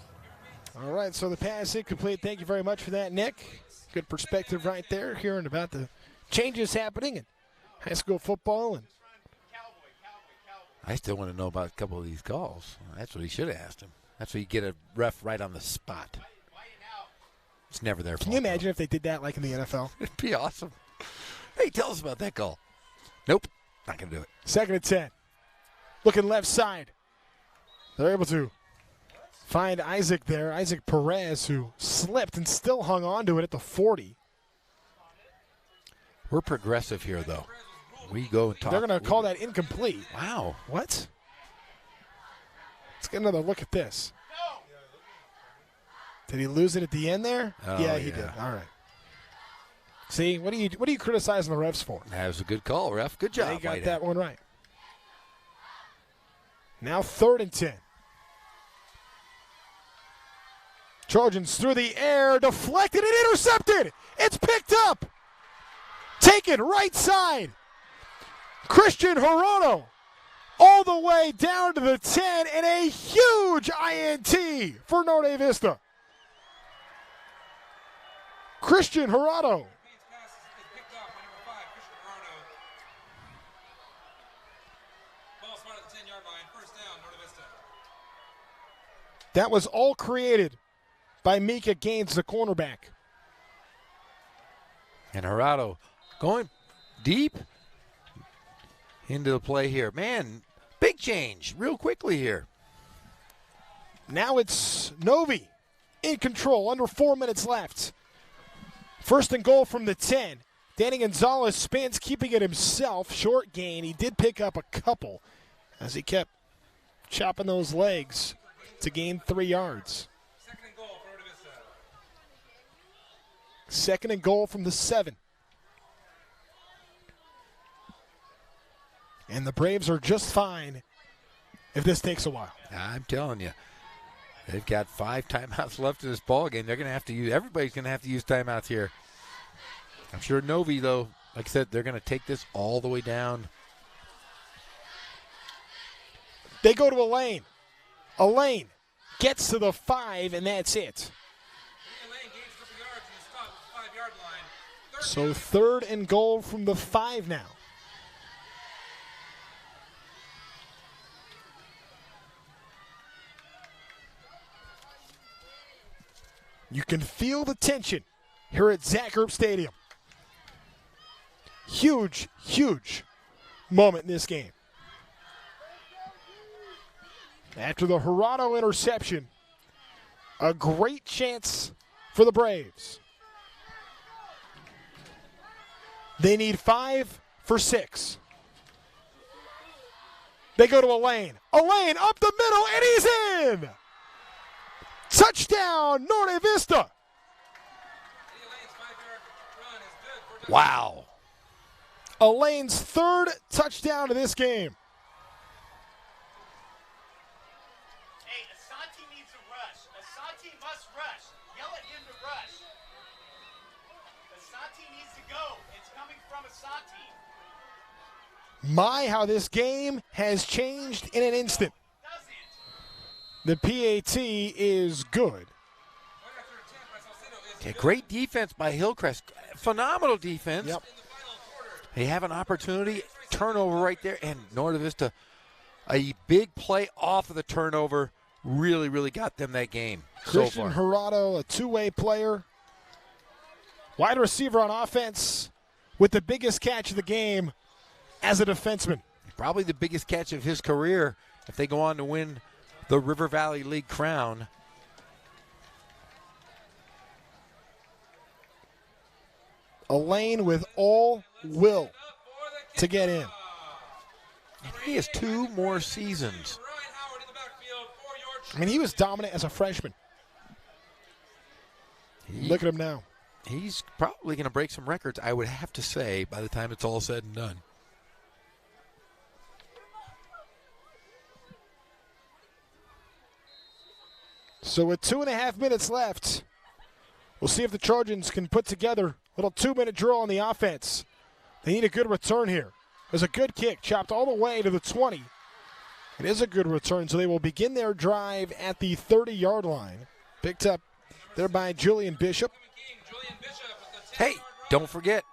All right, so the pass incomplete. Thank you very much for that, Nick. Good perspective right there, hearing about the changes happening in high school football. And I still want to know about a couple of these calls. That's what he should have asked him. That's what you get a ref right on the spot. It's never their fault. Can you imagine if they did that like in the NFL? It'd be awesome. Hey, tell us about that call. Nope, not going to do it. 2nd and 10. Looking left side. They're able to find Isaac there. Isaac Perez, who slipped and still hung on to it at the 40. We're progressive here, though. We go and talk. They're going to call that incomplete. Wow. What? Let's get another look at this. Did he lose it at the end there? Oh, yeah, he did. All right. See, what are you criticizing the refs for? That was a good call, ref. Good job. They got that one right. Now 3rd and 10. Trojans through the air, deflected and intercepted. It's picked up. Taken right side. Christian Hirano all the way down to the 10 and a huge INT for Norte Vista. Christian Hirano. That was all created by Mika Gaines, the cornerback. And Hirano going deep into the play here. Man, big change real quickly here. Now it's Novi in control, under 4 minutes left. 1st and goal from the 10. Danny Gonzalez spins, keeping it himself. Short gain. He did pick up a couple as he kept chopping those legs to gain 3 yards. 2nd and goal from the 7. And the Braves are just fine if this takes a while. I'm telling you, they've got 5 timeouts left in this ball game. They're going to have to use. Everybody's going to have to use timeouts here. I'm sure Novi, though, like I said, they're going to take this all the way down. They go to Elaine. Elaine gets to the 5, and that's it. So 3rd and goal from the 5 now. You can feel the tension here at Zach Erb Stadium. Huge, huge moment in this game. After the Hirano interception, a great chance for the Braves. They need 5 for 6. They go to Elaine. Elaine up the middle, and he's in! Touchdown, Norte Vista! Wow. Elaine's 3rd touchdown of this game. Hey, Asante needs a rush. Asante must rush. Yell at him to rush. Asante needs to go. It's coming from Asante. My, how this game has changed in an instant. The PAT is good. Okay, great defense by Hillcrest. Phenomenal defense. Yep. They have an opportunity. Turnover right there. And Norte Vista, a big play off of the turnover, really, really got them that game Christian so far. Hirano, a two-way player. Wide receiver on offense with the biggest catch of the game as a defenseman. Probably the biggest catch of his career if they go on to win the River Valley League crown. Elaine with all will to get in. And he has 2 more seasons. I mean, he was dominant as a freshman. Look at him now. He's probably going to break some records, I would have to say, by the time it's all said and done. So with 2.5 minutes left, we'll see if the Trojans can put together a little 2-minute drill on the offense. They need a good return here. There's a good kick, chopped all the way to the 20. It is a good return, so they will begin their drive at the 30-yard line. Picked up there by Julian Bishop. Hey, don't forget,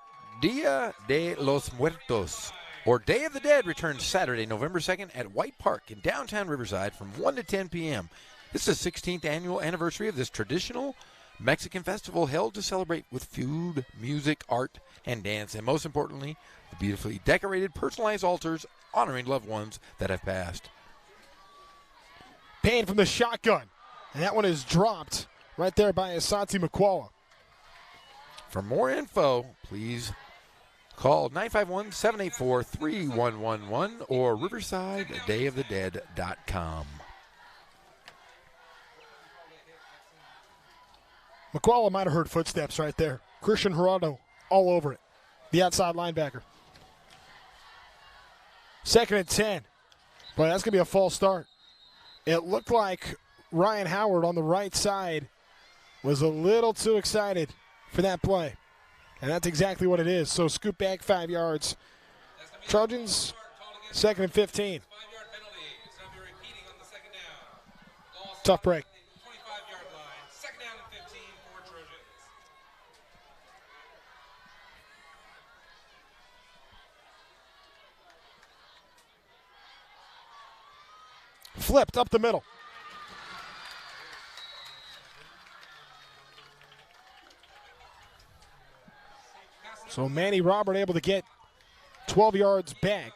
Dia de los Muertos, or Day of the Dead, returns Saturday, November 2nd at White Park in downtown Riverside from 1 to 10 p.m. This is the 16th annual anniversary of this traditional Mexican festival held to celebrate with food, music, art, and dance, and most importantly, the beautifully decorated, personalized altars honoring loved ones that have passed. Payne from the shotgun, and that one is dropped right there by Asante Makwala. For more info, please call 951-784-3111 or riversidedayofthedead.com. Makwala might have heard footsteps right there. Christian Gerardo all over it. The outside linebacker. 2nd and 10. Boy, that's going to be a false start. It looked like Ryan Howard on the right side was a little too excited for that play. And that's exactly what it is. So scoop back 5 yards. Trojans, 2nd and 15. Tough break. Flipped up the middle. So Manny Robert able to get 12 yards back.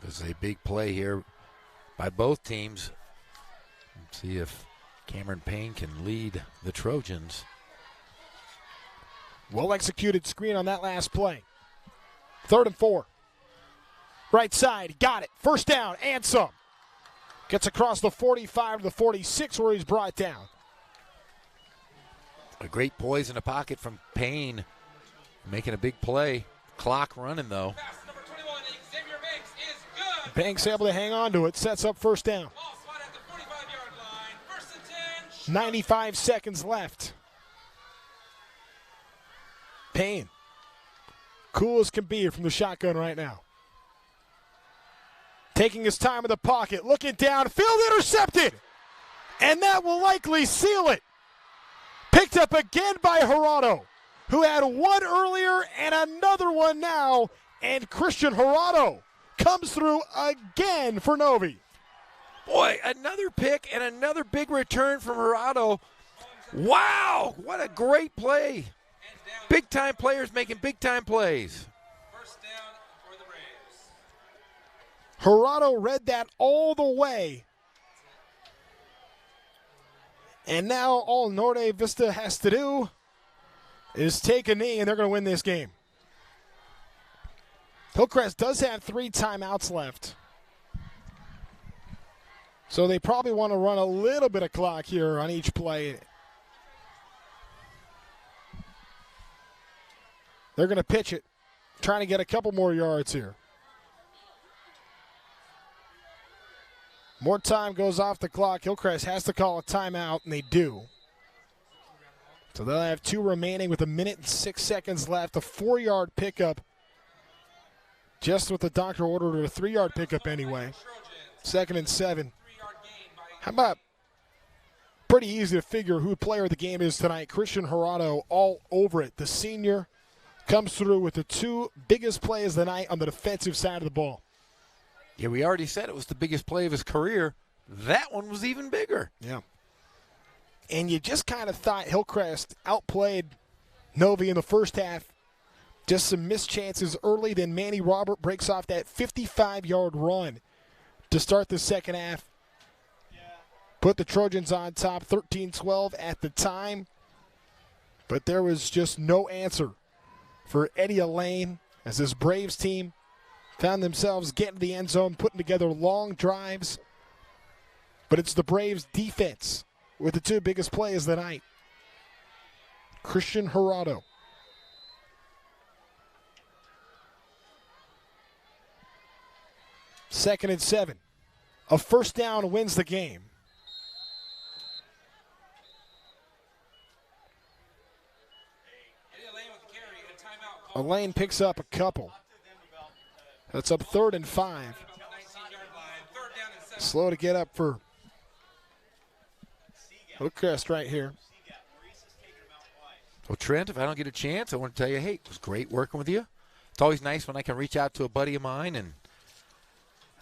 This is a big play here by both teams. Let's see if Cameron Payne can lead the Trojans. Well executed screen on that last play. 3rd and 4. Right side, got it. First down and some. Gets across the 45 to the 46 where he's brought down. A great poise in the pocket from Payne. Making a big play. Clock running, though. Banks able to hang on to it. Sets up first down. 95 seconds left. Payne. Cool as can be from the shotgun right now. Taking his time in the pocket. Looking down. Field intercepted. And that will likely seal it. Picked up again by Gerardo, who had one earlier and another one now. And Christian Gerardo comes through again for Novi. Boy, another pick and another big return from Gerardo. Wow, what a great play. Big-time players making big-time plays. Gerardo read that all the way. And now all Norte Vista has to do is take a knee, and they're going to win this game. Hillcrest does have 3 timeouts left. So they probably want to run a little bit of clock here on each play. They're going to pitch it, trying to get a couple more yards here. More time goes off the clock. Hillcrest has to call a timeout, and they do. So they'll have 2 remaining with 1 minute and 6 seconds left. A 4-yard pickup. Just what the doctor ordered, a 3-yard pickup anyway. 2nd and 7. How about pretty easy to figure who player of the game is tonight. Christian Gerardo all over it. The senior comes through with the 2 biggest plays of the night on the defensive side of the ball. Yeah, we already said it was the biggest play of his career. That one was even bigger. Yeah. And you just kind of thought Hillcrest outplayed Novi in the first half. Just some missed chances early. Then Manny Robert breaks off that 55-yard run to start the second half. Put the Trojans on top, 13-12 at the time. But there was just no answer for Eddie Allain as this Braves team found themselves getting to the end zone, putting together long drives. But it's the Braves' defense with the two biggest plays of the night. Christian Gerardo. Second and 7. A first down wins the game. Elaine picks up a couple. That's up 3rd and 5. Slow to get up for Hillcrest right here. Well, Trent, if I don't get a chance, I want to tell you, hey, it was great working with you. It's always nice when I can reach out to a buddy of mine, and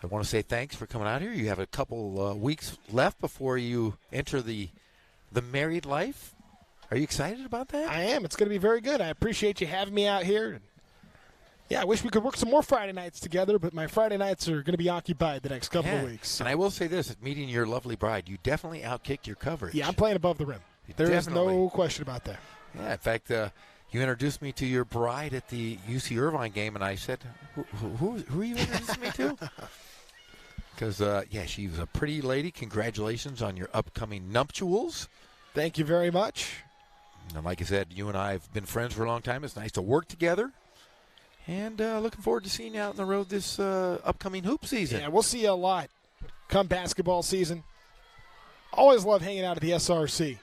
I want to say thanks for coming out here. You have a couple weeks left before you enter the married life. Are you excited about that? I am. It's going to be very good. I appreciate you having me out here. Yeah, I wish we could work some more Friday nights together, but my Friday nights are going to be occupied the next couple of weeks. So. And I will say this, at meeting your lovely bride, you definitely outkicked your coverage. Yeah, I'm playing above the rim. There is no question about that. Yeah, in fact, you introduced me to your bride at the UC Irvine game, and I said, who are you introducing me to? Because, yeah, she was a pretty lady. Congratulations on your upcoming nuptials. Thank you very much. And like I said, you and I have been friends for a long time. It's nice to work together. And looking forward to seeing you out on the road this upcoming hoop season. Yeah, we'll see you a lot come basketball season. Always love hanging out at the SRC.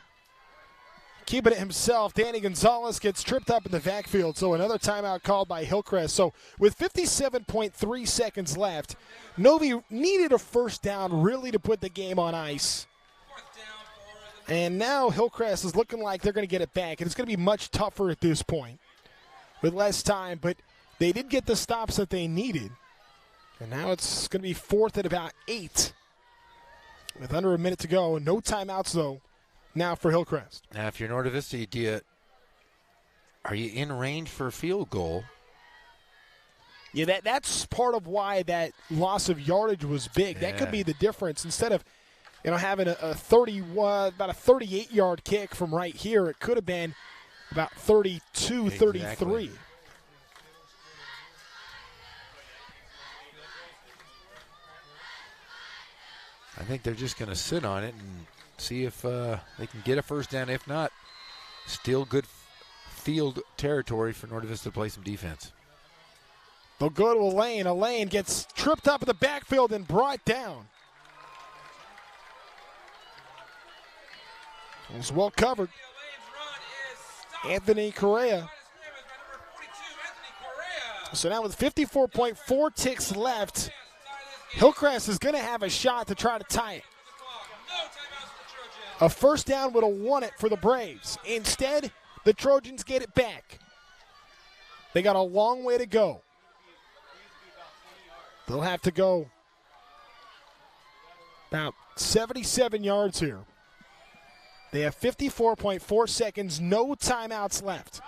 Keeping it himself, Danny Gonzalez gets tripped up in the backfield, so another timeout called by Hillcrest. So with 57.3 seconds left, Novi needed a first down really to put the game on ice. And now Hillcrest is looking like they're going to get it back, and it's going to be much tougher at this point with less time, but they did get the stops that they needed. And now it's going to be 4th at about 8 with under a minute to go. No timeouts, though, now for Hillcrest. Now, if you're Norte Vista, are you in range for a field goal? Yeah, that's part of why that loss of yardage was big. Yeah. That could be the difference. Instead of having about a 38-yard kick from right here, it could have been about 32, exactly. 33. I think they're just going to sit on it and see if they can get a first down. If not, still good field territory for Norte Vista to play some defense. They'll go to Elaine. Elaine gets tripped up in the backfield and brought down. It was well covered. Anthony Correa. So now with 54.4 ticks left, Hillcrest is going to have a shot to try to tie it. A first down would have won it for the Braves. Instead, the Trojans get it back. They got a long way to go. They'll have to go about 77 yards here. They have 54.4 seconds, no timeouts left.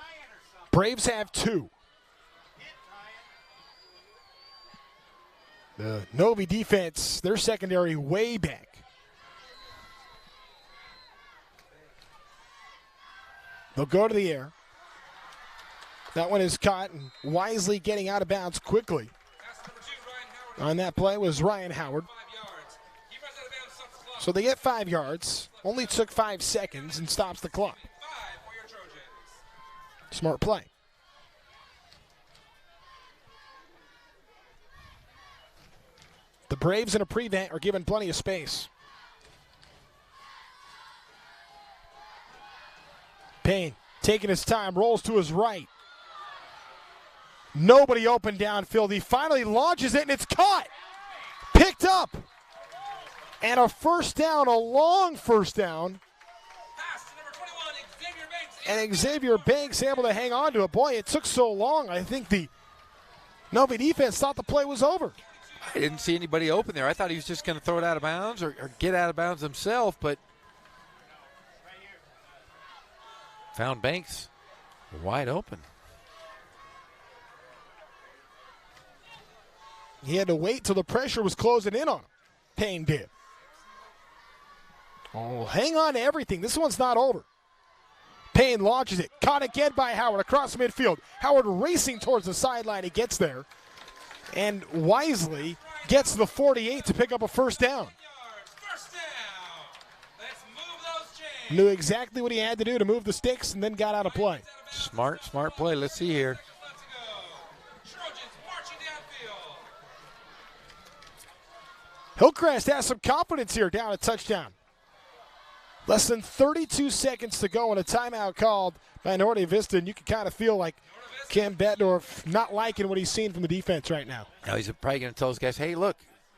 Braves have 2. The Novi defense, their secondary way back. They'll go to the air. That one is caught and wisely getting out of bounds quickly. On that play was Ryan Howard. So they get 5 yards. Only took 5 seconds and stops the clock. Smart play. The Braves in a prevent are given plenty of space. Payne taking his time, rolls to his right. Nobody open downfield. He finally launches it, and it's caught. Picked up. And a first down, a long first down. And Xavier Banks able to hang on to it. Boy, it took so long. I think the Novi defense thought the play was over. I didn't see anybody open there. I thought he was just going to throw it out of bounds or get out of bounds himself, but found Banks wide open. He had to wait till the pressure was closing in on him. Payne did. Oh, hang on to everything. This one's not over. Payne launches it. Caught again by Howard across midfield. Howard racing towards the sideline. He gets there. and wisely gets the 48 to pick up a first down. Knew exactly what he had to do to move the sticks and then got out of play. Smart play. Let's see here. Hillcrest has some confidence here down a touchdown. Less than 32 seconds to go and a timeout called by Norte Vista, and you can kind of feel like Cam Bettendorf not liking what he's seen from the defense right now. Now he's probably going to tell his guys, hey, look,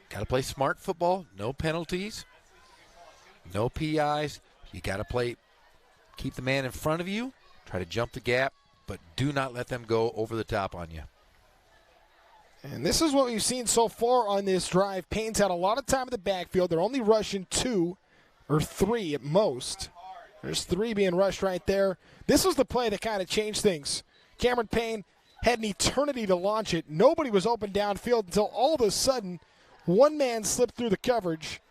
got to play smart football, no penalties, no PIs. You got to keep the man in front of you, try to jump the gap, but do not let them go over the top on you. And this is what we've seen so far on this drive. Payne's had a lot of time in the backfield. They're only rushing 2 or 3 at most. There's 3 being rushed right there. This was the play that kind of changed things. Cameron Payne had an eternity to launch it. Nobody was open downfield until all of a sudden one man slipped through the coverage,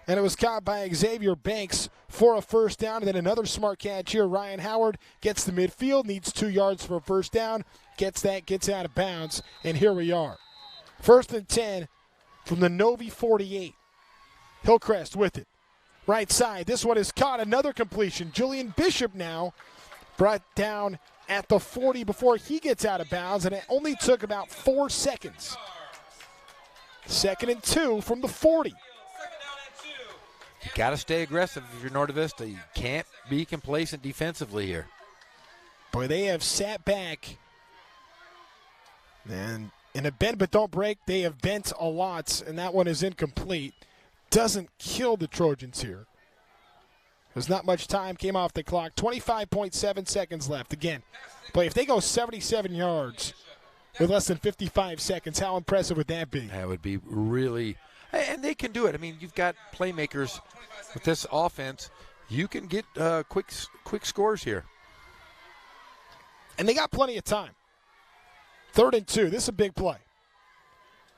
and it was caught by Xavier Banks for a first down. And then another smart catch here. Ryan Howard gets to midfield, needs 2 yards for a first down, gets out of bounds, and here we are. 1st and 10 from the Novi 48. Hillcrest with it. Right side, this one is caught, another completion. Julian Bishop now brought down at the 40 before he gets out of bounds, and it only took about 4 seconds. 2nd and 2 from the 40. You got to stay aggressive if you're Norte Vista. You can't be complacent defensively here. Boy, they have sat back. And in a bend but don't break, they have bent a lot, and that one is incomplete. Doesn't kill the Trojans here. There's not much time came off the clock. 25.7 seconds left. Again, but if they go 77 yards with less than 55 seconds, how impressive would that be? That would be really, and they can do it. I mean, you've got playmakers with this offense. You can get quick scores here. And they got plenty of time. 3rd and 2. This is a big play.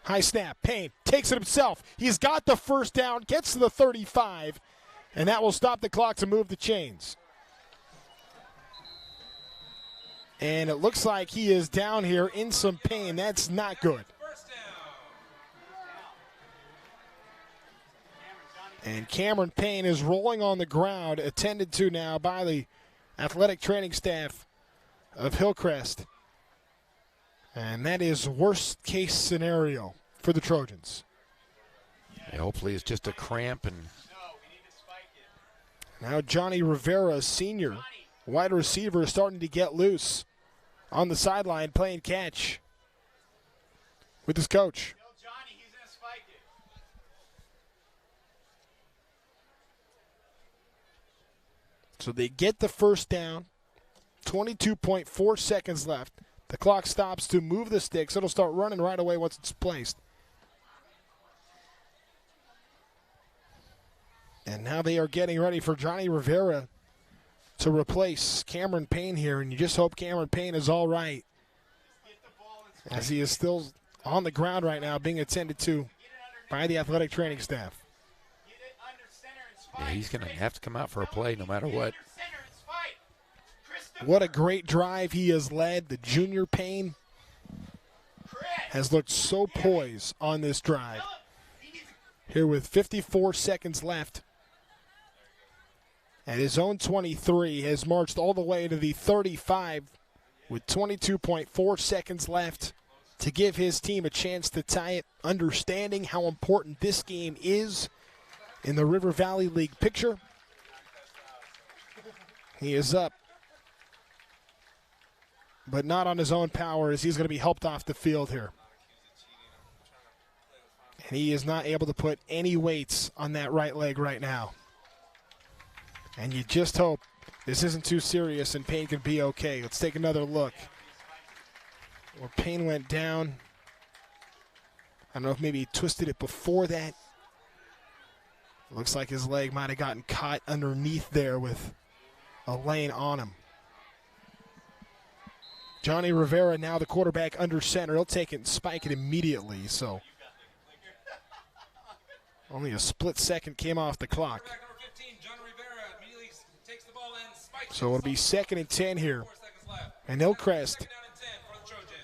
High snap. Payne takes it himself. He's got the first down, gets to the 35, and that will stop the clock to move the chains. And it looks like he is down here in some pain. That's not good. And Cameron Payne is rolling on the ground, attended to now by the athletic training staff of Hillcrest. And that is worst case scenario for the Trojans. Yeah, hopefully it's just a cramp. And now Johnny Rivera, senior wide receiver, is starting to get loose on the sideline playing catch with his coach. So they get the first down, 22.4 seconds left. The clock stops to move the sticks. It'll start running right away once it's placed. And now they are getting ready for Johnny Rivera to replace Cameron Payne here, and you just hope Cameron Payne is all right, as he is still on the ground right now being attended to by the athletic training staff. Yeah, he's going to have to come out for a play no matter what. What a great drive he has led. The junior Payne has looked so poised on this drive. Here with 54 seconds left. At his own 23, has marched all the way to the 35 with 22.4 seconds left to give his team a chance to tie it, understanding how important this game is in the River Valley League picture. He is up, but not on his own power, as he's going to be helped off the field here. And he is not able to put any weights on that right leg right now. And you just hope this isn't too serious and Payne can be okay. Let's take another look. Where Payne went down. I don't know if maybe he twisted it before that. Looks like his leg might have gotten caught underneath there with a lane on him. Johnny Rivera, now the quarterback under center. He'll take it and spike it immediately. So only a split second came off the clock. So it'll be 2nd and 10 here. And Hillcrest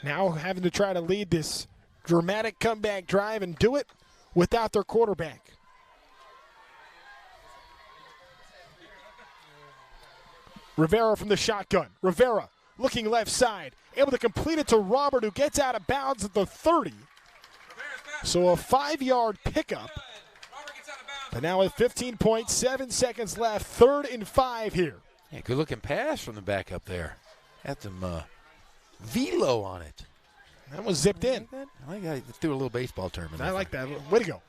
now having to try to lead this dramatic comeback drive and do it without their quarterback. Rivera from the shotgun. Rivera looking left side, able to complete it to Robert, who gets out of bounds at the 30. So a 5-yard pickup. But now with 15.7 seconds left, 3rd and 5 here. Yeah, good looking pass from the back up there. Had some velo on it. That was zipped in. I think I threw a little baseball term in there. I like that. Way to go.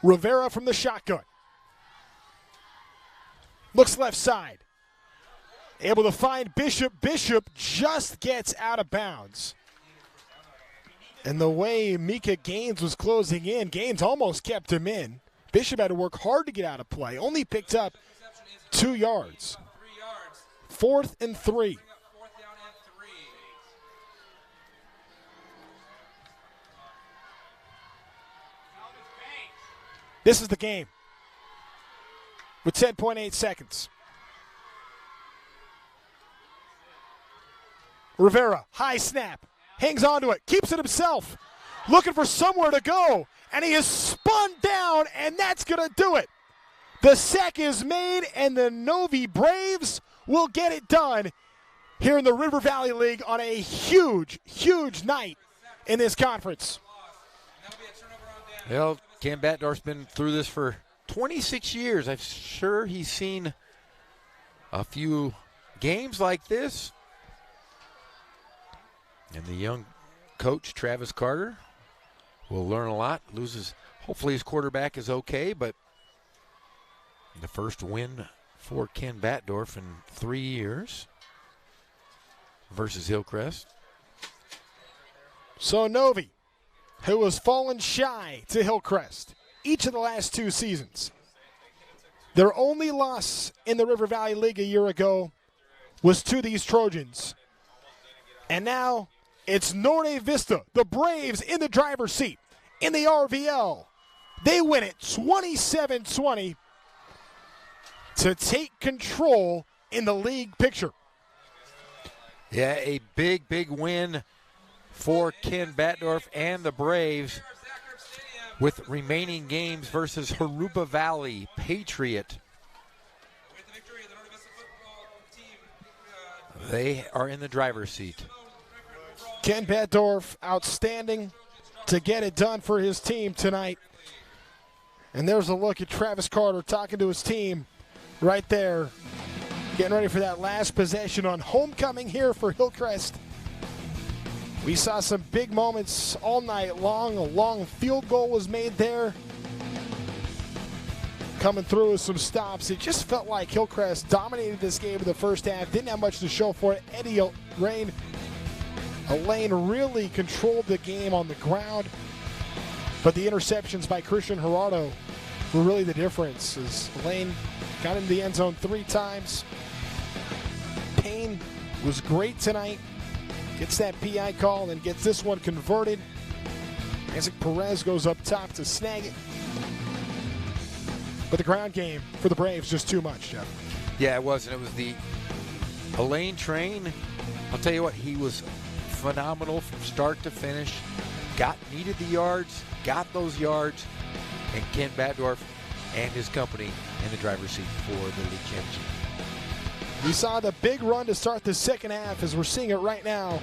Rivera from the shotgun. Looks left side. Able to find Bishop. Bishop just gets out of bounds. And the way Mika Gaines was closing in, Gaines almost kept him in. Bishop had to work hard to get out of play. Only picked up 2 yards. 4th and 3. This is the game with 10.8 seconds. Rivera, high snap, hangs onto it, keeps it himself, looking for somewhere to go, and he is spun down, and that's going to do it. The sack is made, and the Novi Braves will get it done here in the River Valley League on a huge, huge night in this conference. Well, Ken Batdorf's been through this for 26 years. I'm sure he's seen a few games like this. And the young coach, Travis Carter, will learn a lot. Hopefully his quarterback is okay, but the first win for Ken Batdorf in 3 years versus Hillcrest. So Novi, who has fallen shy to Hillcrest each of the last 2 seasons. Their only loss in the River Valley League a year ago was to these Trojans. And now it's Norte Vista, the Braves in the driver's seat in the RVL. They win it 27-20 to take control in the league picture. Yeah, a big, big win for Ken Batdorf and the Braves with remaining games versus Haruba Valley, Patriot. They are in the driver's seat. Ken Batdorf, outstanding to get it done for his team tonight. And there's a look at Travis Carter talking to his team right there, getting ready for that last possession on homecoming here for Hillcrest. We saw some big moments all night long. A long field goal was made there. Coming through with some stops. It just felt like Hillcrest dominated this game in the first half. Didn't have much to show for it. Eddie Elaine really controlled the game on the ground. But the interceptions by Christian Gerardo were really the difference. As Elaine got into the end zone 3 times. Payne was great tonight. Gets that PI call and gets this one converted. Isaac Perez goes up top to snag it. But the ground game for the Braves just too much, Jeff. Yeah, it was. And it was the Elaine train. I'll tell you what, he was phenomenal from start to finish. Needed the yards, got those yards, and Ken Batdorf and his company in the driver's seat for the league championship. We saw the big run to start the second half as we're seeing it right now.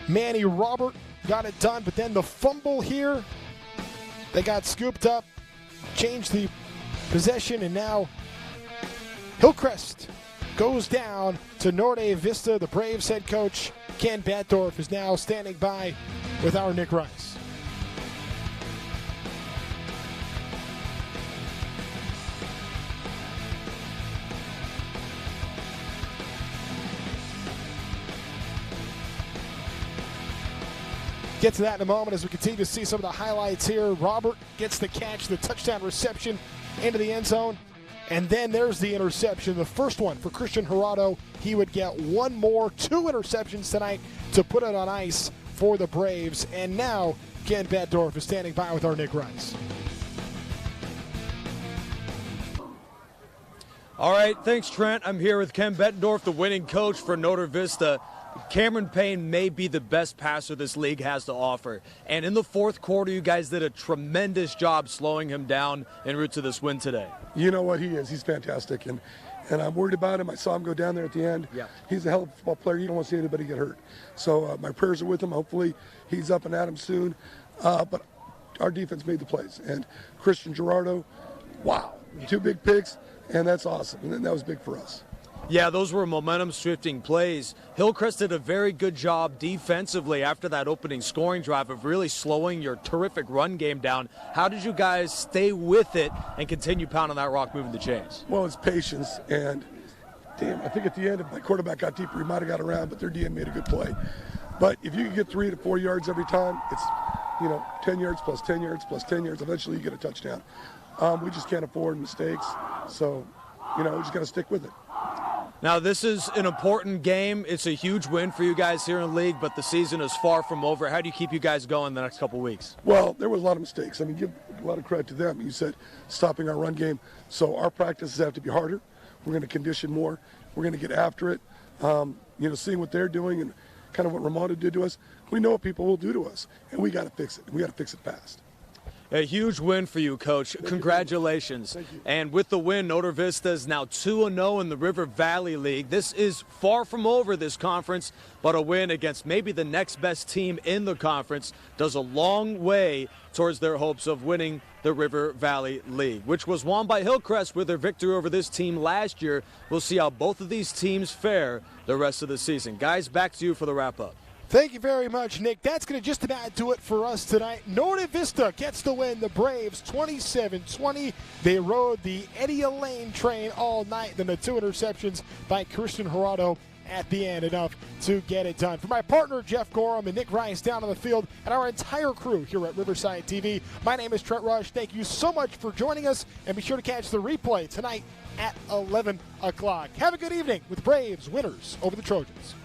Manny Robert got it done, but then the fumble here, they got scooped up, changed the possession, and now Hillcrest goes down to Norte Vista. The Braves head coach, Ken Batdorf, is now standing by with our Nick Rice. Get to that in a moment as we continue to see some of the highlights here. Robert gets the catch, the touchdown reception into the end zone. And then there's the interception, the first one for Christian Gerardo. He would get one more, 2 interceptions tonight to put it on ice for the Braves. And now Ken Batdorf is standing by with our Nick Rice. All right, thanks, Trent. I'm here with Ken Bettendorf, the winning coach for Notre Vista. Cameron Payne may be the best passer this league has to offer. And in the fourth quarter, you guys did a tremendous job slowing him down en route to this win today. You know what he is. He's fantastic. And I'm worried about him. I saw him go down there at the end. Yeah. He's a hell of a football player. You don't want to see anybody get hurt. So my prayers are with him. Hopefully he's up and at him soon. But our defense made the plays. And Christian Gerardo, wow, 2 big picks, and that's awesome. And that was big for us. Yeah, those were momentum-shifting plays. Hillcrest did a very good job defensively after that opening scoring drive of really slowing your terrific run game down. How did you guys stay with it and continue pounding that rock, moving the chains? Well, it's patience, and damn, I think at the end, if my quarterback got deeper, he might have got around, but their DM made a good play. But if you can get 3 to 4 yards every time, it's 10 yards plus 10 yards plus 10 yards. Eventually, you get a touchdown. We just can't afford mistakes, so we just got to stick with it. Now, this is an important game. It's a huge win for you guys here in the league, but the season is far from over. How do you keep you guys going the next couple weeks? Well, there was a lot of mistakes. I mean, give a lot of credit to them. You said stopping our run game. So our practices have to be harder. We're going to condition more. We're going to get after it. Seeing what they're doing and kind of what Ramondo did to us, we know what people will do to us, and we got to fix it. We got to fix it fast. A huge win for you, Coach. Congratulations. Thank you. And with the win, Notre Vista is now 2-0 in the River Valley League. This is far from over, this conference, but a win against maybe the next best team in the conference does a long way towards their hopes of winning the River Valley League, which was won by Hillcrest with their victory over this team last year. We'll see how both of these teams fare the rest of the season. Guys, back to you for the wrap-up. Thank you very much, Nick. That's going to just about do it for us tonight. Notre Vista gets the win. The Braves 27-20. They rode the Eddie Elaine train all night. Then the 2 interceptions by Christian Gerardo at the end, enough to get it done. For my partner, Jeff Gorham, and Nick Rice down on the field, and our entire crew here at Riverside TV, my name is Trent Rush. Thank you so much for joining us, and be sure to catch the replay tonight at 11 o'clock. Have a good evening with Braves winners over the Trojans.